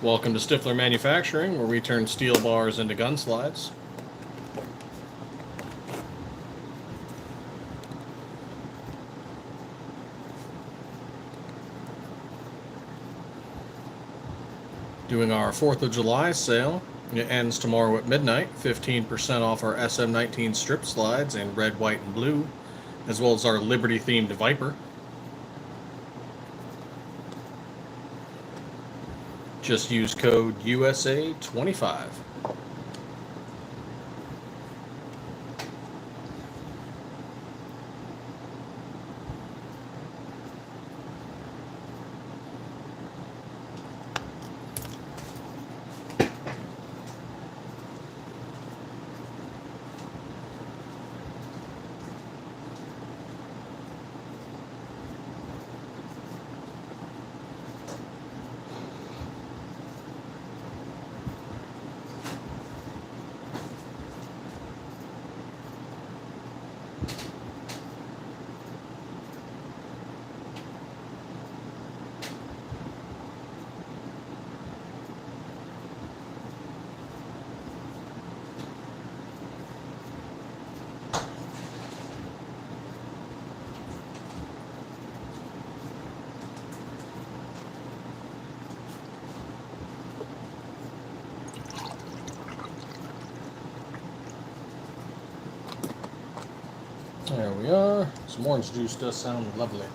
Welcome to Stiffler Manufacturing, where we turn steel bars into gun slides. Doing our 4th of July sale. It ends tomorrow at midnight. 15% off our SM19 strip slides in red, white, and blue, as well as our Liberty-themed Viper. Just use code USA25. There we are. Some orange juice does sound lovely.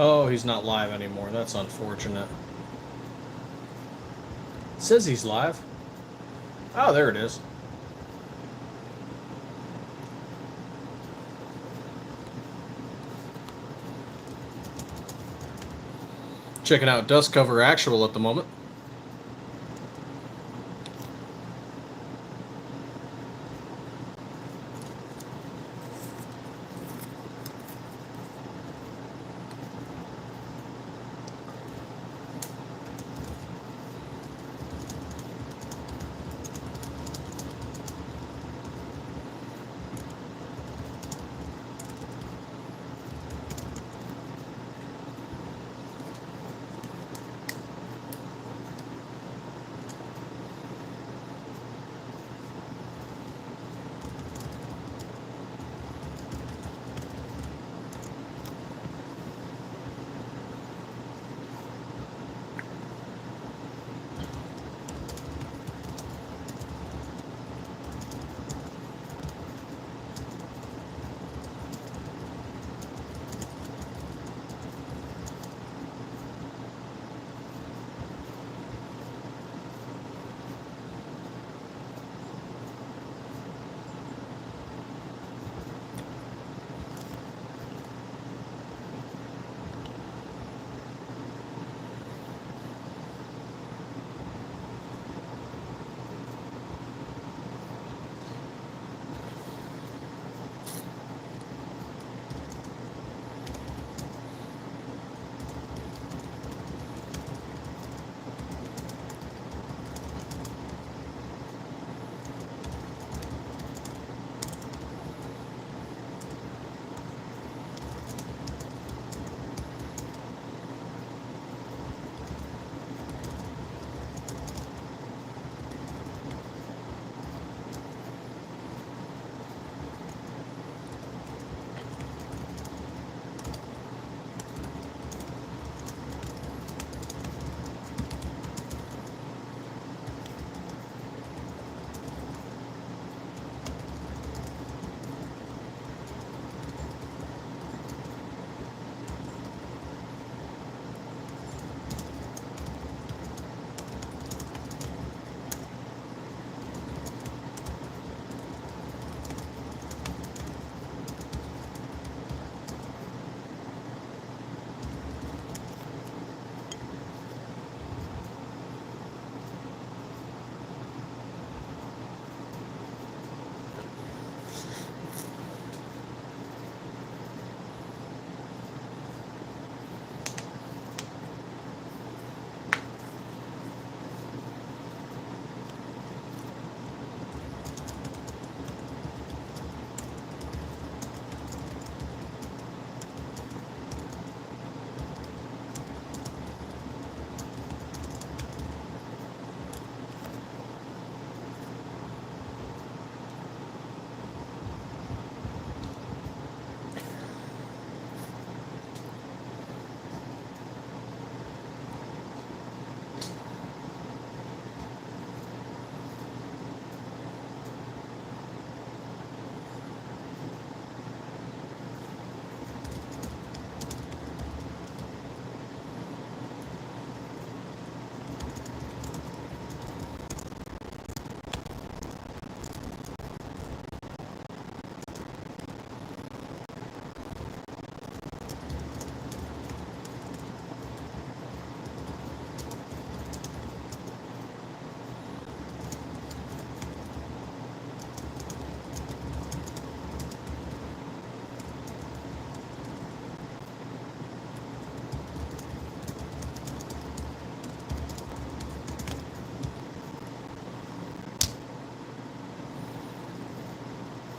Oh, he's not live anymore. That's unfortunate. It says he's live. Oh, there it is. Checking out Dust Cover Actual at the moment.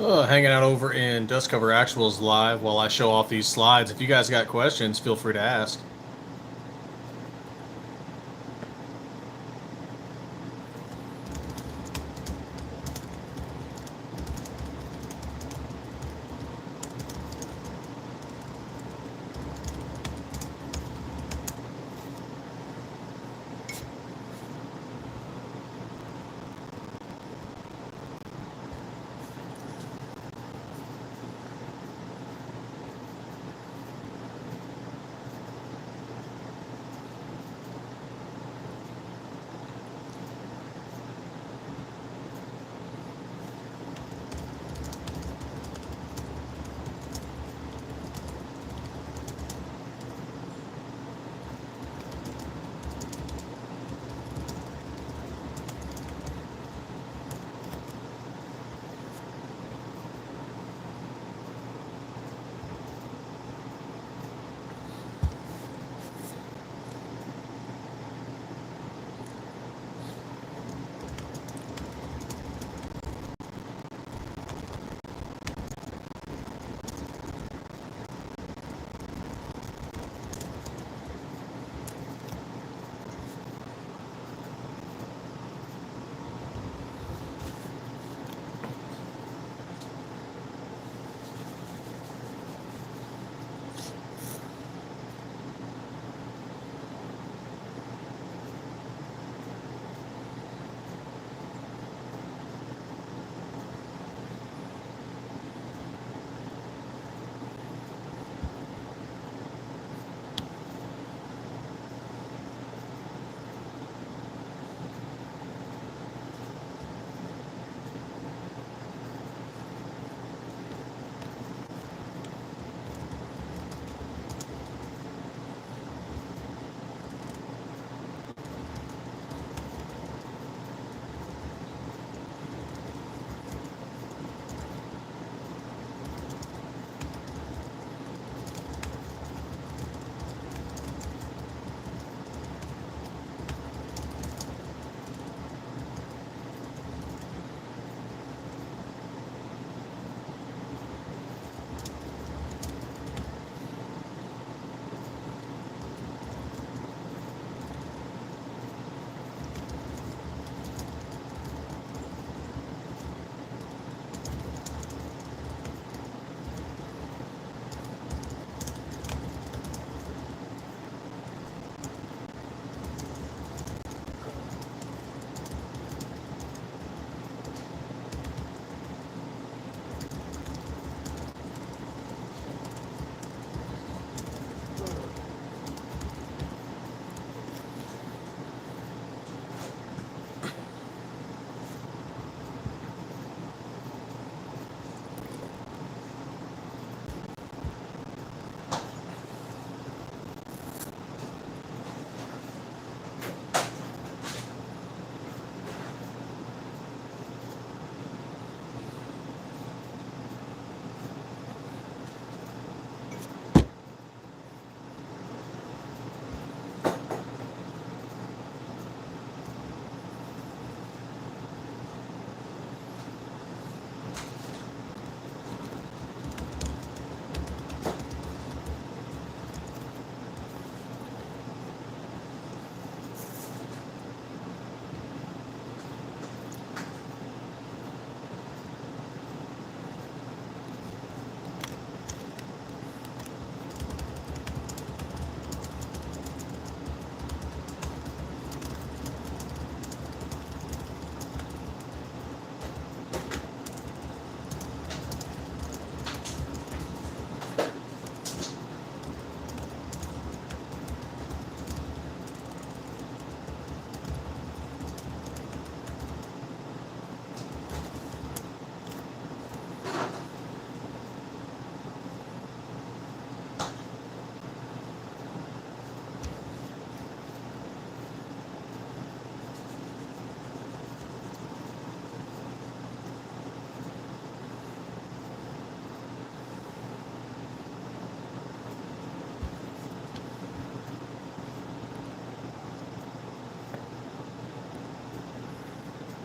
Hanging out over in Dust Cover Actuals live while I show off these slides. If you guys got questions, feel free to ask.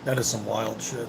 That is some wild shit.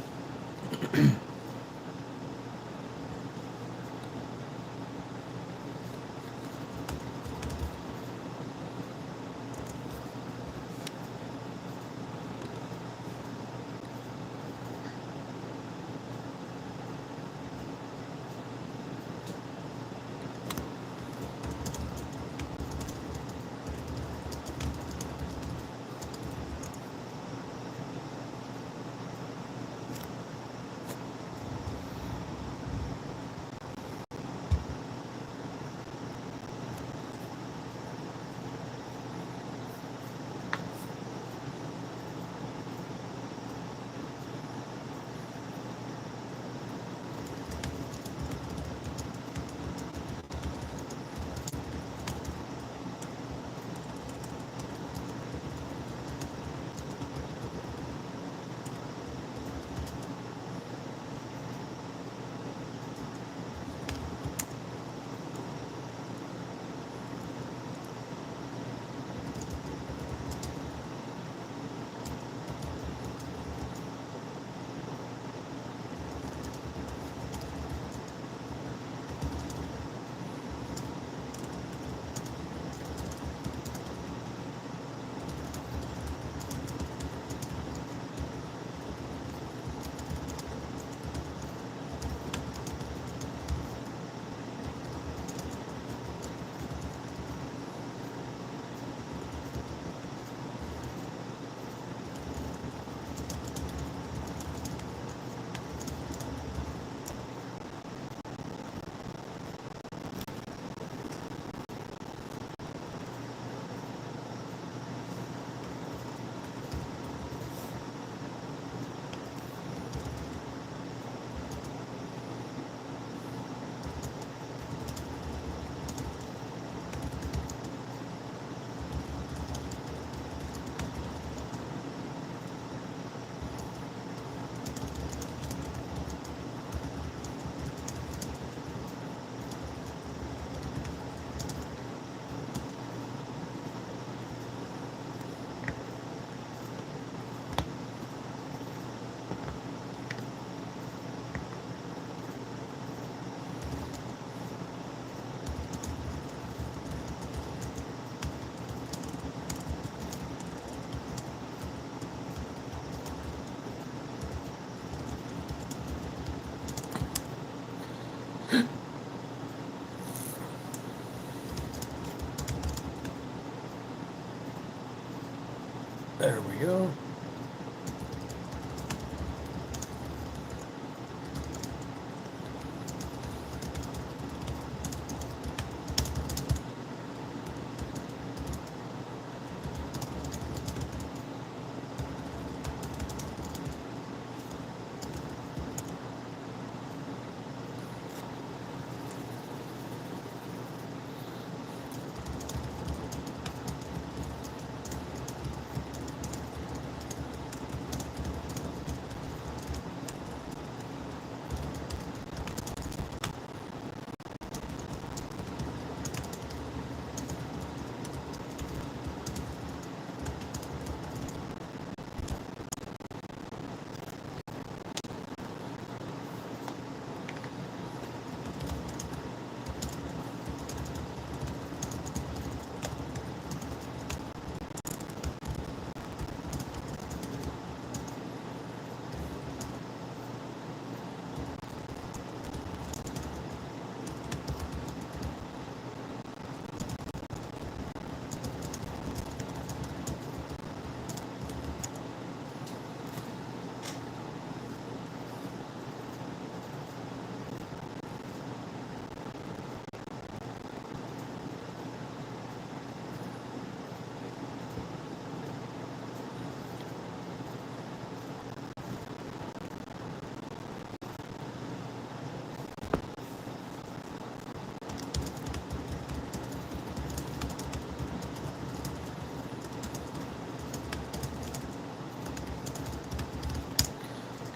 There we go.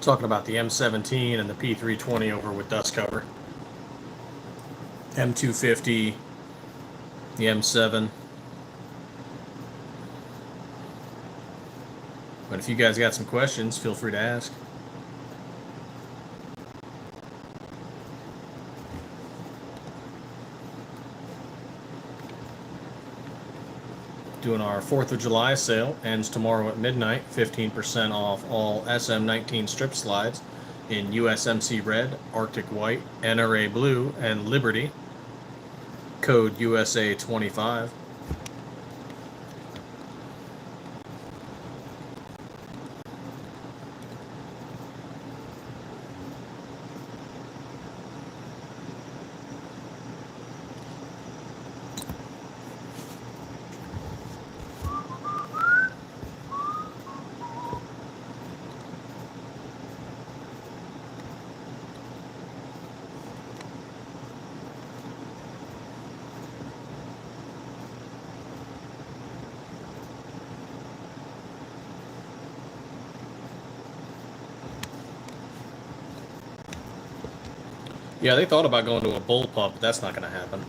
Talking about the M17 and the P320 over with dust cover. M250, the M7. But if you guys got some questions, feel free to ask. Doing our 4th of July sale, ends tomorrow at midnight. 15% off all SM19 strip slides in USMC Red, Arctic White, NRA Blue, and Liberty. Code USA25. Yeah, they thought about going to a bullpup, but that's not going to happen.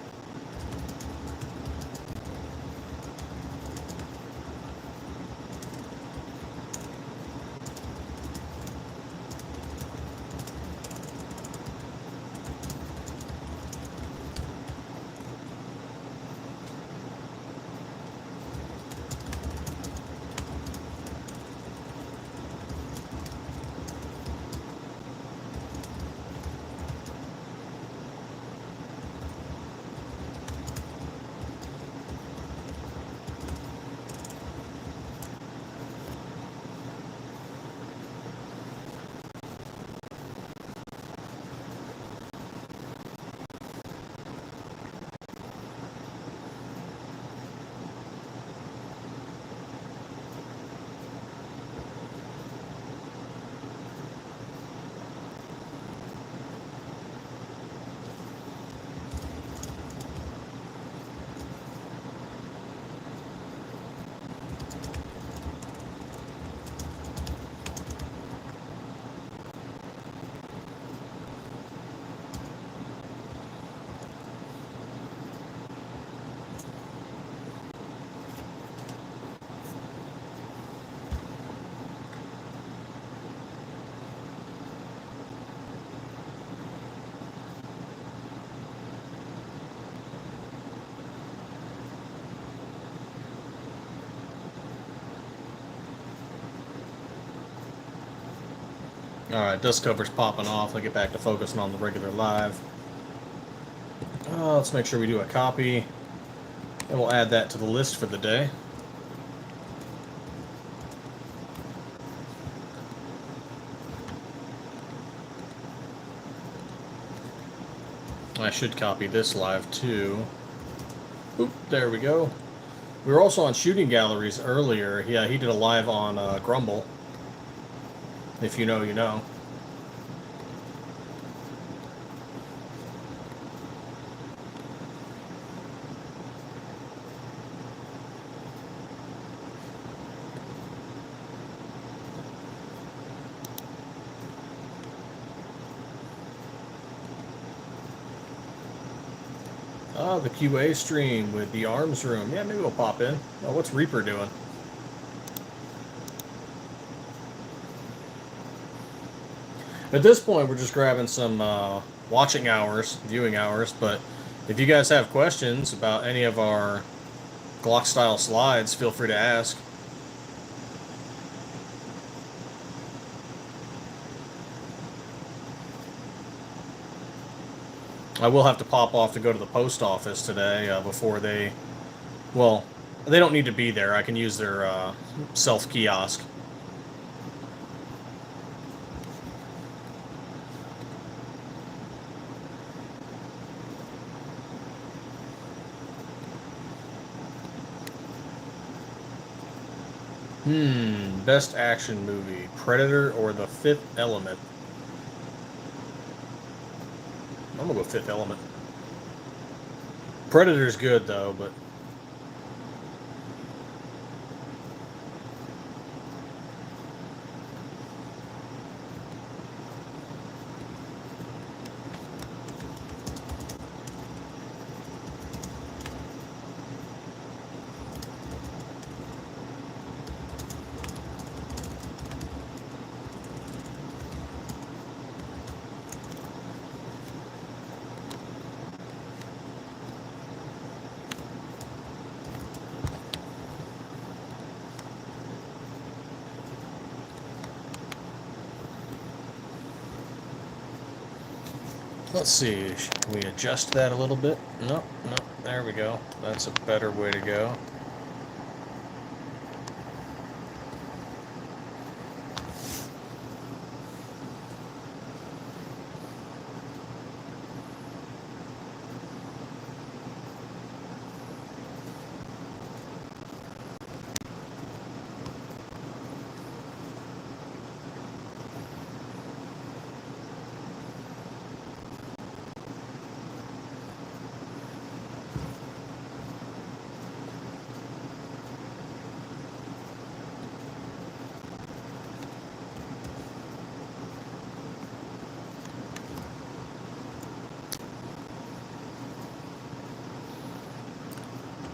Alright, dust cover's popping off. I'll get back to focusing on the regular live. Let's make sure we do a copy. And we'll add that to the list for the day. I should copy this live too. Oop, there we go. We were also on Shooting Galleries earlier. Yeah, he did a live on Grumble. If you know, you know. The QA stream with the arms room. Yeah, maybe we'll pop in. Oh, what's Reaper doing? At this point, we're just grabbing some watching hours, viewing hours, but if you guys have questions about any of our Glock style slides, feel free to ask. I will have to pop off to go to the post office today before they... Well, they don't need to be there. I can use their self-kiosk. Best action movie, Predator or The Fifth Element? I'm gonna go Fifth Element. Predator's good though, but Let's see, can we adjust that a little bit? No, no, there we go. That's a better way to go.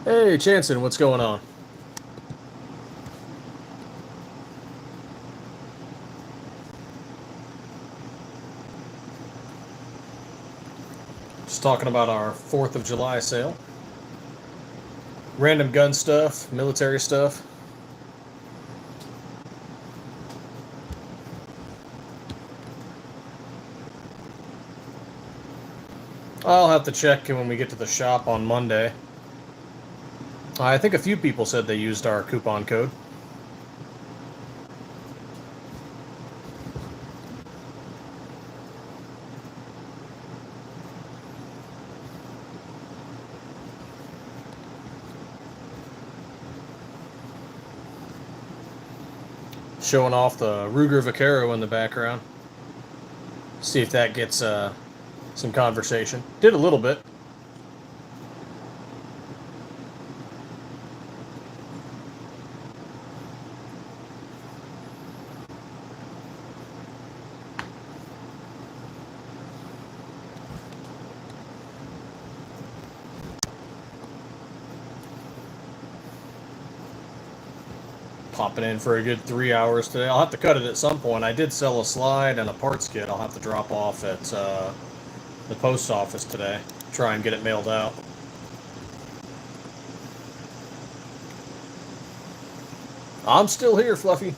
Hey, Chanson, what's going on? Just talking about our 4th of July sale. Random gun stuff, military stuff. I'll have to check when we get to the shop on Monday. I think a few people said they used our coupon code. Showing off the Ruger Vaquero in the background. See if that gets some conversation. Did a little bit. Popping in for a good 3 hours today. I'll have to cut it at some point. I did sell a slide and a parts kit. I'll have to drop off at the post office today. Try and get it mailed out. I'm still here, Fluffy.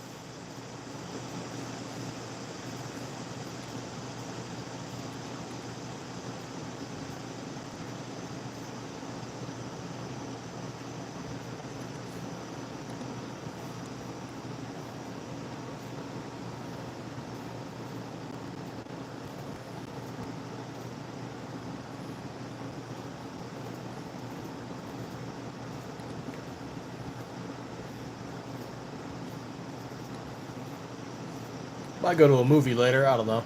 Might go to a movie later. I don't know.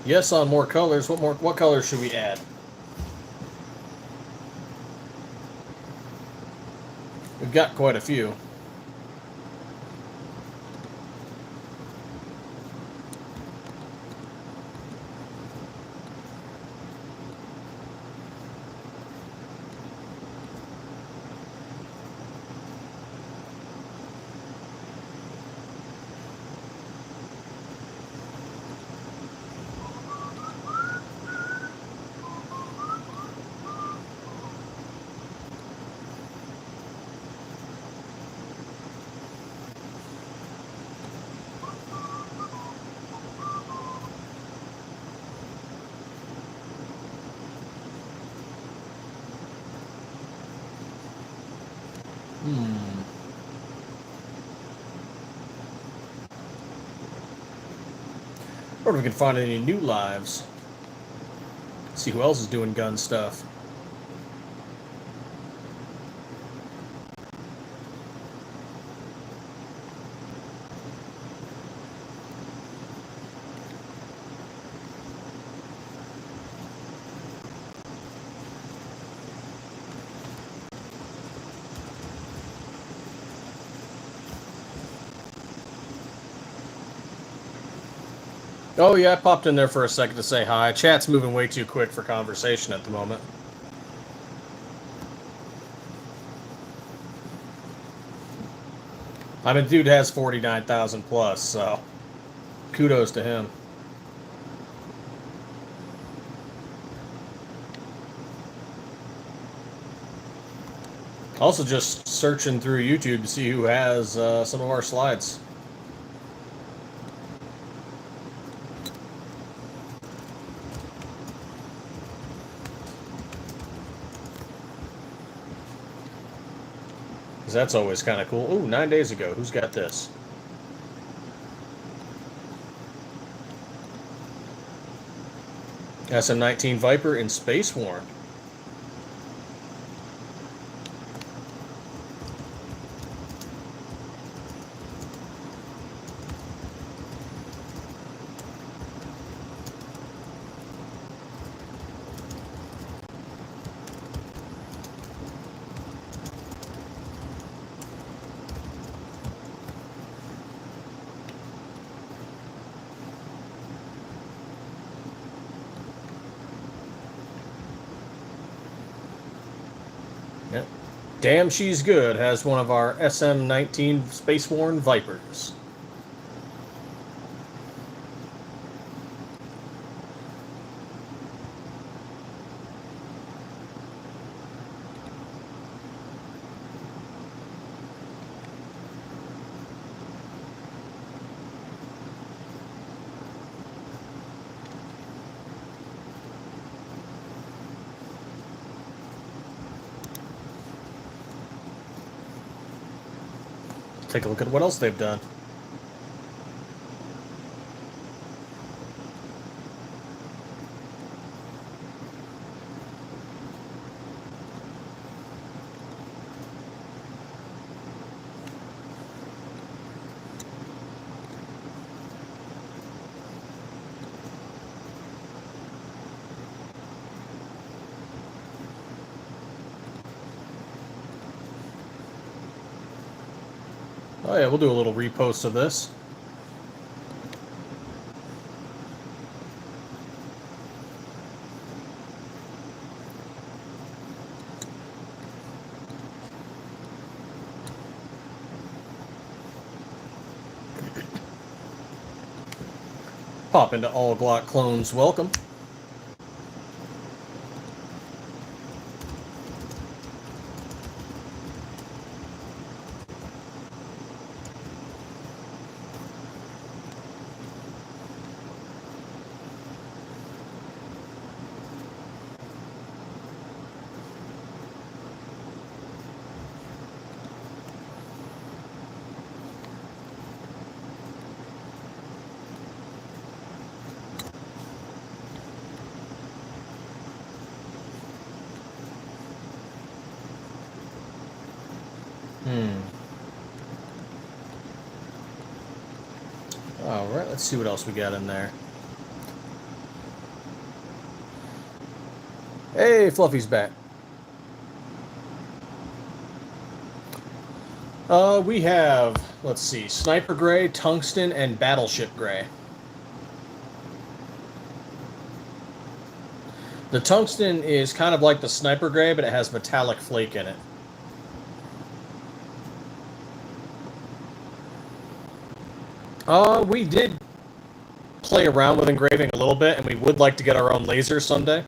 Yes, on more colors. What colors should we add? We've got quite a few. Or if we can find any new lives. See who else is doing gun stuff. Oh yeah, I popped in there for a second to say hi. Chat's moving way too quick for conversation at the moment. I mean, dude has 49,000 plus, so kudos to him. Also, just searching through YouTube to see who has some of our slides. Because that's always kind of cool. Ooh, 9 days ago. Who's got this? SM-19 Viper in Space Worn. Yep. Damn, she's good. Has one of our SM-19 Space Worn Vipers. Take a look at what else they've done. Oh yeah, we'll do a little repost of this. Pop into all Glock clones, welcome. Alright, let's see what else we got in there. Hey, Fluffy's back. We have, let's see, Sniper Gray, Tungsten, and Battleship Gray. The Tungsten is kind of like the Sniper Gray, but it has metallic flake in it. We did play around with engraving a little bit, and we would like to get our own laser someday.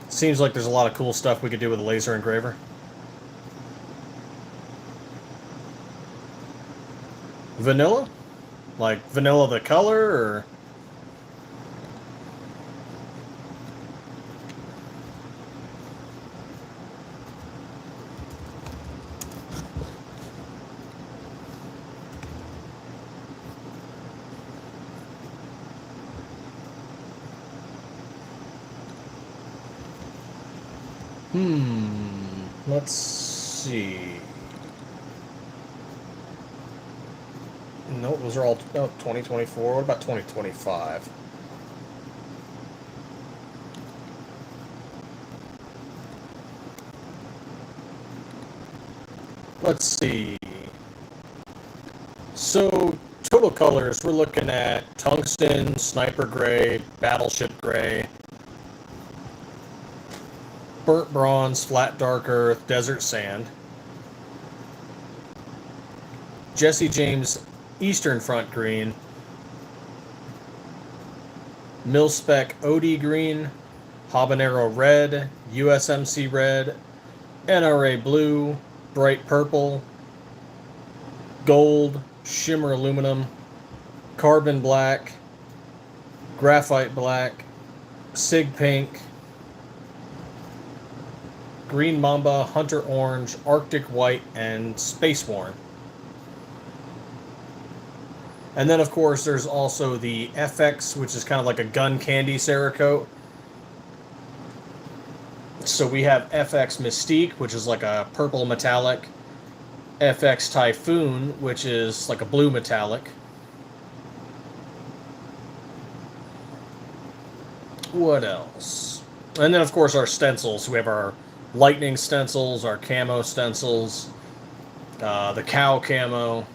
Seems like there's a lot of cool stuff we could do with a laser engraver. Vanilla? Like vanilla the color, or... Let's see. No, those are all 2024. What about 2025? Let's see. So total colors, we're looking at tungsten, sniper gray, battleship gray, burnt bronze, flat dark earth, desert sand, Jesse James Eastern Front green, mil-spec OD green, habanero red, USMC red, NRA blue, bright purple, gold, shimmer aluminum, carbon black, graphite black, sig pink, green mamba, hunter orange, arctic white, and space worn. And then, of course, there's also the FX, which is kind of like a gun candy Cerakote. So we have FX Mystique, which is like a purple metallic. FX Typhoon, which is like a blue metallic. What else? And then, of course, our stencils. We have our lightning stencils, our camo stencils, the cow camo.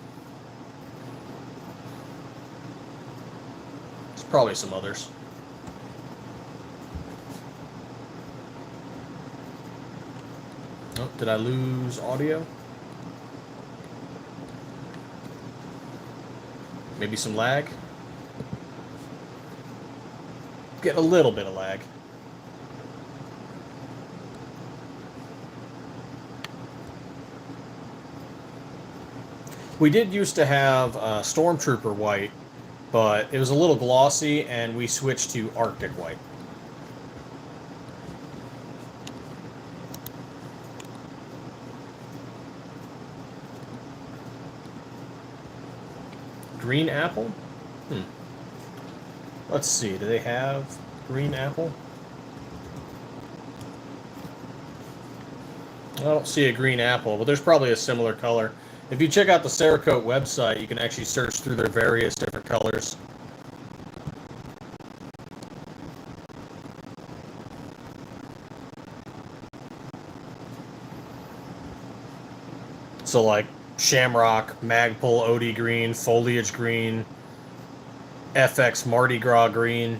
There's probably some others. Oh, did I lose audio? Maybe some lag? Get a little bit of lag. We did used to have Stormtrooper white, but it was a little glossy, and we switched to Arctic white. Green apple? Let's see, do they have green apple? I don't see a green apple, but there's probably a similar color. If you check out the Cerakote website, you can actually search through their various different colors. So like Shamrock, Magpul, OD green, Foliage green, FX Mardi Gras green,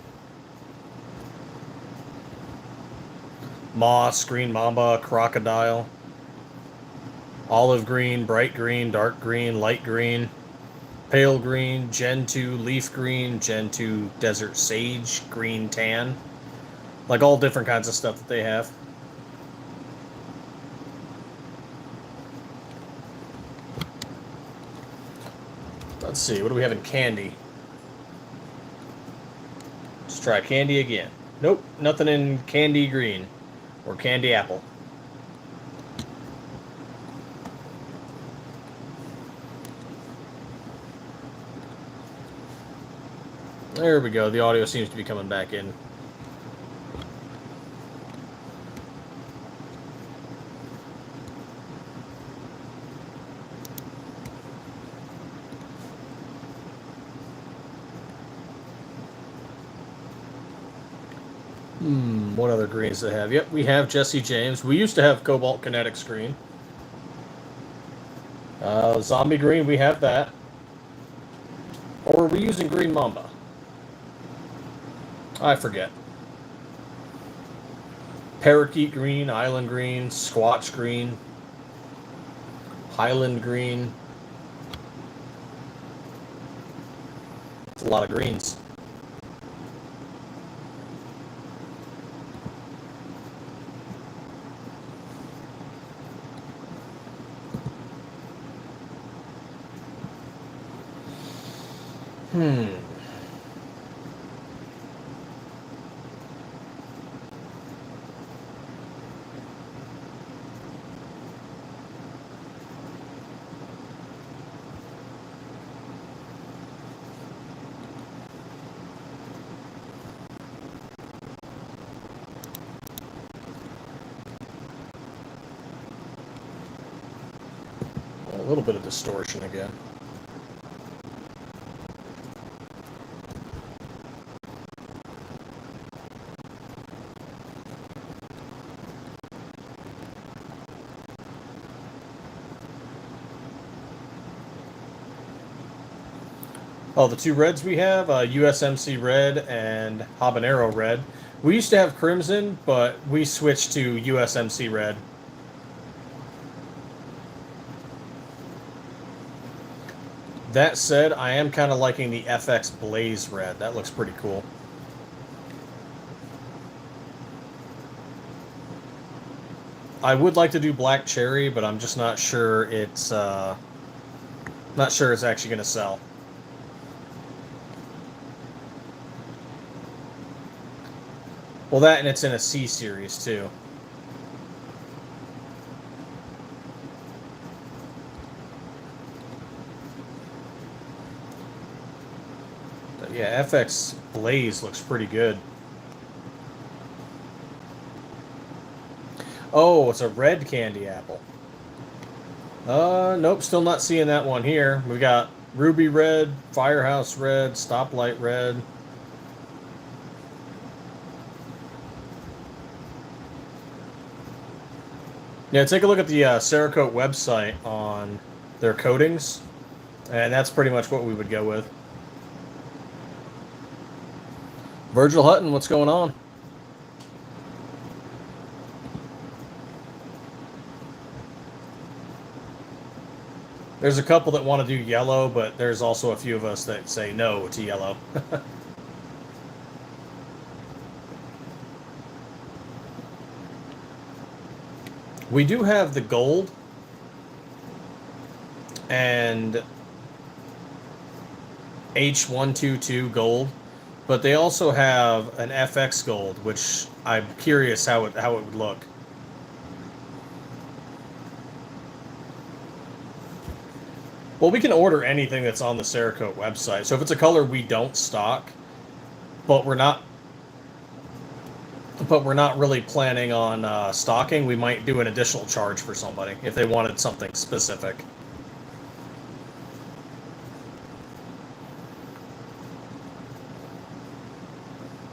Moss, Green Mamba, Crocodile, Olive green, bright green, dark green, light green, pale green, Gen 2 leaf green, Gen 2 desert sage, green tan. Like all different kinds of stuff that they have. Let's see, what do we have in candy? Let's try candy again. Nope, nothing in candy green or candy apple. There we go. The audio seems to be coming back in. What other greens do they have? Yep, we have Jesse James. We used to have Cobalt Kinetics green. Zombie green, we have that. Or are we using Green Mamba? I forget. Parakeet green, Island green, Squatch green, Highland green. It's a lot of greens. A little bit of distortion again. Oh, the two reds we have, USMC red and habanero red. We used to have crimson, but we switched to USMC red. That said, I am kind of liking the FX Blaze red. That looks pretty cool. I would like to do black cherry, but I'm just not sure it's actually going to sell. Well, that and it's in a C series too. But yeah, FX Blaze looks pretty good. Oh, it's a red candy apple. Nope, still not seeing that one here. We got ruby red, firehouse red, stoplight red. Yeah, take a look at the Cerakote website on their coatings, and that's pretty much what we would go with. Virgil Hutton, what's going on? There's a couple that want to do yellow, but there's also a few of us that say no to yellow. We do have the gold and H122 gold, but they also have an FX gold, which I'm curious how it would look. Well, we can order anything that's on the Cerakote website. So if it's a color we don't stock, but we're not really planning on stocking, we might do an additional charge for somebody if they wanted something specific.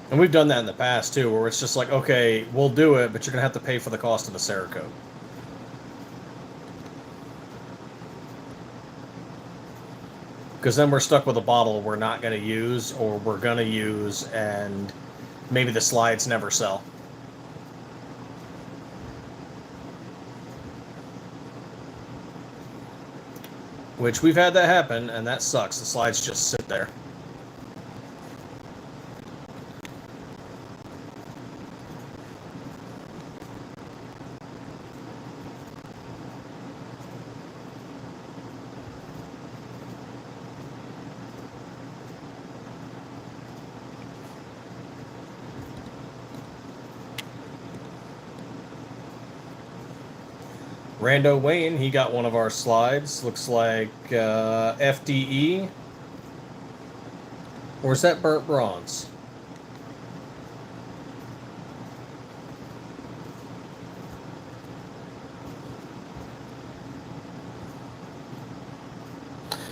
And we've done that in the past too, where it's just like, okay, we'll do it, but you're gonna have to pay for the cost of the Cerakote. Because then we're stuck with a bottle we're not going to use, or we're going to use, and maybe the slides never sell. Which we've had that happen, and that sucks. The slides just sit there. Rando Wayne, he got one of our slides. Looks like FDE. Or is that burnt bronze?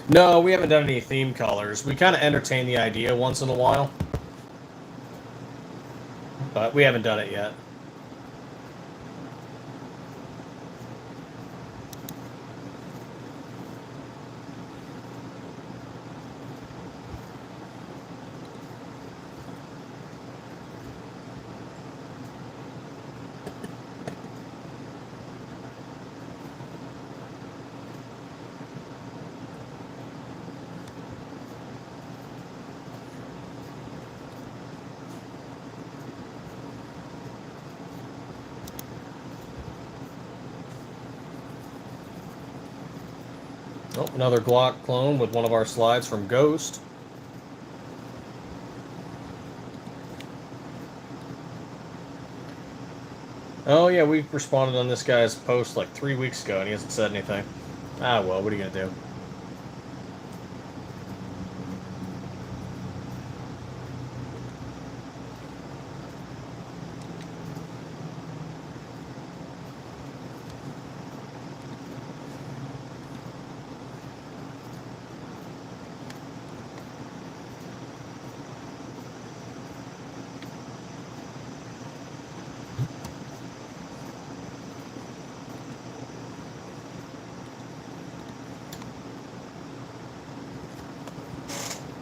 No, we haven't done any theme colors. We kind of entertain the idea once in a while. But we haven't done it yet. Oh, another Glock clone with one of our slides from Ghost. Oh yeah, we responded on this guy's post like 3 weeks ago and he hasn't said anything. Ah well, what are you gonna do?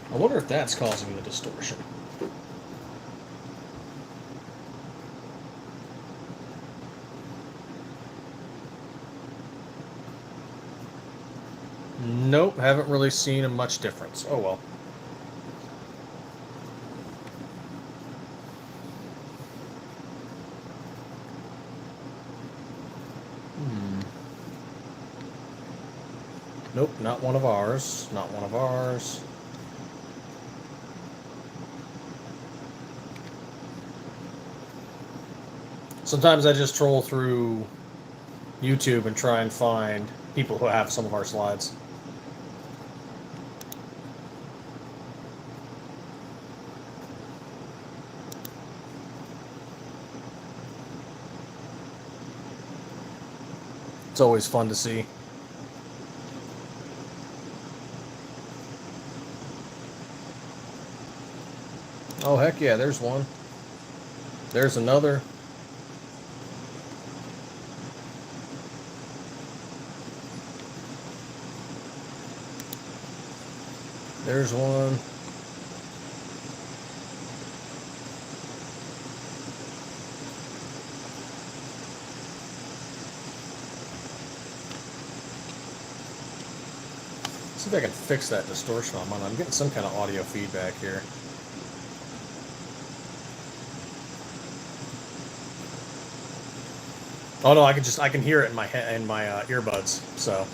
I wonder if that's causing the distortion. Nope, haven't really seen a much difference. Oh well. Nope, not one of ours. Not one of ours. Sometimes I just troll through YouTube and try and find people who have some of our slides. It's always fun to see. Oh, heck yeah, there's one. There's another. There's one. See if I can fix that distortion on mine. I'm getting some kind of audio feedback here. Oh no, I can hear it in my earbuds. So.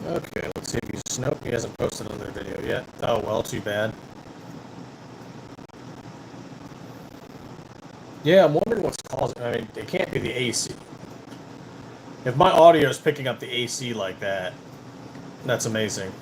Okay, let's see if he's... Nope, he hasn't posted another video yet. Oh, well, too bad. Yeah, I'm wondering what's causing... I mean, it can't be the AC. If my audio is picking up the AC like that, that's amazing.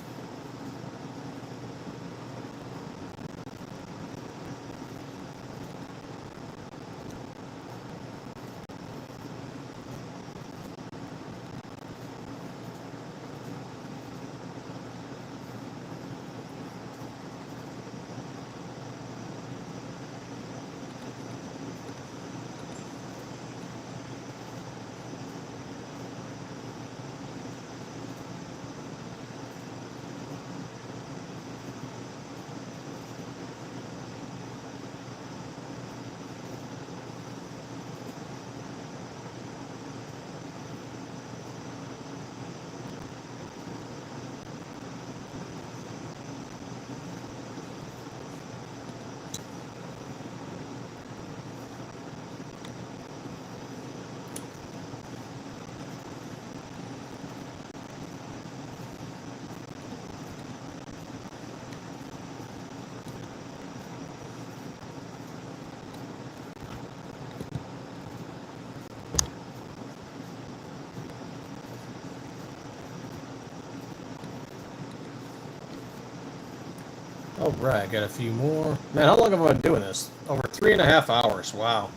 All right, got a few more. Man, how long have I been doing this? Over 3.5 hours. Wow.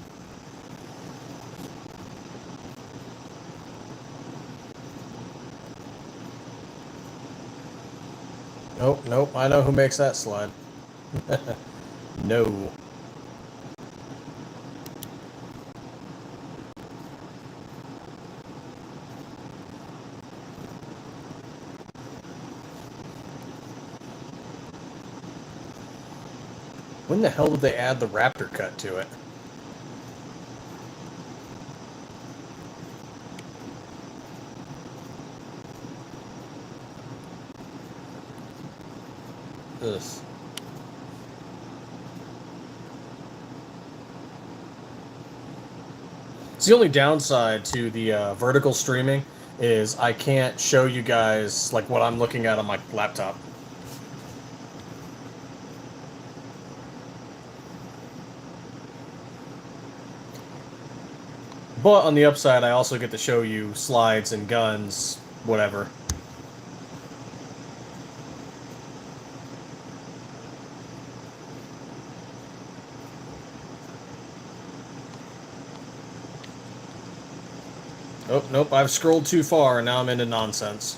Nope, nope. I know who makes that slide. No. When the hell did they add the raptor cut to it? Ugh. It's the only downside to the vertical streaming is I can't show you guys like what I'm looking at on my laptop. But on the upside, I also get to show you slides and guns, whatever. Oh, nope, I've scrolled too far and now I'm into nonsense.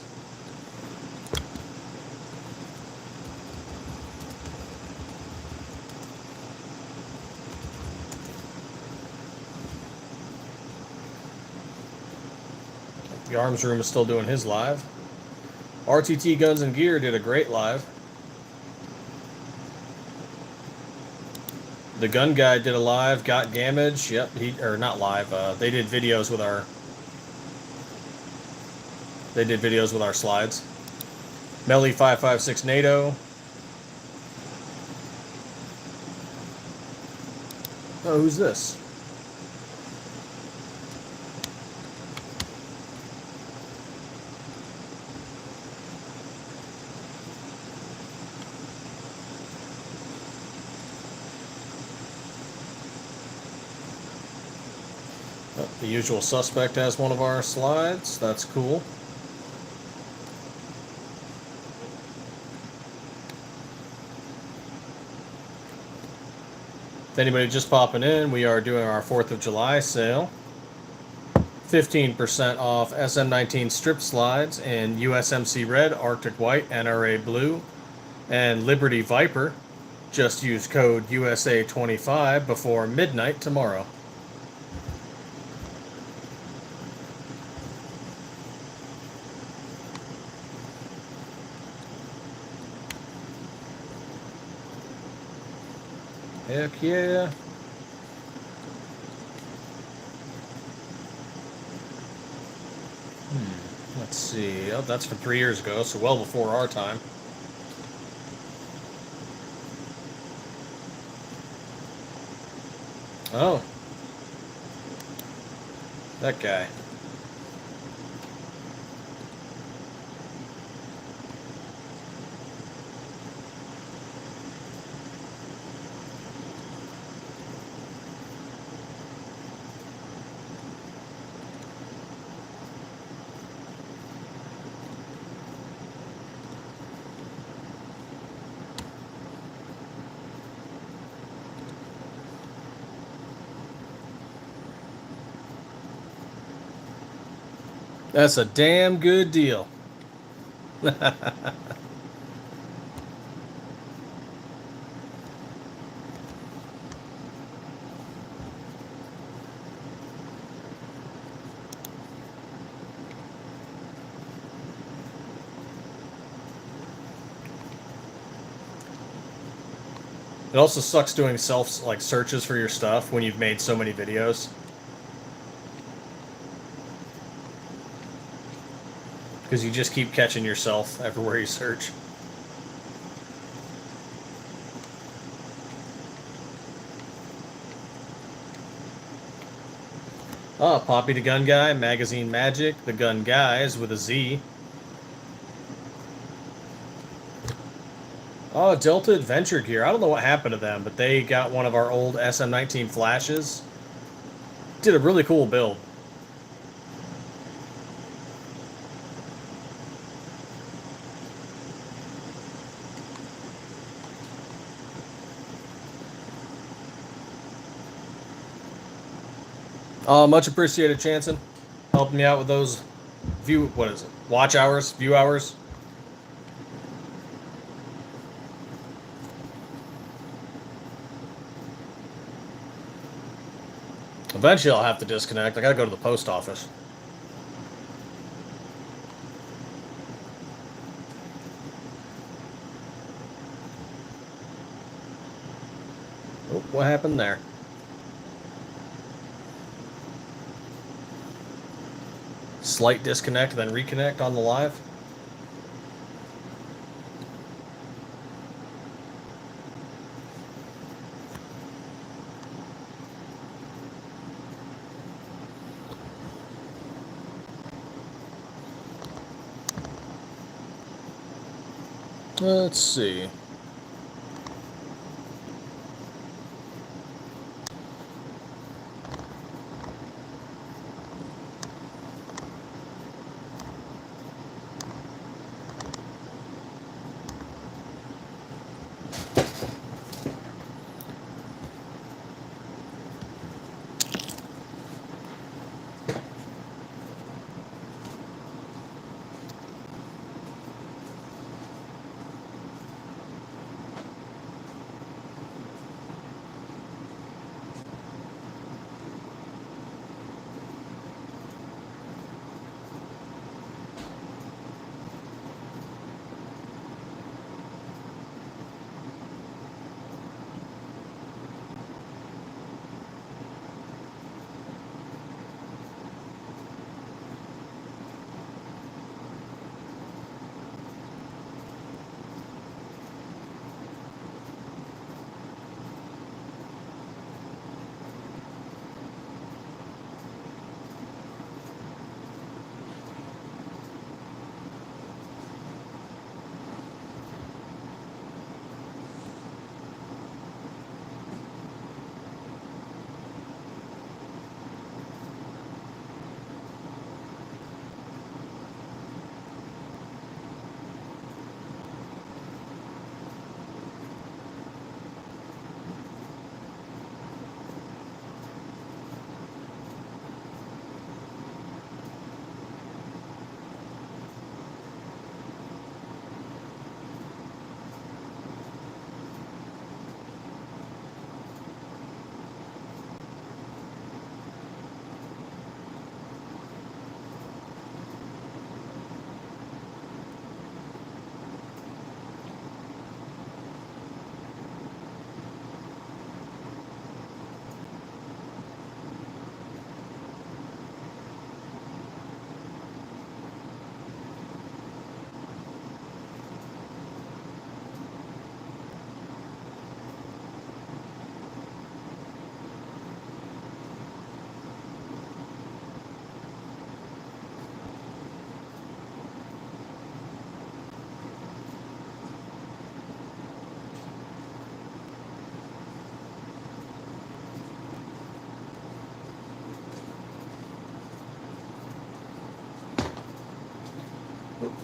The arms room is still doing his live. RTT Guns and Gear did a great live. The gun guy did a live, got damage. Yep, or not live. They did videos with our. They did videos with our slides. Melly 556 NATO. Oh, who's this? Oh, the usual suspect has one of our slides. That's cool. If anybody just popping in, we are doing our 4th of July sale. 15% off SM19 strip slides in USMC Red, Arctic White, NRA Blue, and Liberty Viper. Just use code USA25 before midnight tomorrow. Heck yeah. Let's see. Oh, that's from 3 years ago, so well before our time. Oh. That guy. That's a damn good deal. It also sucks doing searches for your stuff when you've made so many videos. Because you just keep catching yourself everywhere you search. Ah, Poppy the Gun Guy, Magazine Magic, the Gun Guys with a Z. Oh, Delta Adventure Gear. I don't know what happened to them, but they got one of our old SM19 flashes. Did a really cool build. Much appreciated, Chanson. Helping me out with those watch hours, view hours. Eventually I'll have to disconnect. I gotta go to the post office. Oh, what happened there? Slight disconnect, then reconnect on the live. Let's see.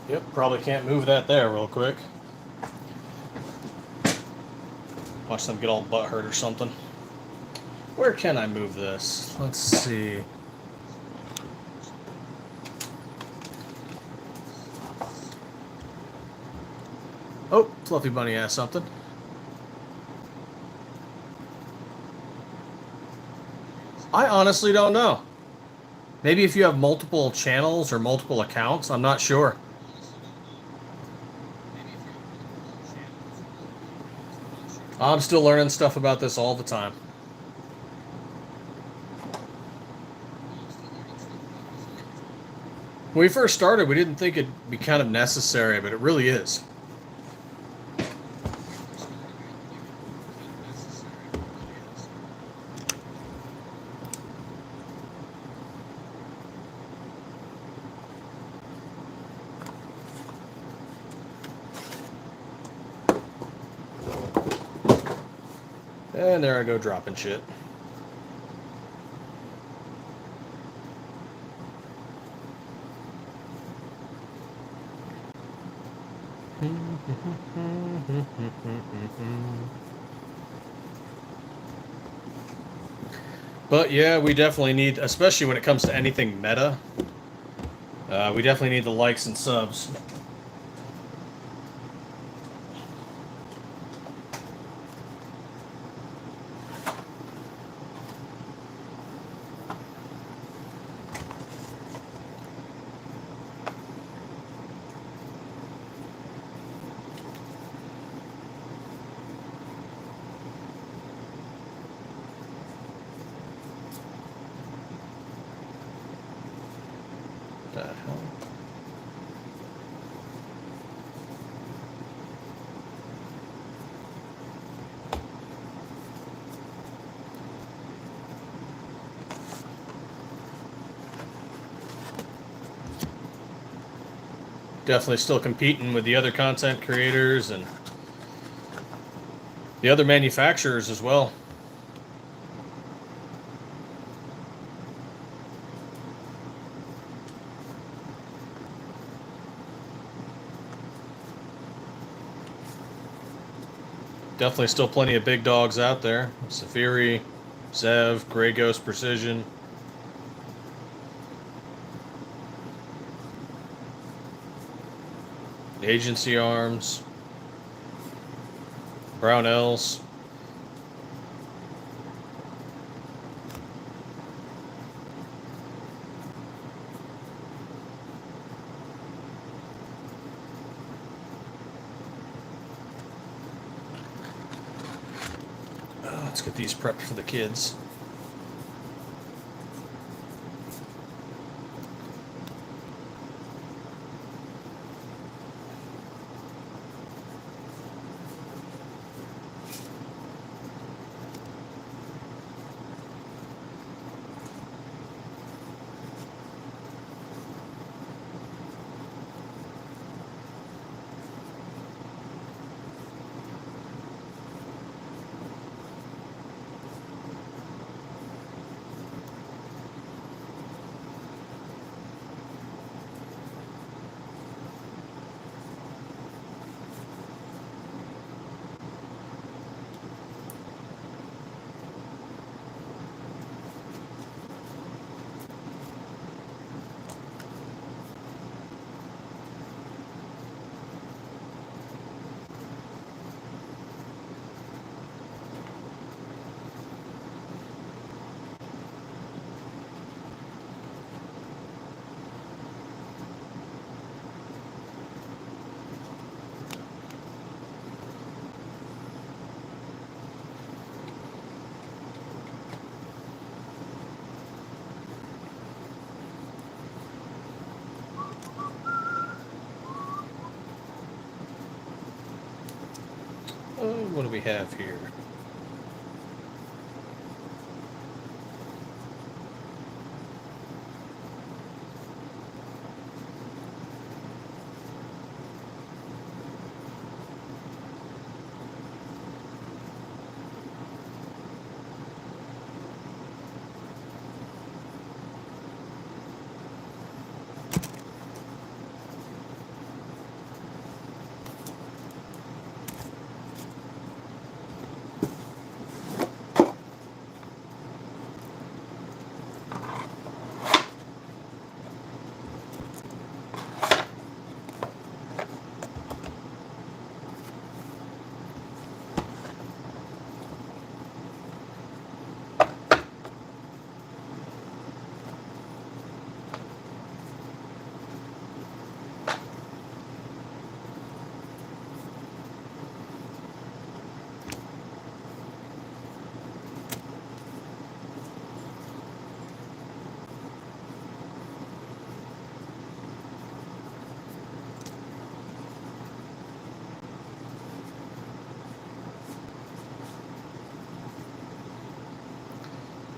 Yep, probably can't move that there real quick. Watch them get all butt hurt or something. Where can I move this? Let's see. Oh, Fluffy Bunny has something. I honestly don't know. Maybe if you have multiple channels or multiple accounts, I'm not sure. I'm still learning stuff about this all the time. When we first started, we didn't think it'd be kind of necessary, but it really is. And there I go dropping shit. But yeah, we definitely need, especially when it comes to anything meta, we definitely need the likes and subs. The hell? Definitely still competing with the other content creators and the other manufacturers as well. Definitely still plenty of big dogs out there. Safiri, Zev, Grey Ghost Precision. Agency Arms. Brownells. Let's get these prepped for the kids. What do we have here?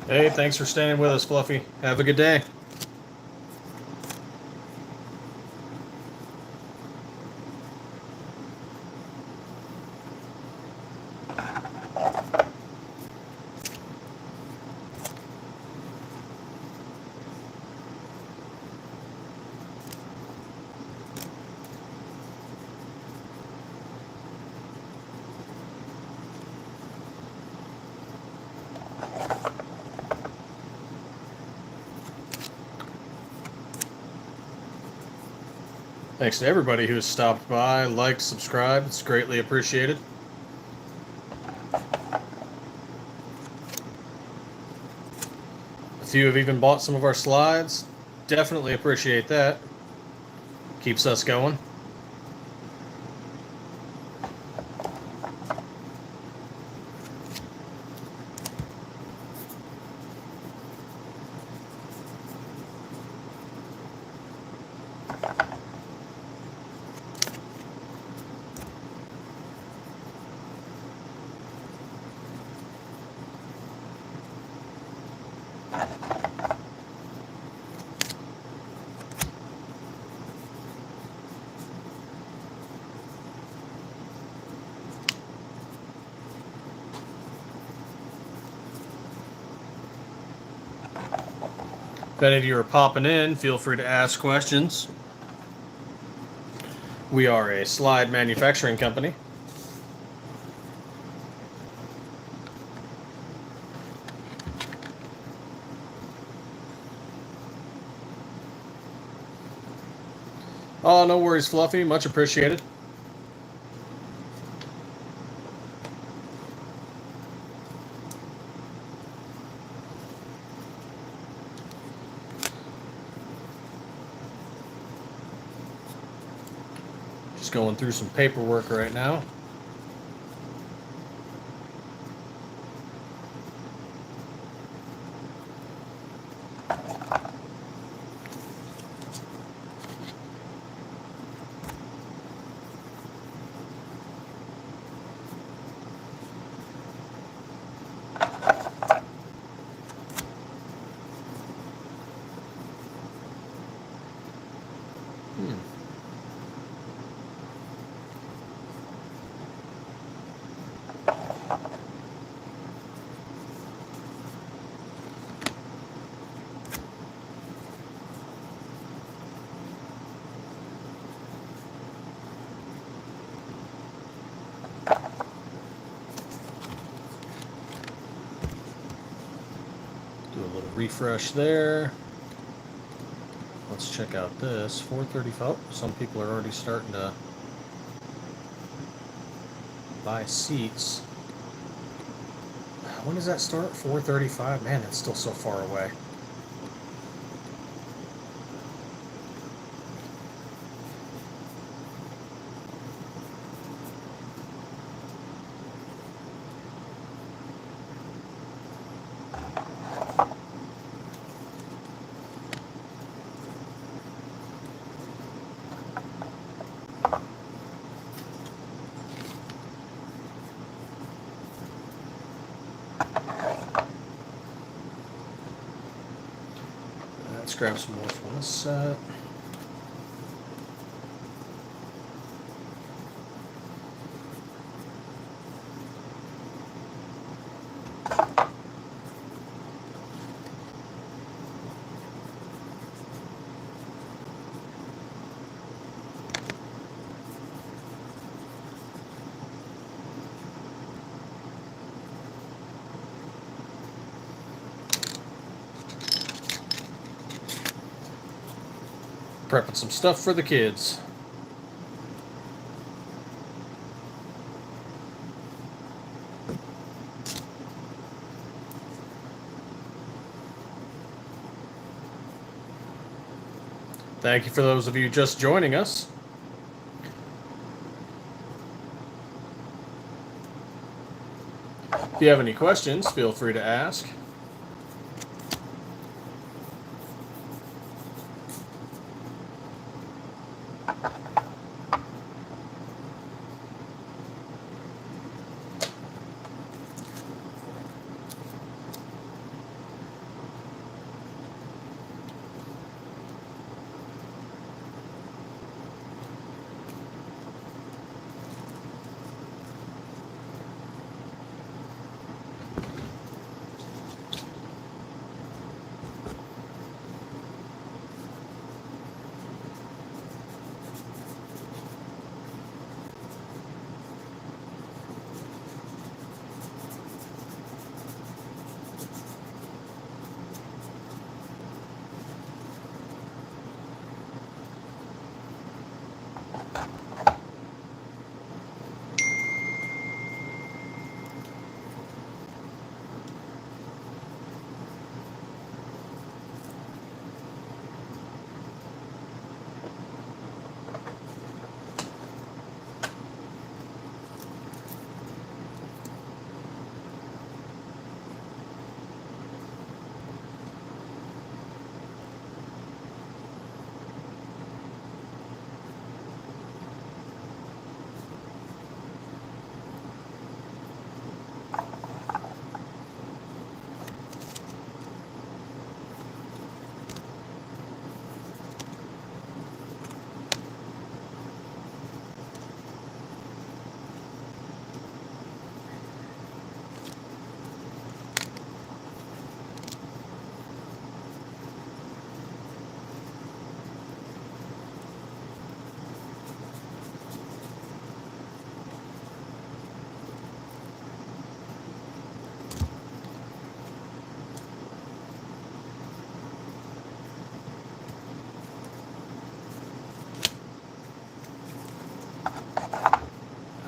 Hey, thanks for staying with us, Fluffy. Have a good day. Thanks to everybody who's stopped by, liked, subscribed. It's greatly appreciated. A few have even bought some of our slides. Definitely appreciate that. Keeps us going. If any of you are popping in, feel free to ask questions. We are a slide manufacturing company. Oh, no worries, Fluffy. Much appreciated. Just going through some paperwork right now. Do a little refresh there. Let's check out this 435. Oh, some people are already starting to buy seats. When does that start? 4:35. Man, that's still so far away. Let's grab some more from this set. Prepping some stuff for the kids. Thank you for those of you just joining us. If you have any questions, feel free to ask.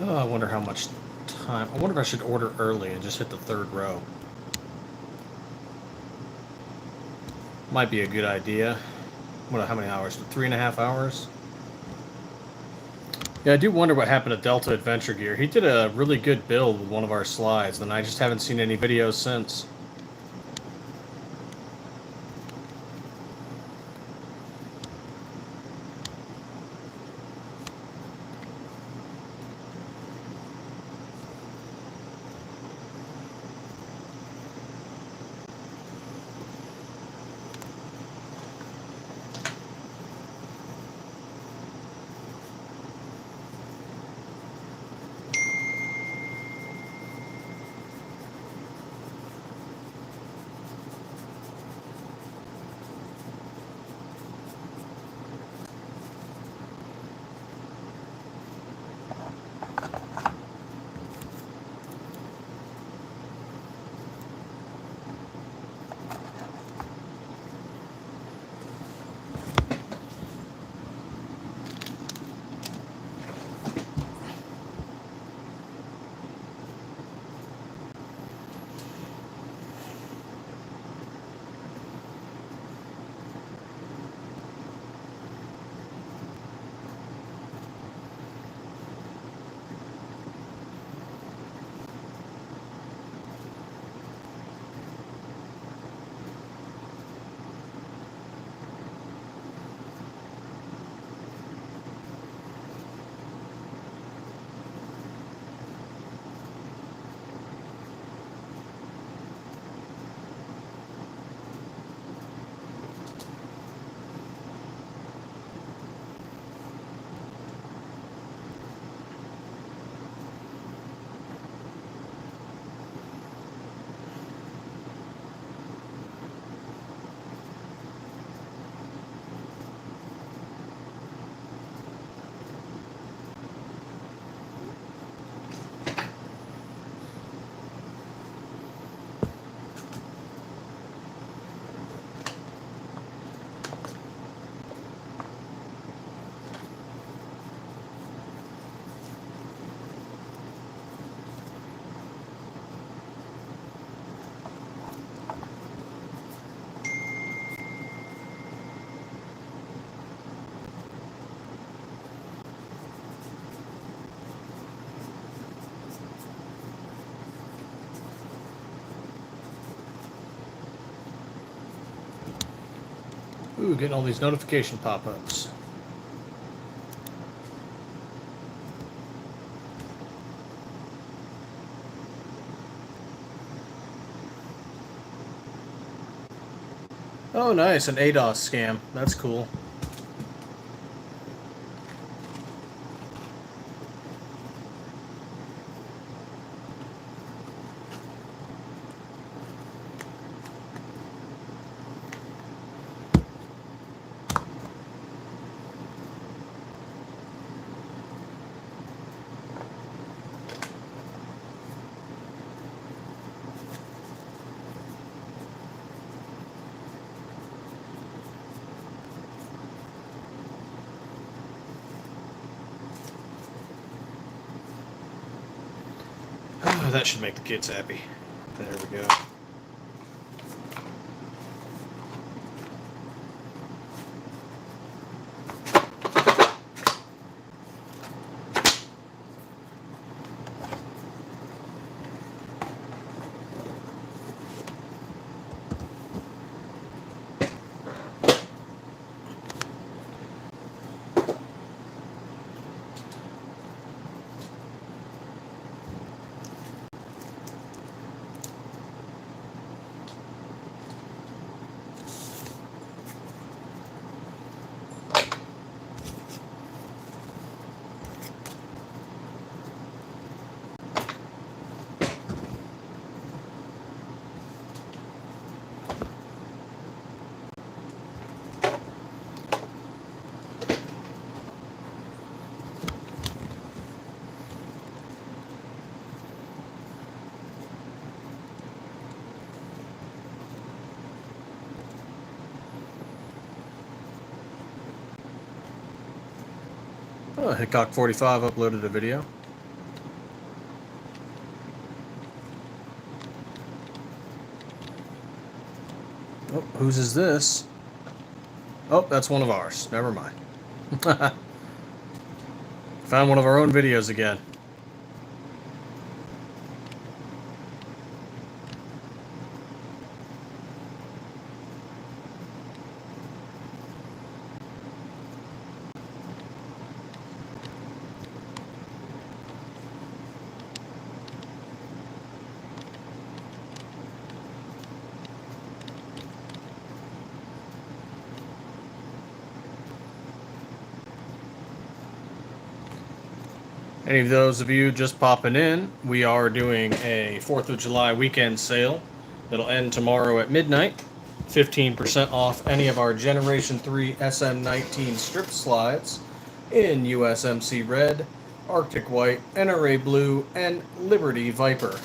Oh, I wonder how much time. I wonder if I should order early and just hit the third row. Might be a good idea. What? How many hours? 3.5 hours? Yeah, I do wonder what happened to Delta Adventure Gear. He did a really good build with one of our slides, and I just haven't seen any videos since. Ooh, getting all these notification pop-ups. Oh, nice, an ADOS scam. That's cool. Oh, that should make the kids happy. There we go. Oh, Hickok 45 uploaded a video. Oh, whose is this? Oh, that's one of ours. Never mind. Found one of our own videos again. Any of those of you just popping in, we are doing a 4th of July weekend sale that'll end tomorrow at midnight. 15% off any of our Generation 3 SM19 strip slides in USMC Red, Arctic White, NRA Blue, and Liberty Viper.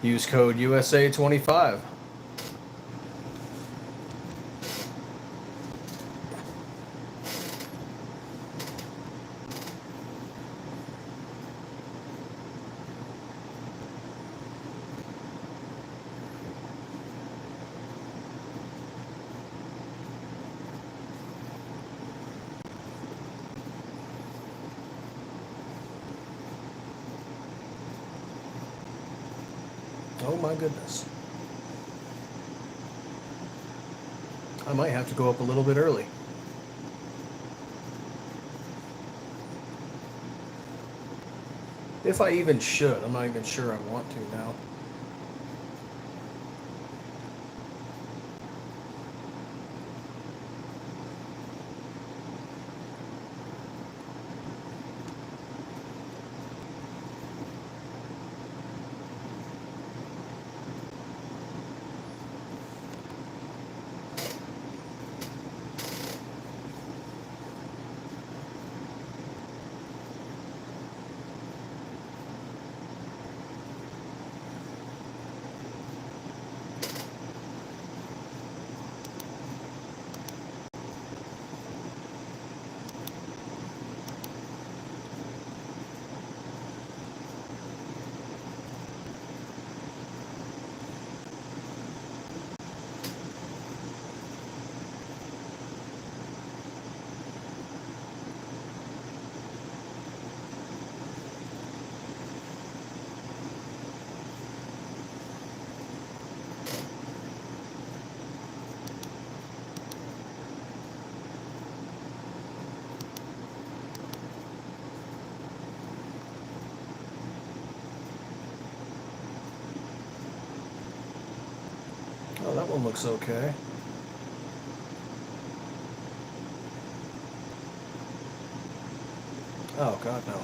Use code USA25. Oh my goodness. I might have to go up a little bit early. If I even should. I'm not even sure I want to now. Oh, that one looks okay. Oh, God, no.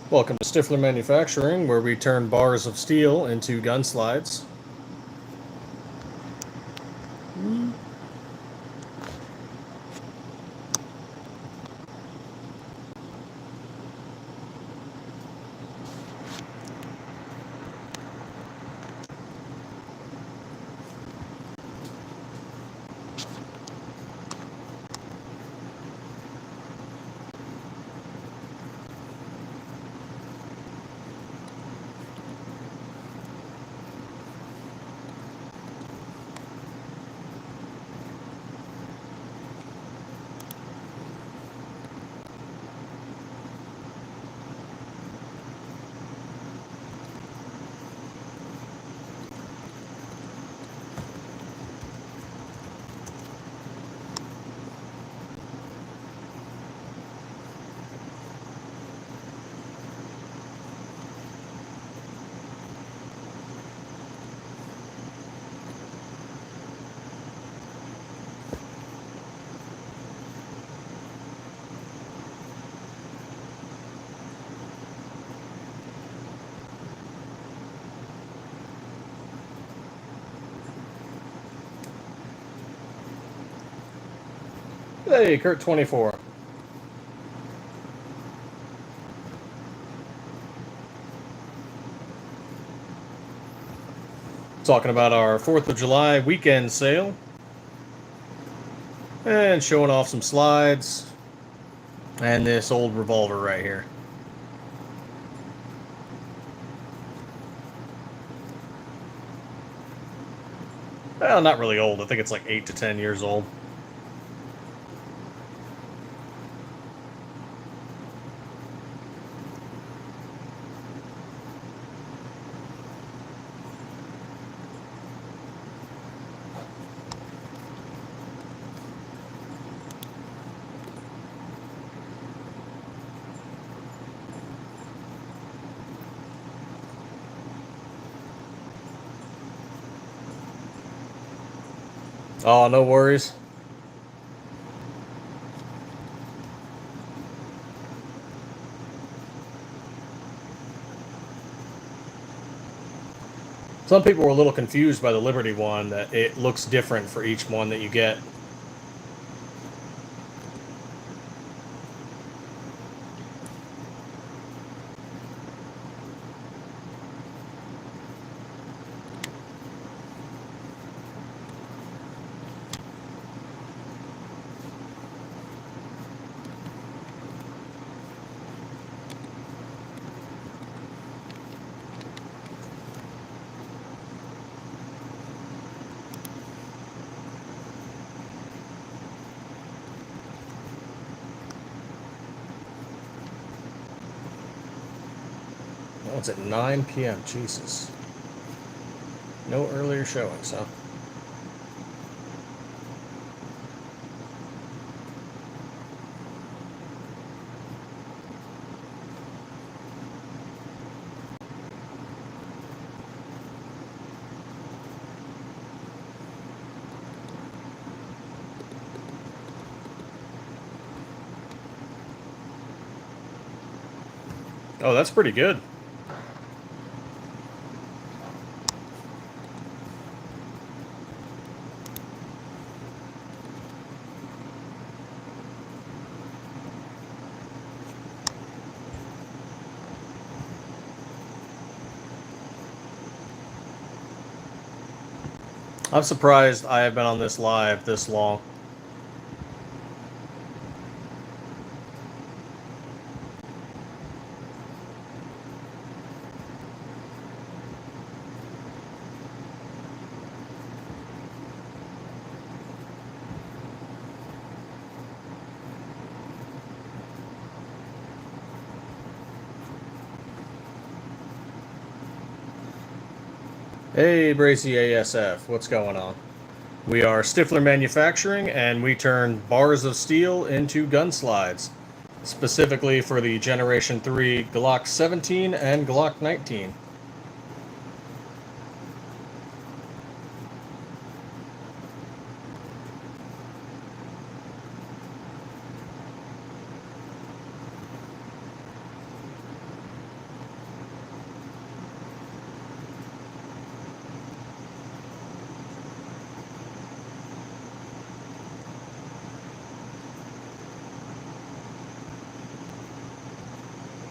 Welcome to Stiffler Manufacturing, where we turn bars of steel into gun slides. Hey, Kurt24. Talking about our 4th of July weekend sale. And showing off some slides. And this old revolver right here. Well, not really old. I think it's like 8 to 10 years old. Oh, no worries. Some people were a little confused by the Liberty one, that it looks different for each one that you get. Oh, it's at 9 p.m. Jesus. No earlier showings, huh? Oh, that's pretty good. I'm surprised I have been on this live this long. Hey, Bracy ASF, what's going on? We are Stiffler Manufacturing, and we turn bars of steel into gun slides, specifically for the Generation 3 Glock 17 and Glock 19.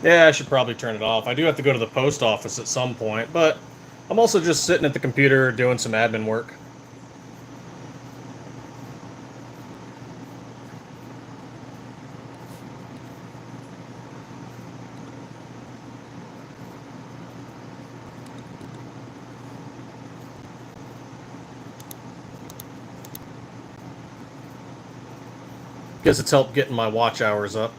Yeah, I should probably turn it off. I do have to go to the post office at some point, but I'm also just sitting at the computer doing some admin work. Guess it's helped getting my watch hours up.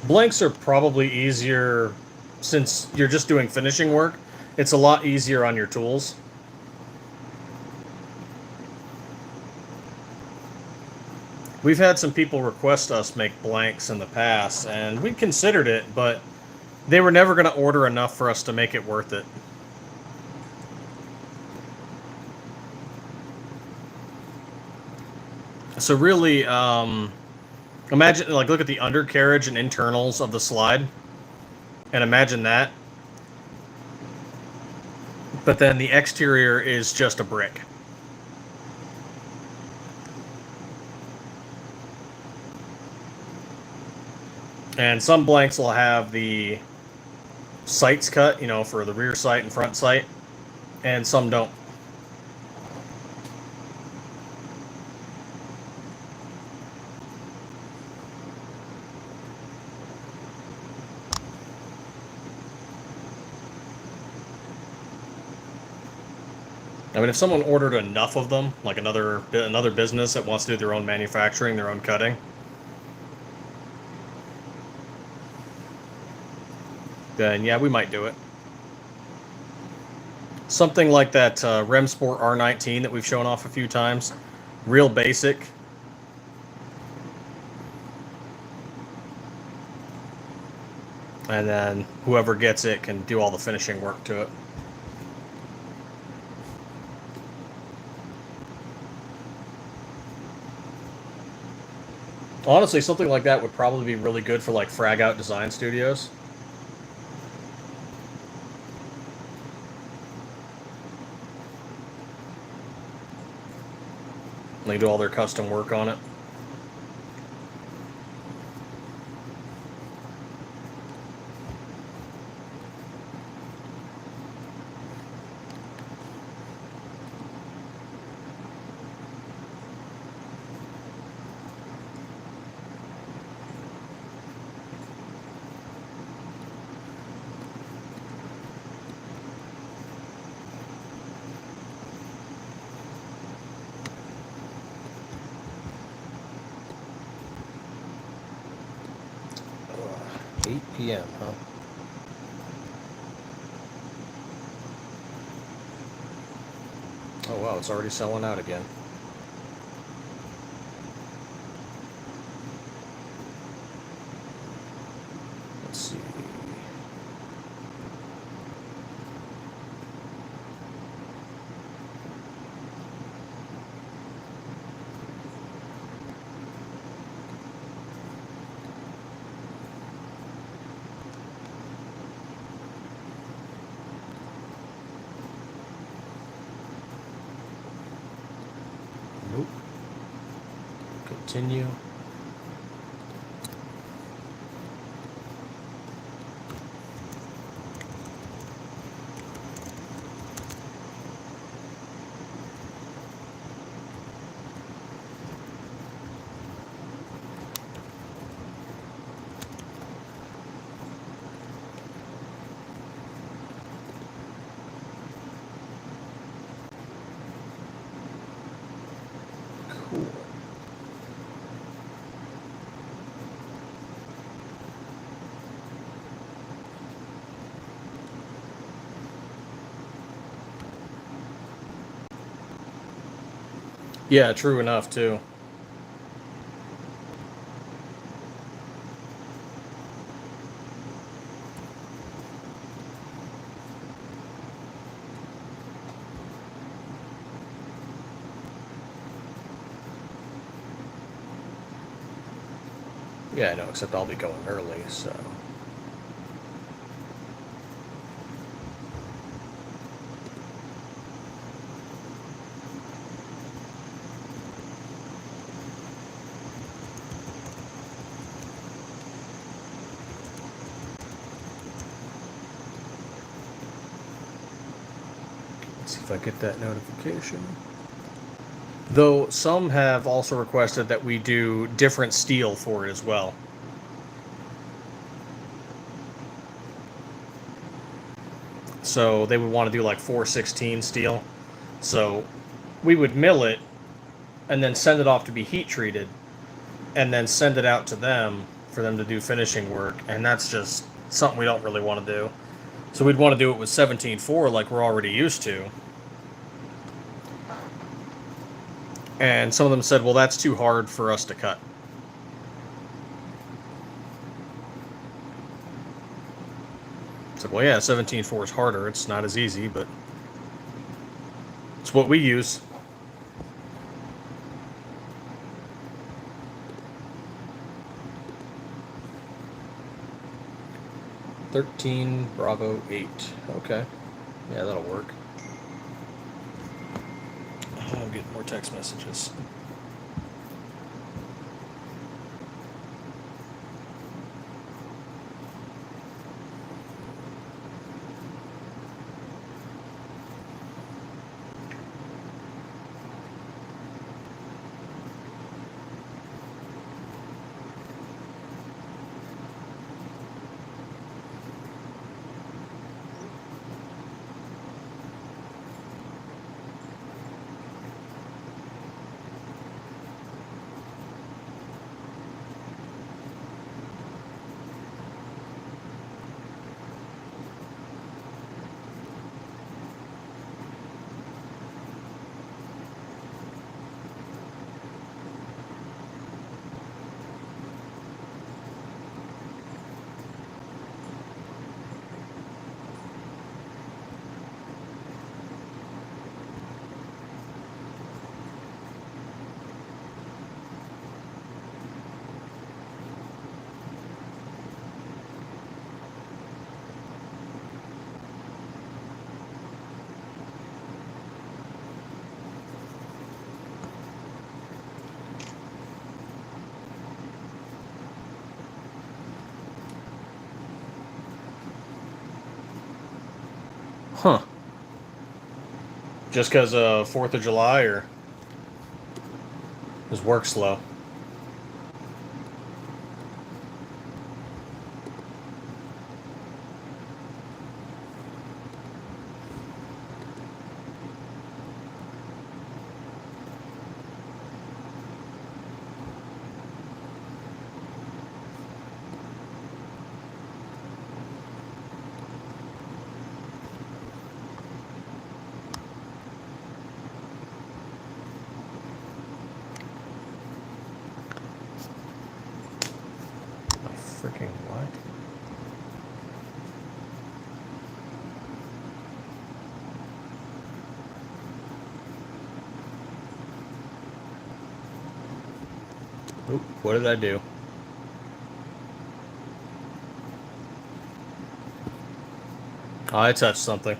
Blanks are probably easier since you're just doing finishing work. It's a lot easier on your tools. We've had some people request us make blanks in the past, and we considered it, but They were never going to order enough for us to make it worth it. So really, imagine, like, look at the undercarriage and internals of the slide, and imagine that. But then the exterior is just a brick. And some blanks will have the sights cut, you know, for the rear sight and front sight, and some don't. I mean, if someone ordered enough of them, like another business that wants to do their own manufacturing, their own cutting, then yeah, we might do it. Something like that Rem Sport R19 that we've shown off a few times, real basic. And then whoever gets it can do all the finishing work to it. Honestly, something like that would probably be really good for like frag out design studios. They do all their custom work on it. Uh, 8 p.m., huh? Oh wow, it's already selling out again. Let's see. Nope. Continue. Cool. Yeah, true enough, too. Yeah, I know, except I'll be going early, so... Let's see if I get that notification. Though some have also requested that we do different steel for it as well. So they would want to do like 416 steel. So we would mill it and then send it off to be heat treated and then send it out to them for them to do finishing work. And that's just something we don't really want to do. So we'd want to do it with 17.4 like we're already used to. And some of them said, well, that's too hard for us to cut. said, well, yeah, 17.4 is harder. It's not as easy, but it's what we use. "13 Bravo 8. Okay. Yeah, that'll work. I'm getting more text messages. Huh. Just because 4th of July, or is work slow? Freaking what? Oop, what did I do? Oh, I touched something.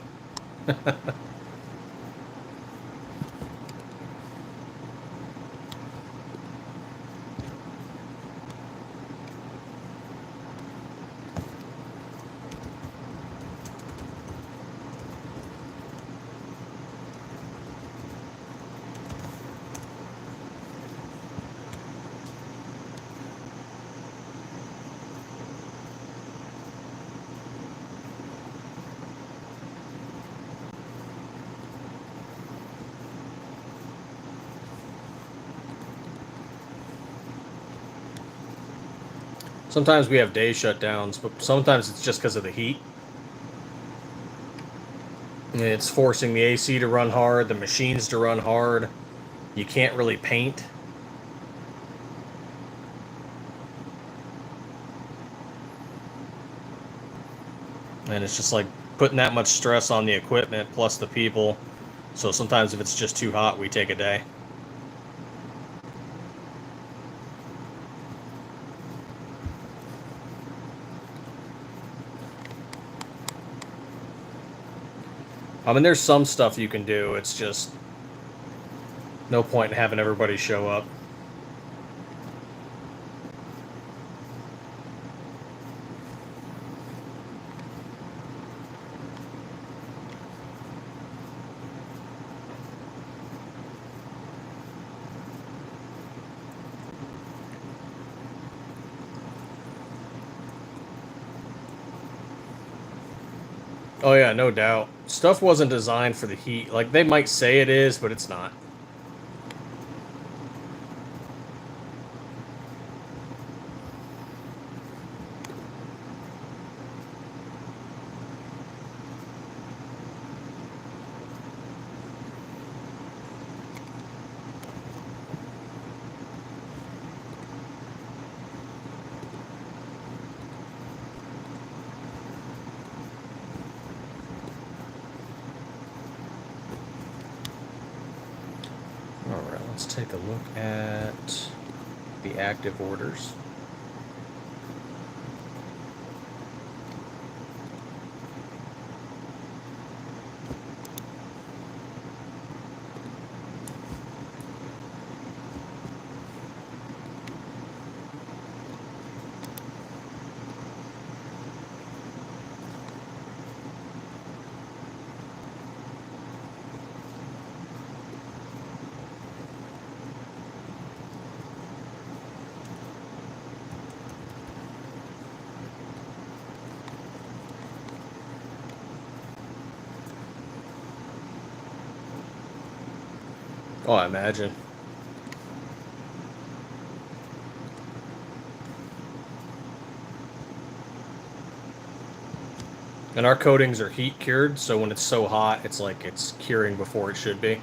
Sometimes we have day shutdowns, but sometimes it's just because of the heat. It's forcing the AC to run hard, the machines to run hard. You can't really paint. And it's just like putting that much stress on the equipment plus the people. So sometimes if it's just too hot, we take a day. I mean, there's some stuff you can do. It's just no point in having everybody show up. Oh yeah, no doubt. Stuff wasn't designed for the heat. Like, they might say it is, but it's not. take a look at the active orders. Oh, I imagine. And our coatings are heat cured, so when it's so hot, it's like it's curing before it should be.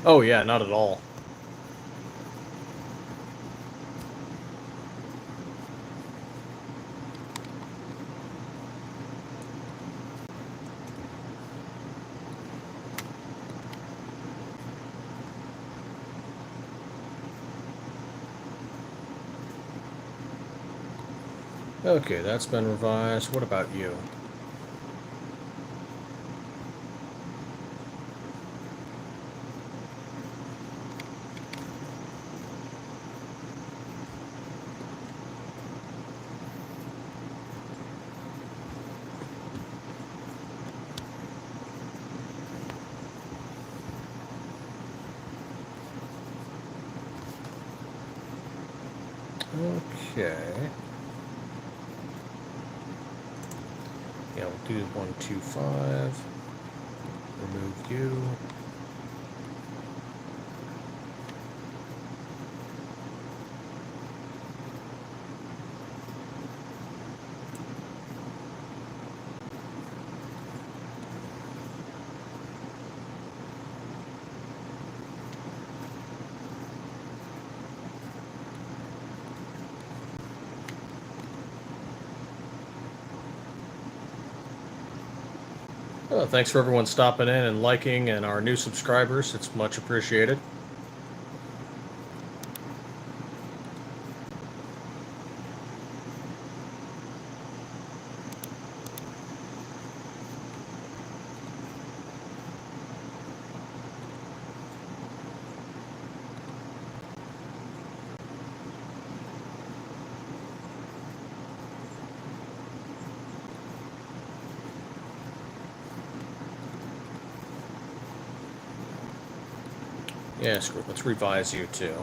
Oh yeah, not at all. Okay, that's been revised. What about you? Okay. Yeah, we'll do 125. Remove you. Thanks for everyone stopping in and liking and our new subscribers. It's much appreciated. Yeah, screw it. Let's revise you too.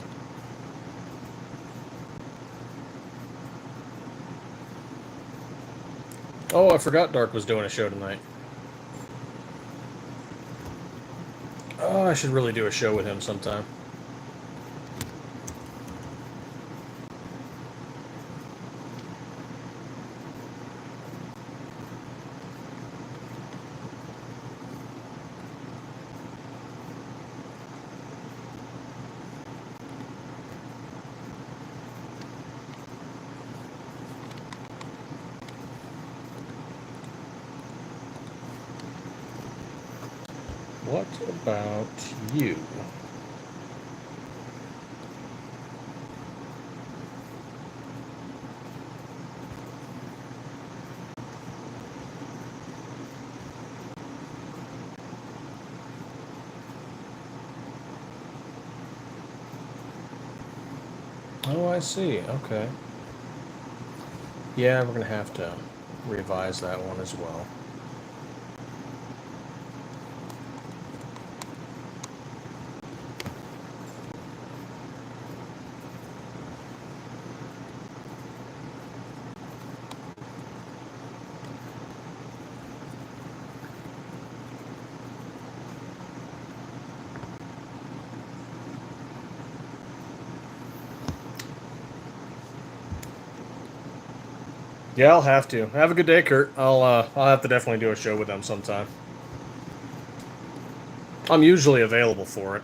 Oh, I forgot Dark was doing a show tonight. Oh, I should really do a show with him sometime. What about you? Oh, I see. Okay. Yeah, we're going to have to revise that one as well. Yeah, I'll have to. Have a good day, Kurt. I'll have to definitely do a show with them sometime. I'm usually available for it.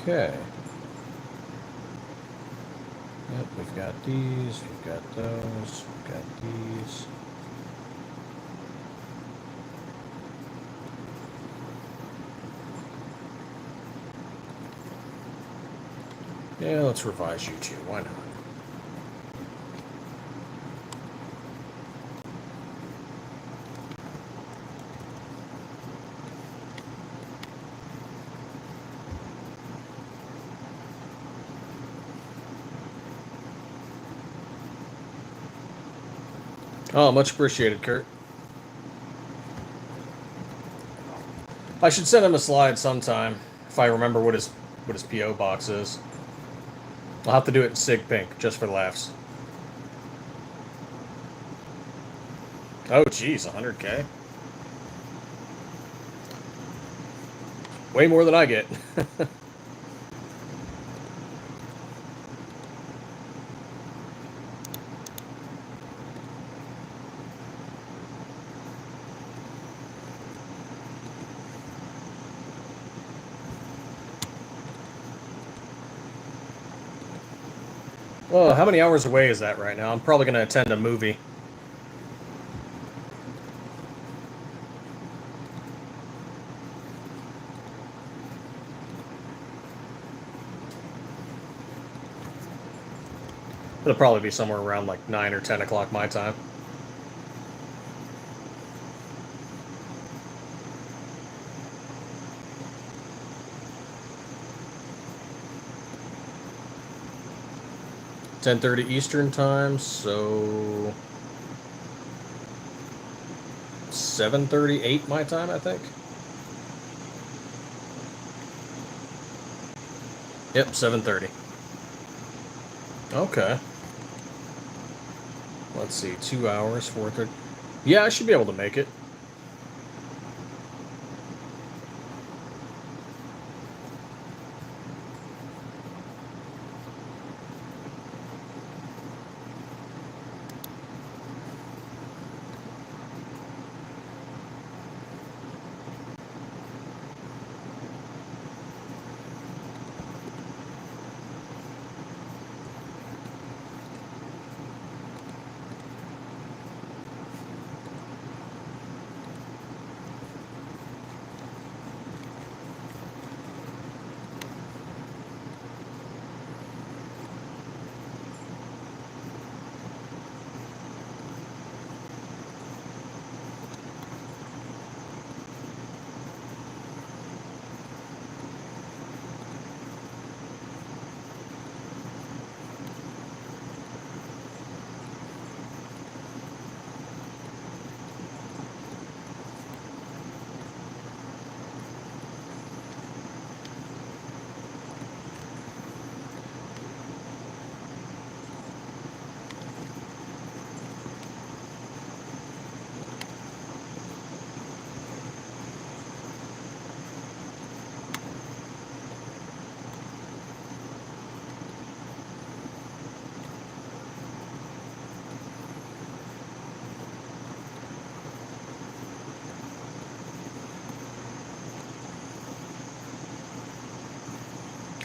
Okay. Yep, we've got these, we've got those, we've got these. Yeah, let's revise you two. Why not? Oh, much appreciated, Kurt. I should send him a slide sometime if I remember what his PO box is. I'll have to do it in Sig Pink just for laughs. Oh, geez, 100K. Way more than I get. Oh, how many hours away is that right now? I'm probably going to attend a movie. It'll probably be somewhere around like 9 or 10 o'clock my time. (10:30) Eastern time, so 7:38 my time, I think. Yep, 7:30. Okay. Let's see, 2 hours, 4:30. Yeah, I should be able to make it.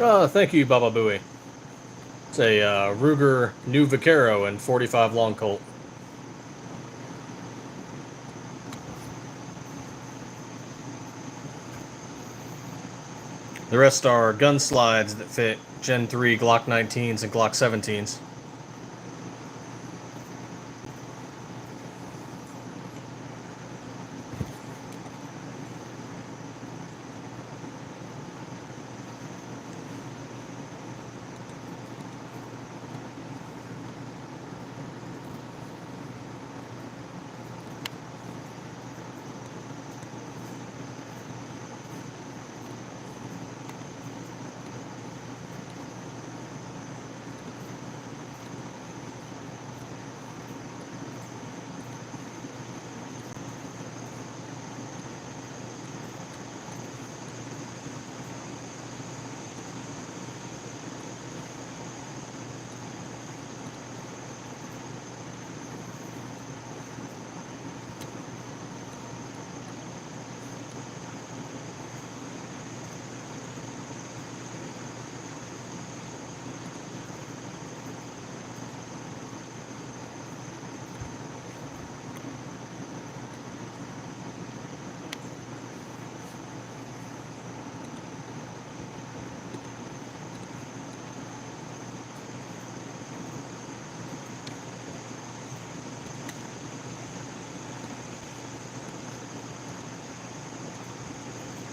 Oh, thank you, Baba Booey. It's a Ruger New Vaquero and 45 long Colt. The rest are gun slides that fit Gen 3 Glock 19s and Glock 17s.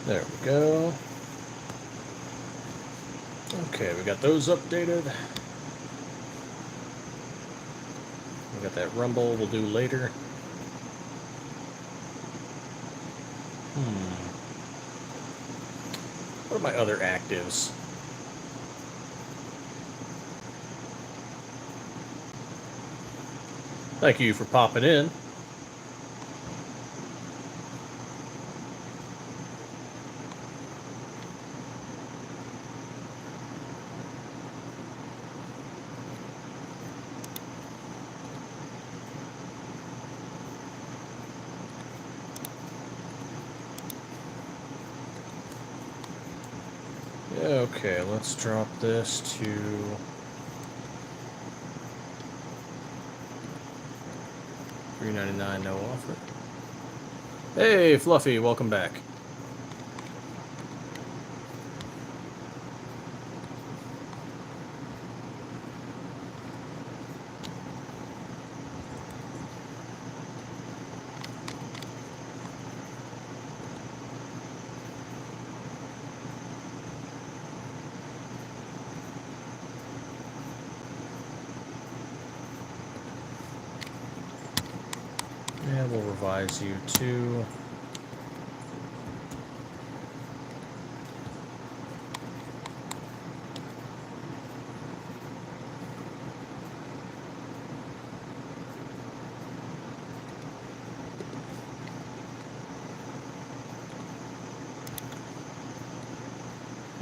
There we go. Okay, we got those updated. We got that rumble we'll do later. What are my other actives? Thank you for popping in. Okay, let's drop this to $3.99, no offer. Hey, Fluffy, welcome back. Yeah, we'll revise you too.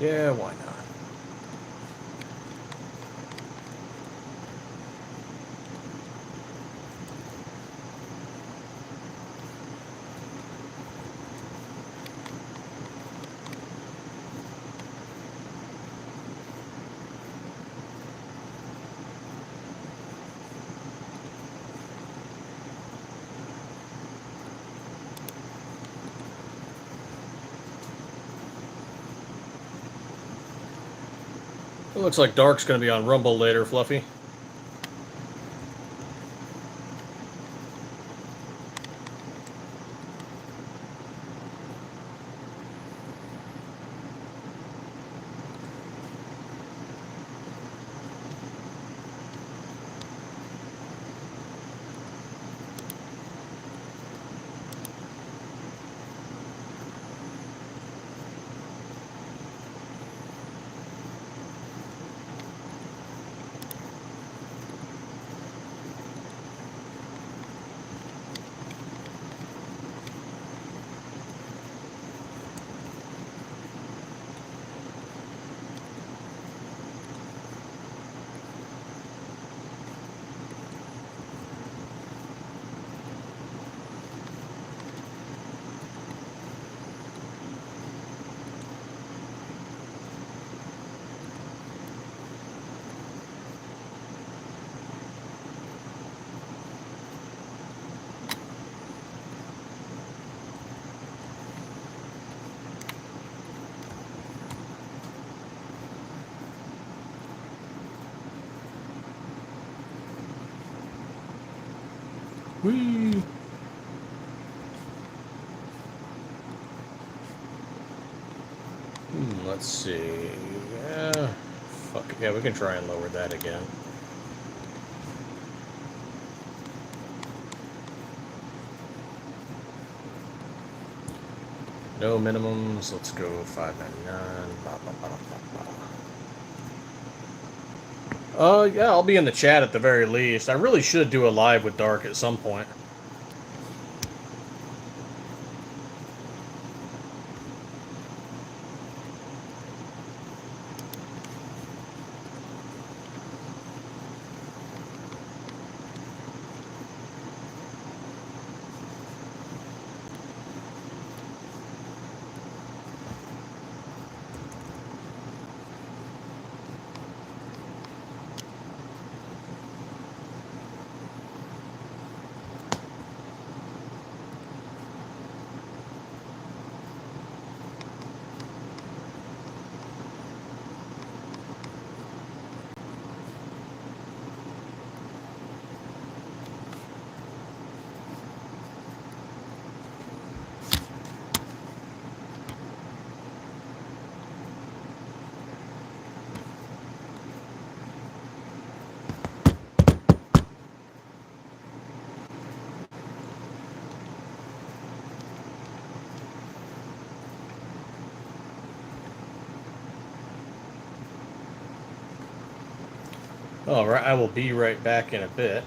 Yeah, why not? It looks like Dark's going to be on Rumble later, Fluffy. Whee! Let's see. Fuck it. Yeah, we can try and lower that again. No minimums. Let's go 599. Yeah, I'll be in the chat at the very least. I really should do a live with Dark at some point. All right, I will be right back in a bit.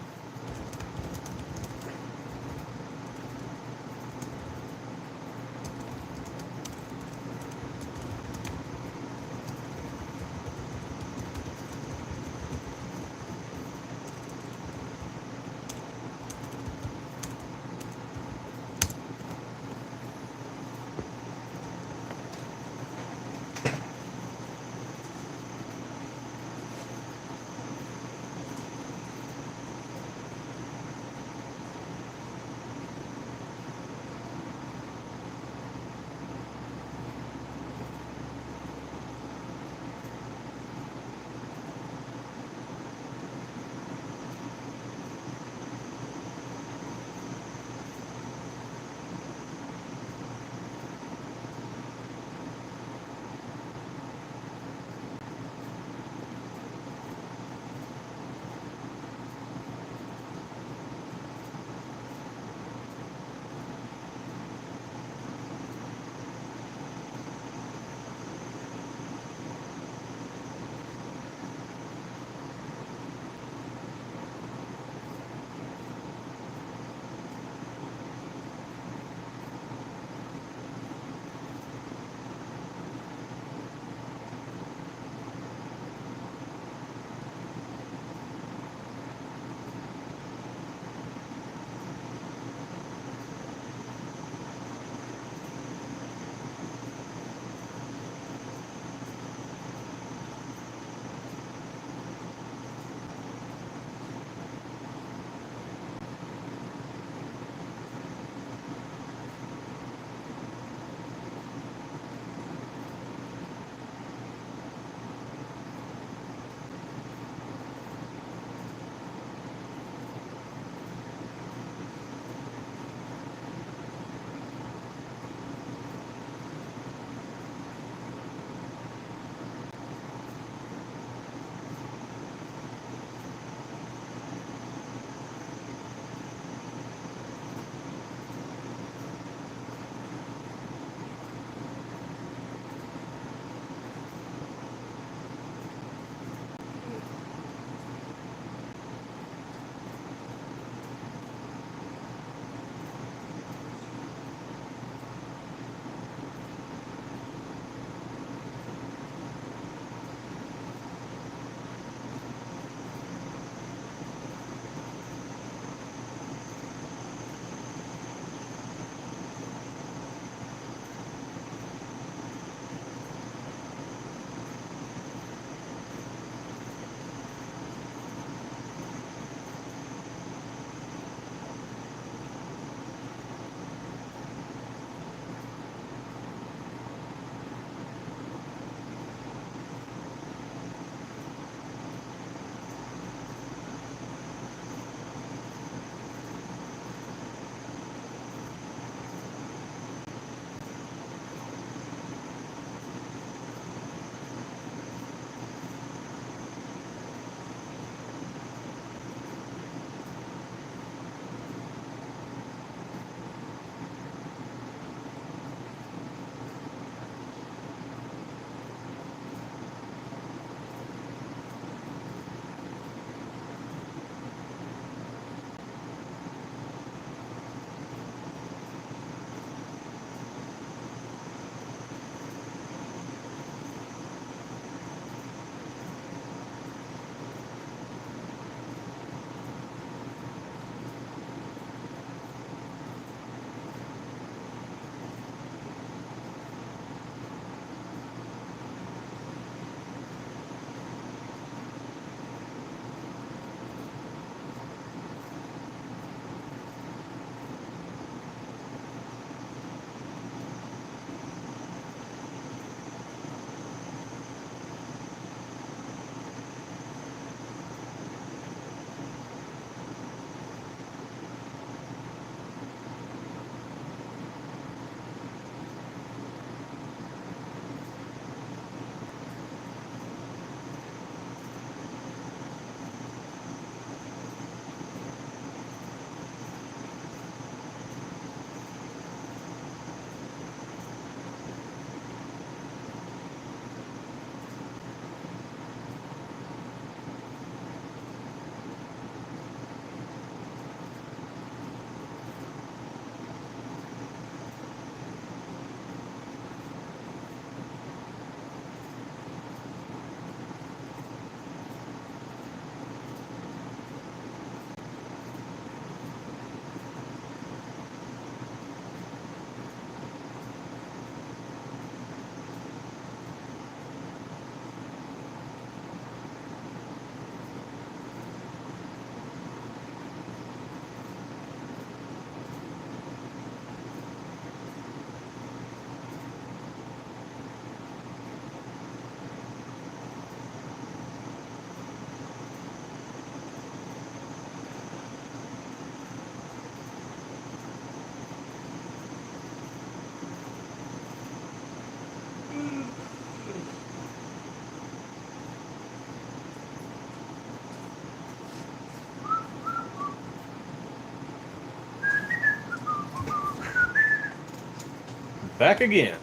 Back again.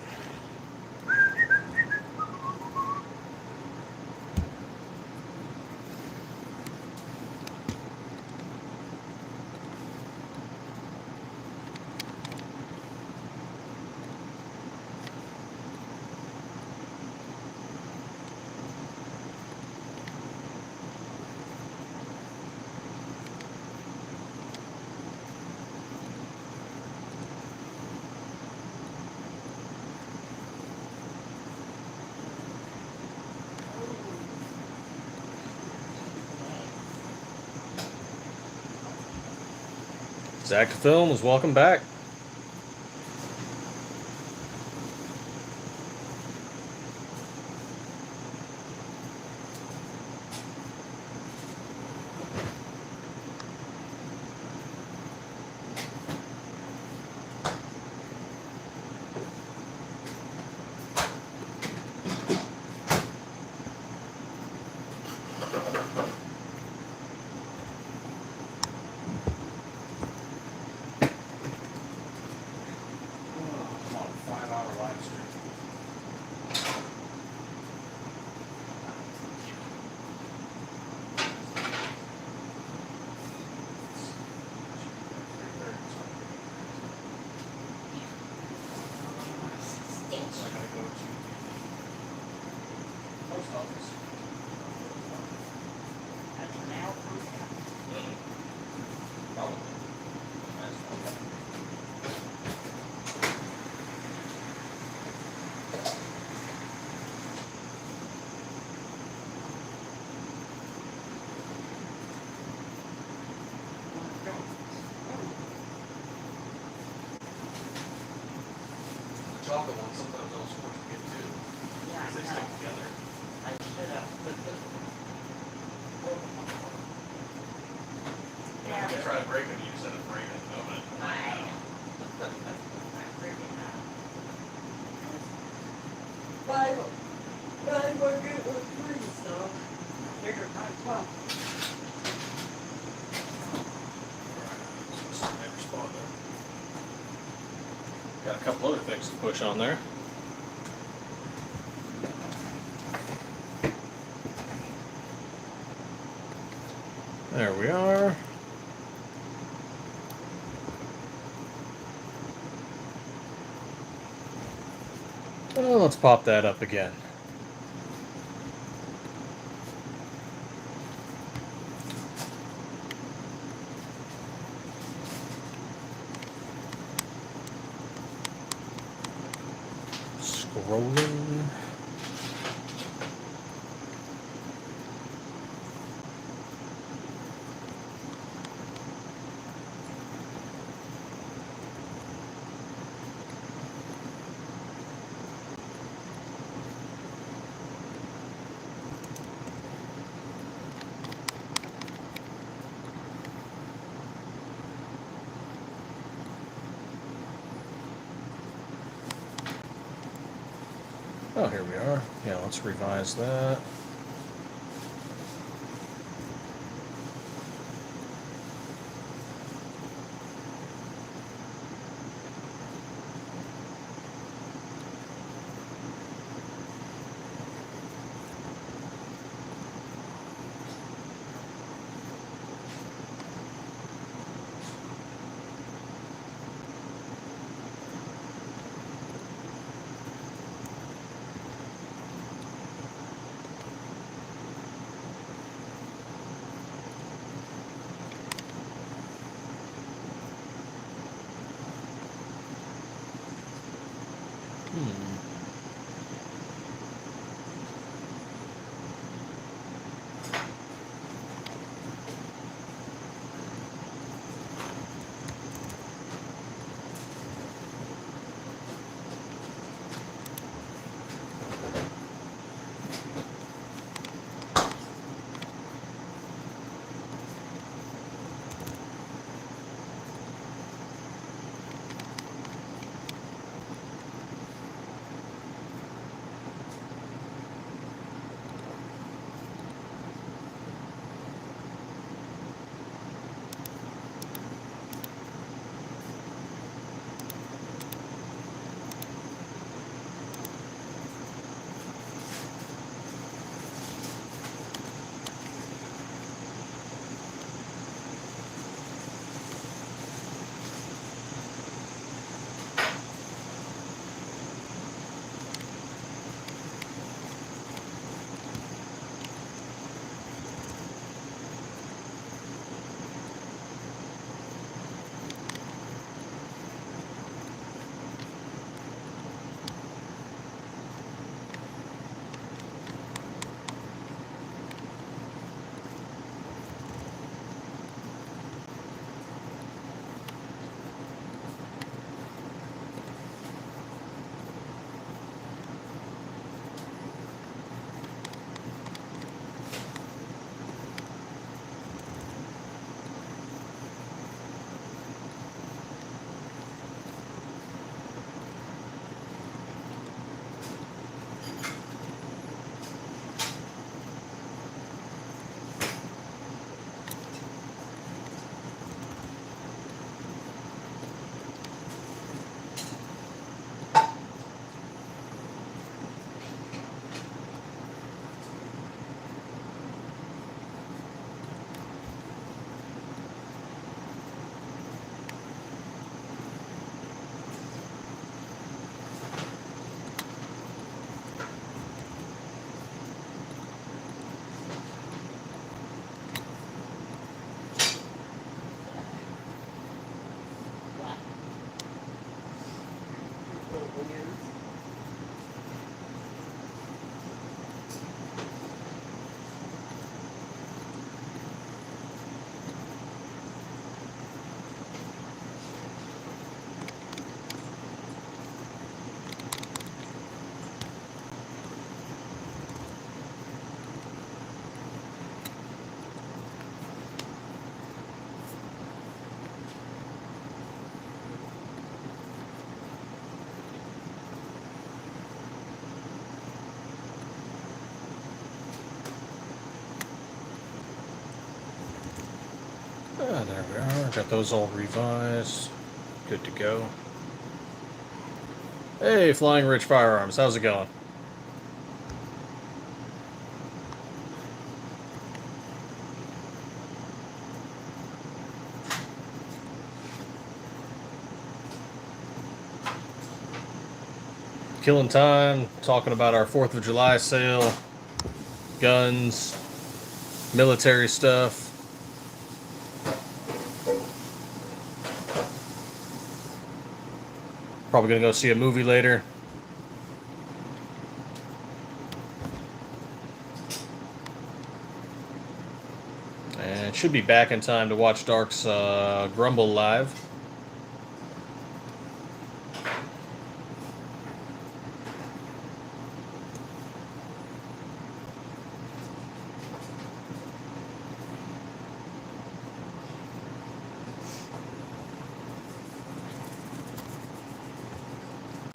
Zach Films, welcome back. I'm on a 5-hour live stream. So I gotta go to the post office. Probably. The chocolate ones sometimes don't squish to get too. They stick together. You try to break them, you just end up breaking the oven. Never spot there. Got a couple other things to push on there. There we are. Well, let's pop that up again. Scrolling. Oh, here we are. Yeah, let's revise that. There we are. Got those all revised. Good to go. Hey, Flying Rich Firearms. How's it going? Killing time, talking about our 4th of July sale, guns, military stuff. Probably gonna go see a movie later. And should be back in time to watch Dark's Grumble live.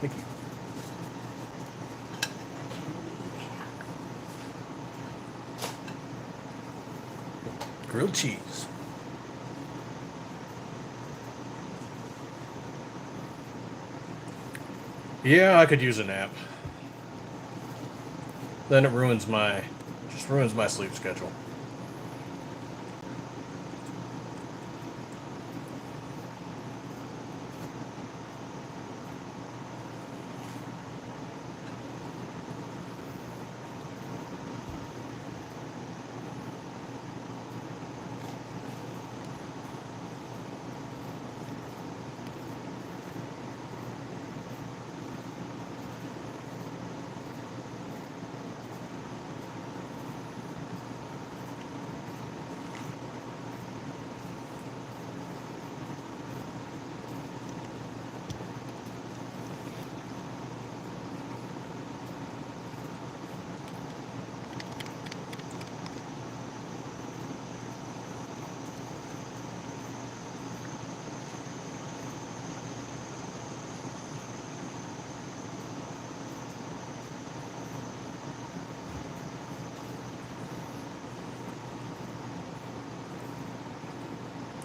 Thank you. Grilled cheese. Yeah, I could use a nap. Then it ruins my sleep schedule.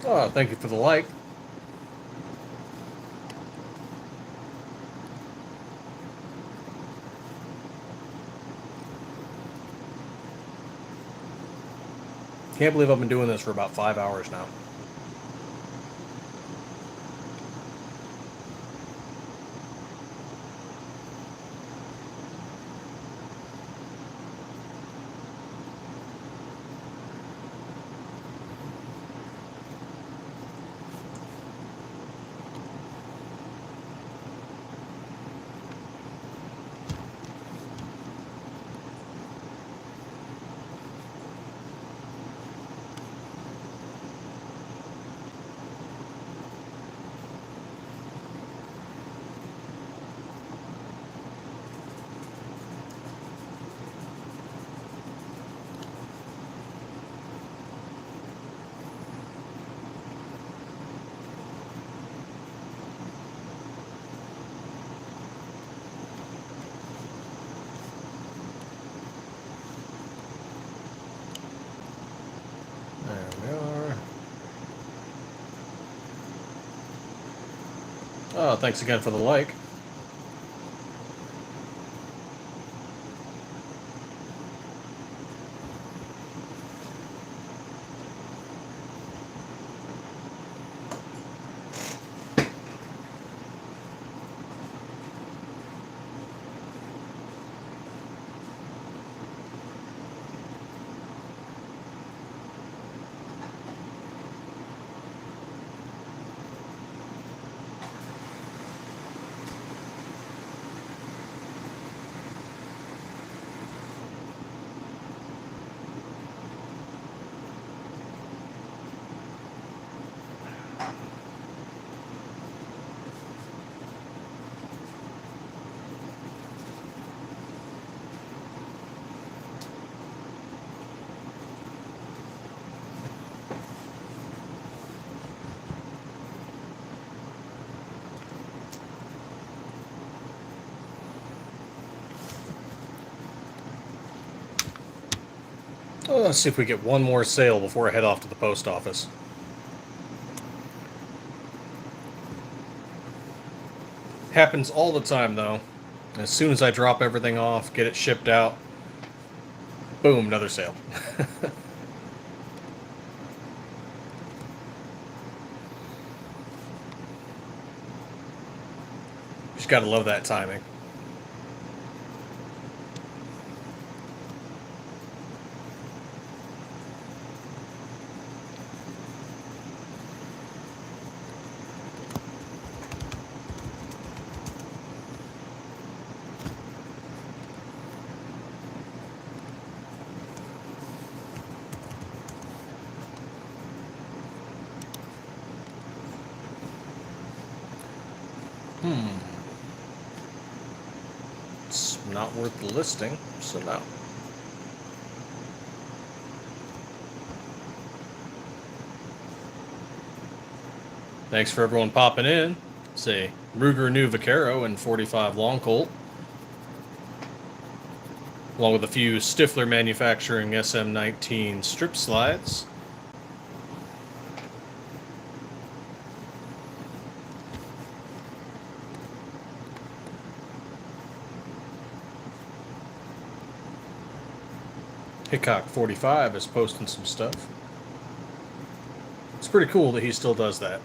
Oh, thank you for the like. Can't believe I've been doing this for about 5 hours now. There we are. Oh, thanks again for the like. Oh, let's see if we get one more sale before I head off to the post office. Happens all the time, though. As soon as I drop everything off, get it shipped out, boom, another sale. Just gotta love that timing. It's not worth the listing, so no. Thanks for everyone popping in. It's a Ruger New Vaquero and 45 Long Colt, along with a few Stiffler Manufacturing SM19 strip slides. Hickok 45 is posting some stuff. It's pretty cool that he still does that.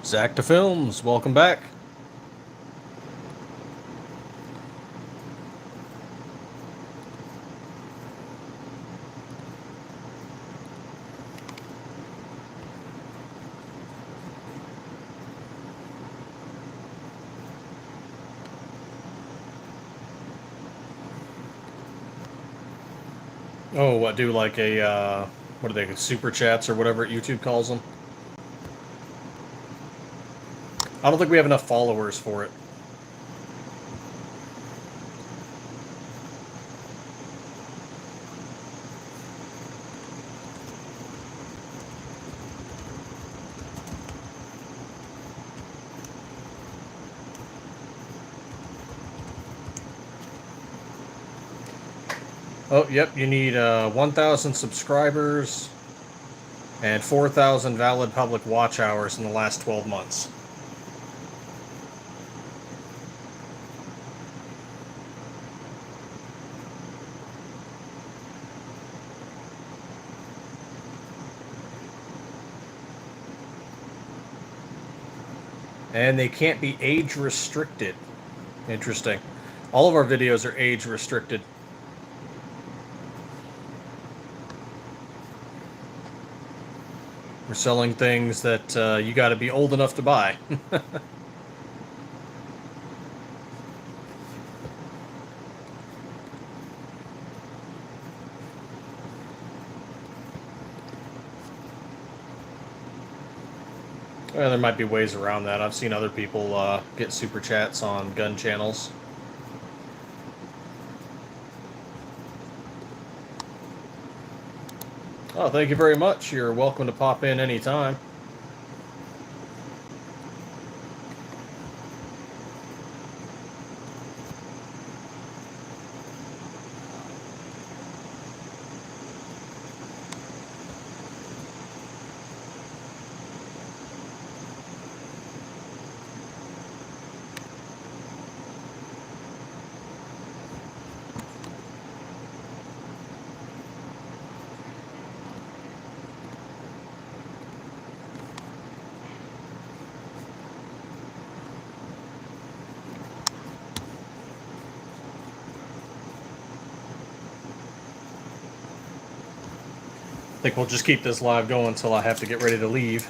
Zacta Films, welcome back. Oh, I do like a, what are they, super chats or whatever YouTube calls them? I don't think we have enough followers for it. Oh, yep, you need 1,000 subscribers and 4,000 valid public watch hours in the last 12 months. And they can't be age restricted. Interesting. All of our videos are age restricted. We're selling things that you got to be old enough to buy. Well, there might be ways around that. I've seen other people get super chats on gun channels. Oh, thank you very much. You're welcome to pop in anytime. I think we'll just keep this live going until I have to get ready to leave.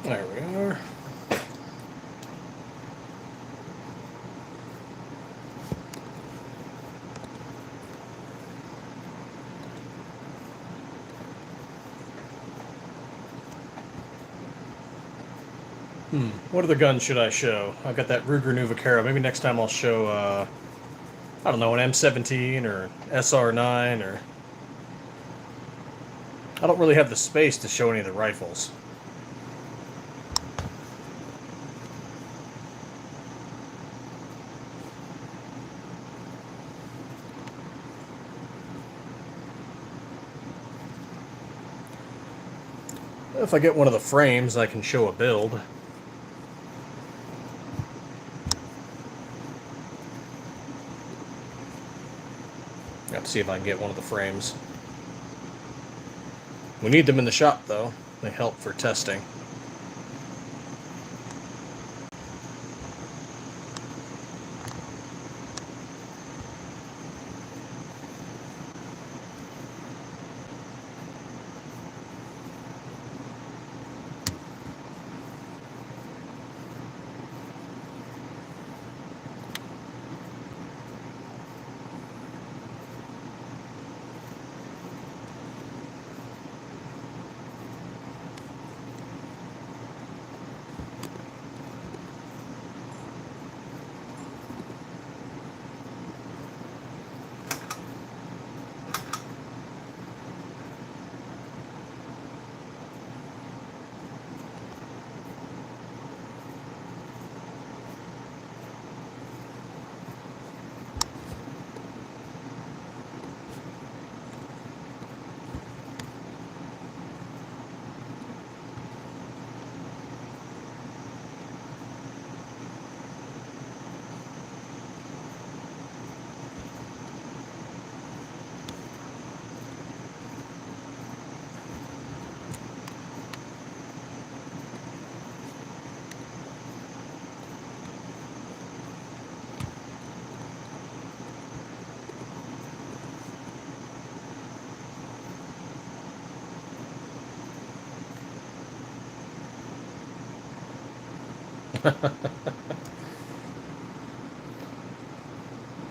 There we are. What other guns should I show? I've got that Ruger Nuvaquero. Maybe next time I'll show, I don't know, an M17 or SR9 or... I don't really have the space to show any of the rifles. If I get one of the frames, I can show a build. Got to see if I can get one of the frames. We need them in the shop, though. They help for testing.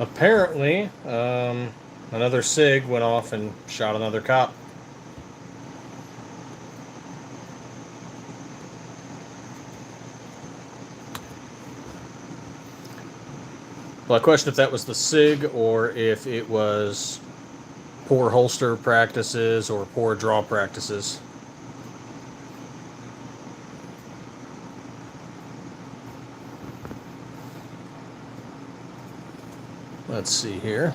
Apparently, another SIG went off and shot another cop. Well, I question if that was the SIG or if it was poor holster practices or poor draw practices. Let's see here.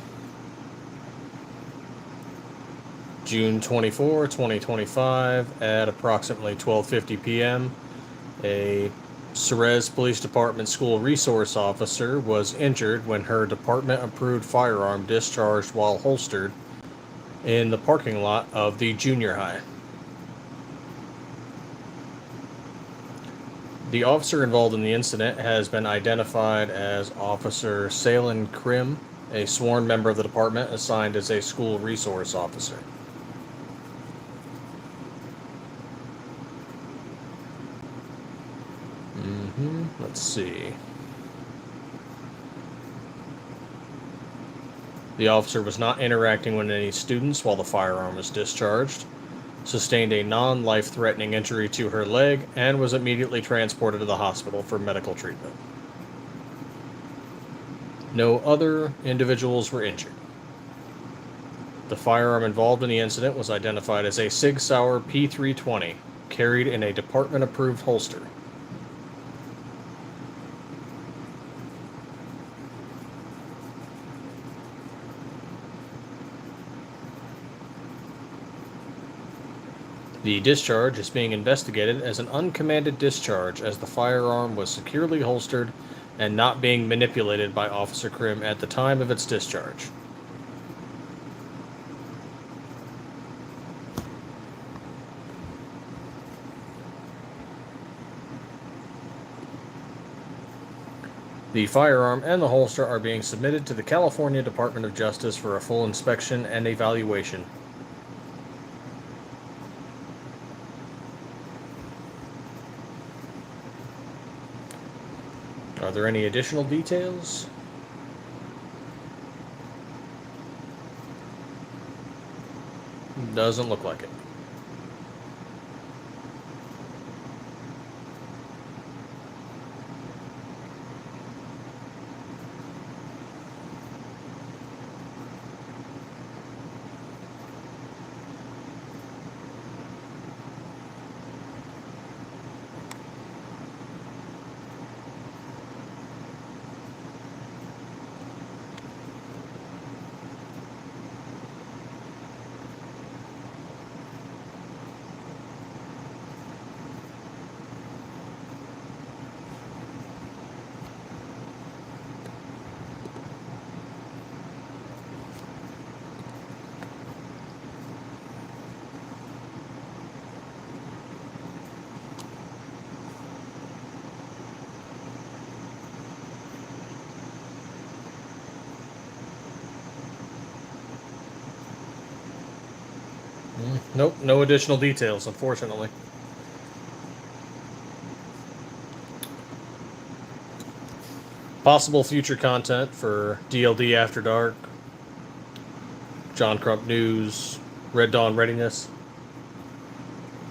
June 24, 2025 at approximately 12:50 p.m. a Ceres Police Department school resource officer was injured when her department-approved firearm discharged while holstered in the parking lot of the junior high. The officer involved in the incident has been identified as Officer Salen Krim, a sworn member of the department assigned as a school resource officer. Let's see. The officer was not interacting with any students while the firearm was discharged, sustained a non-life-threatening injury to her leg, and was immediately transported to the hospital for medical treatment. No other individuals were injured. The firearm involved in the incident was identified as a Sig Sauer P320, carried in a department-approved holster. The discharge is being investigated as an uncommanded discharge as the firearm was securely holstered and not being manipulated by Officer Krim at the time of its discharge. The firearm and the holster are being submitted to the California Department of Justice for a full inspection and evaluation. there any additional details? Doesn't look like it. Nope, no additional details, unfortunately. Possible future content for DLD After Dark, John Crump News, Red Dawn Readiness,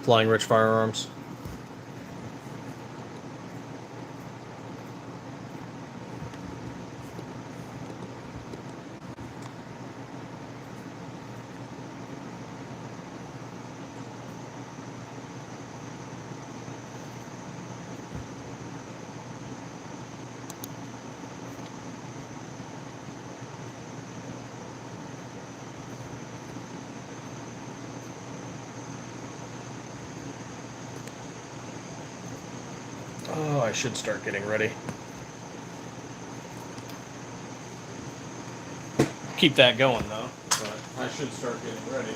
Flying Rich Firearms. Oh, I should start getting ready. Keep that going though, but I should start getting ready.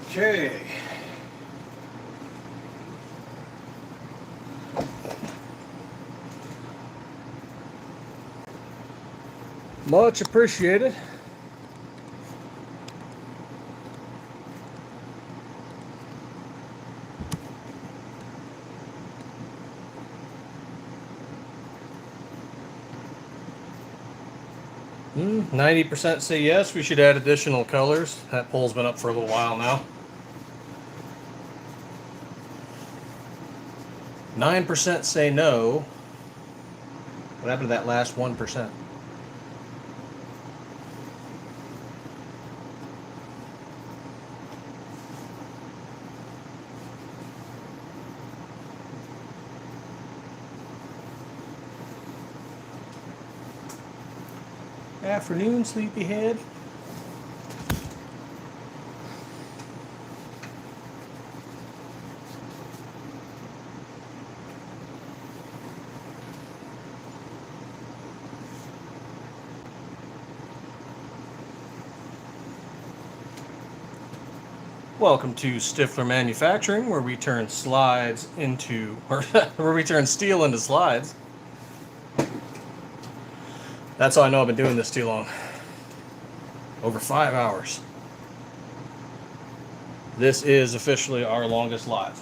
Okay. Much appreciated. Hmm, 90% say yes, we should add additional colors. That poll's been up for a little while now. 9% say no. What happened to that last 1%? Afternoon, sleepyhead. Welcome to Stiffler Manufacturing, where we turn slides into, or where we turn steel into slides. That's how I know I've been doing this too long. Over 5 hours. This is officially our longest live.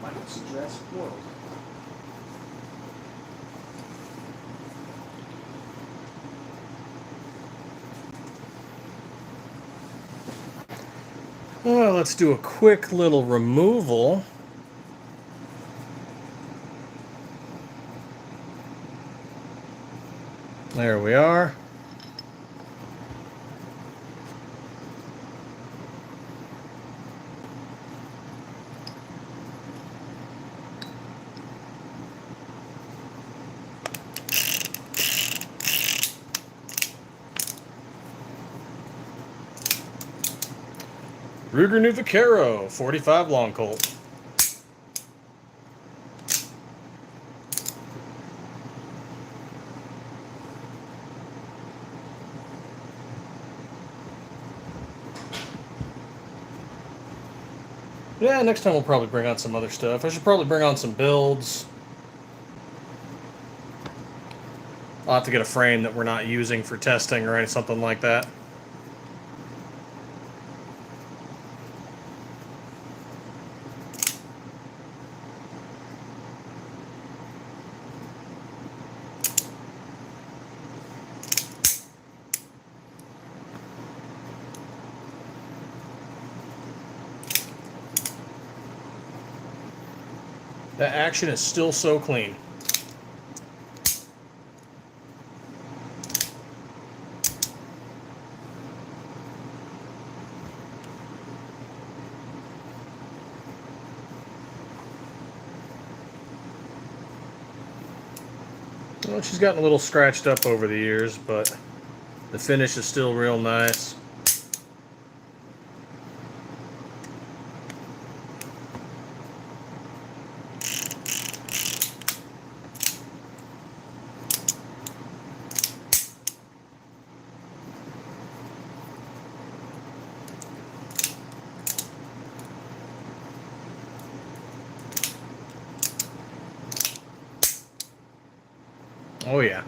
Michael's Jurassic World. Well, let's do a quick little removal. There we are. Ruger New Vaquero, 45 long Colt. Yeah, next time we'll probably bring on some other stuff. I should probably bring on some builds. I'll have to get a frame that we're not using for testing or something like that. That action is still so clean. Well, she's gotten a little scratched up over the years, but the finish is still real nice. Oh yeah.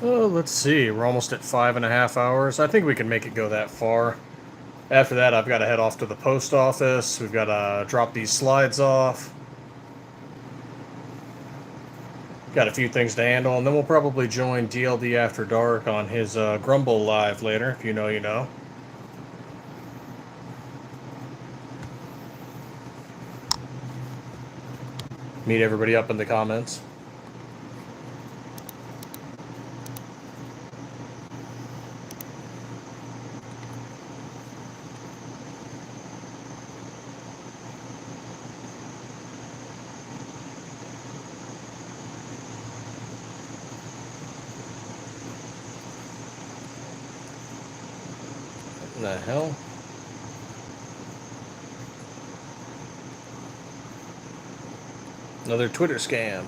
Oh, let's see. We're almost at 5.5 hours. I think we can make it go that far. After that, I've got to head off to the post office. We've got to drop these slides off. Got a few things to handle, and then we'll probably join DLD After Dark on his Grumble Live later. If you know, you know. Meet everybody up in the comments. What the hell? Another Twitter scam.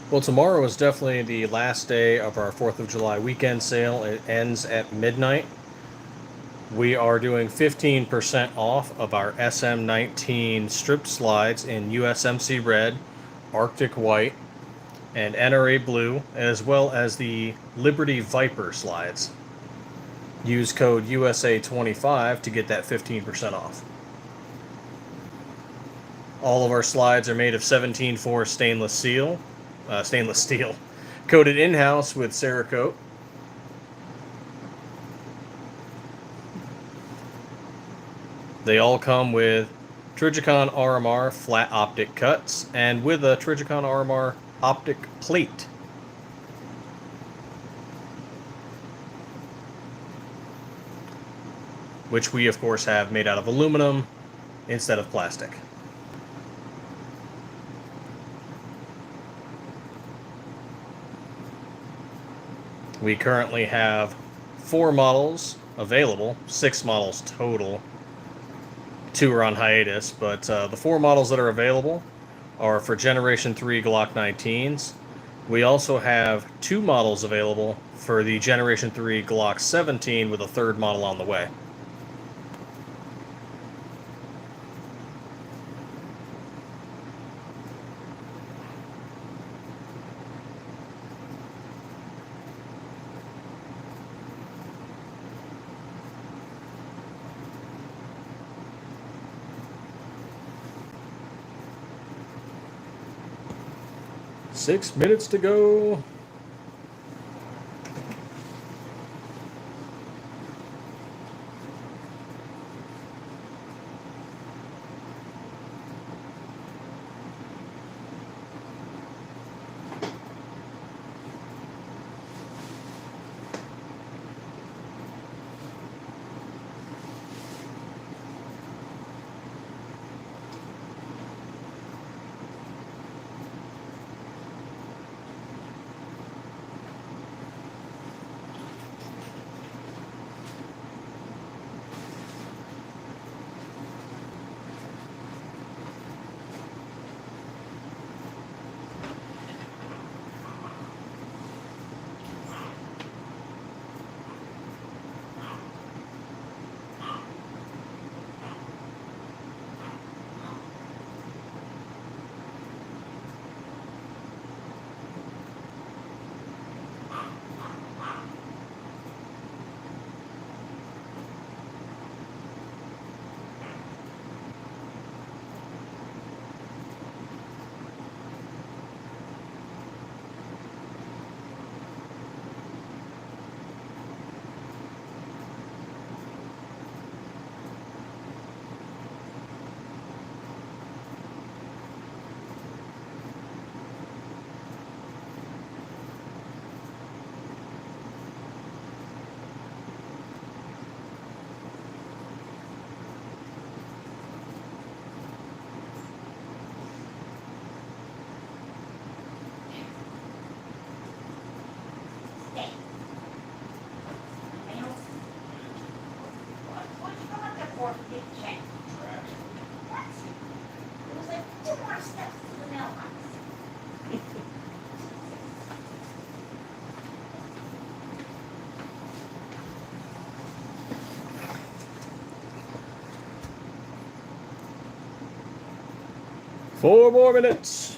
Well, tomorrow is definitely the last day of our 4th of July weekend sale. It ends at midnight. We are doing 15% off of our SM19 strip slides in USMC red, Arctic white, and NRA blue, as well as the Liberty Viper slides. Use code USA25 to get that 15% off. All of our slides are made of 17.4 stainless steel, coated in-house with Cerakote. They all come with Trijicon RMR flat optic cuts and with a Trijicon RMR optic plate. Which we, of course, have made out of aluminum instead of plastic. We currently have 4 models available, 6 models total. 2 are on hiatus, but the 4 models that are available are for Generation 3 Glock 19s. We also have 2 models available for the Generation 3 Glock 17 with a 3rd model on the way. Six minutes to go. 4 more minutes.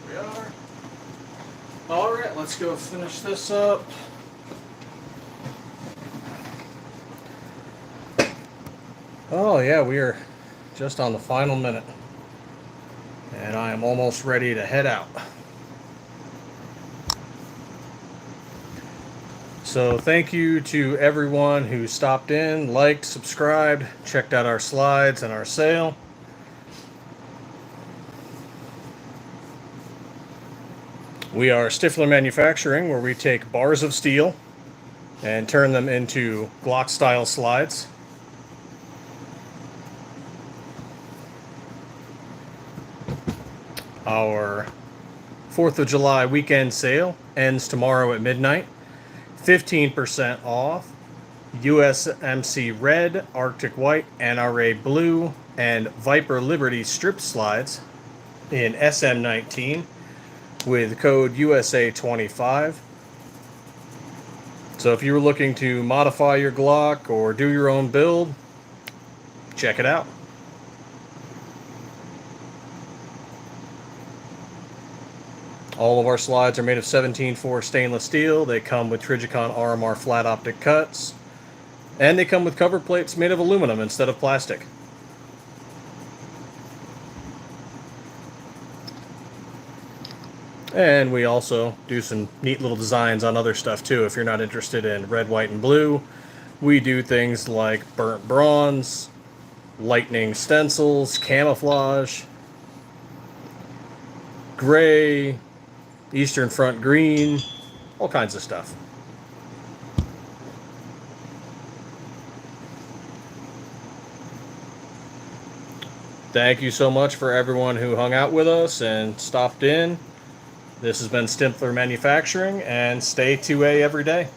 We are. All right, let's go finish this up. Oh yeah, we are just on the final minute. And I am almost ready to head out. So thank you to everyone who stopped in, liked, subscribed, checked out our slides and our sale. We are Stiffler Manufacturing, where we take bars of steel and turn them into Glock style slides. Our 4th of July weekend sale ends tomorrow at midnight. 15% off USMC Red, Arctic White, NRA Blue, and Viper Liberty strip slides in SM19 with code USA25. So if you're looking to modify your Glock or do your own build, check it out. All of our slides are made of 17-4 stainless steel. They come with Trijicon RMR flat optic cuts. And they come with cover plates made of aluminum instead of plastic. And we also do some neat little designs on other stuff too. If you're not interested in red, white, and blue, we do things like burnt bronze, lightning stencils, camouflage, gray, Eastern Front green, all kinds of stuff. Thank you so much for everyone who hung out with us and stopped in. This has been Stiffler Manufacturing, and stay 2A every day.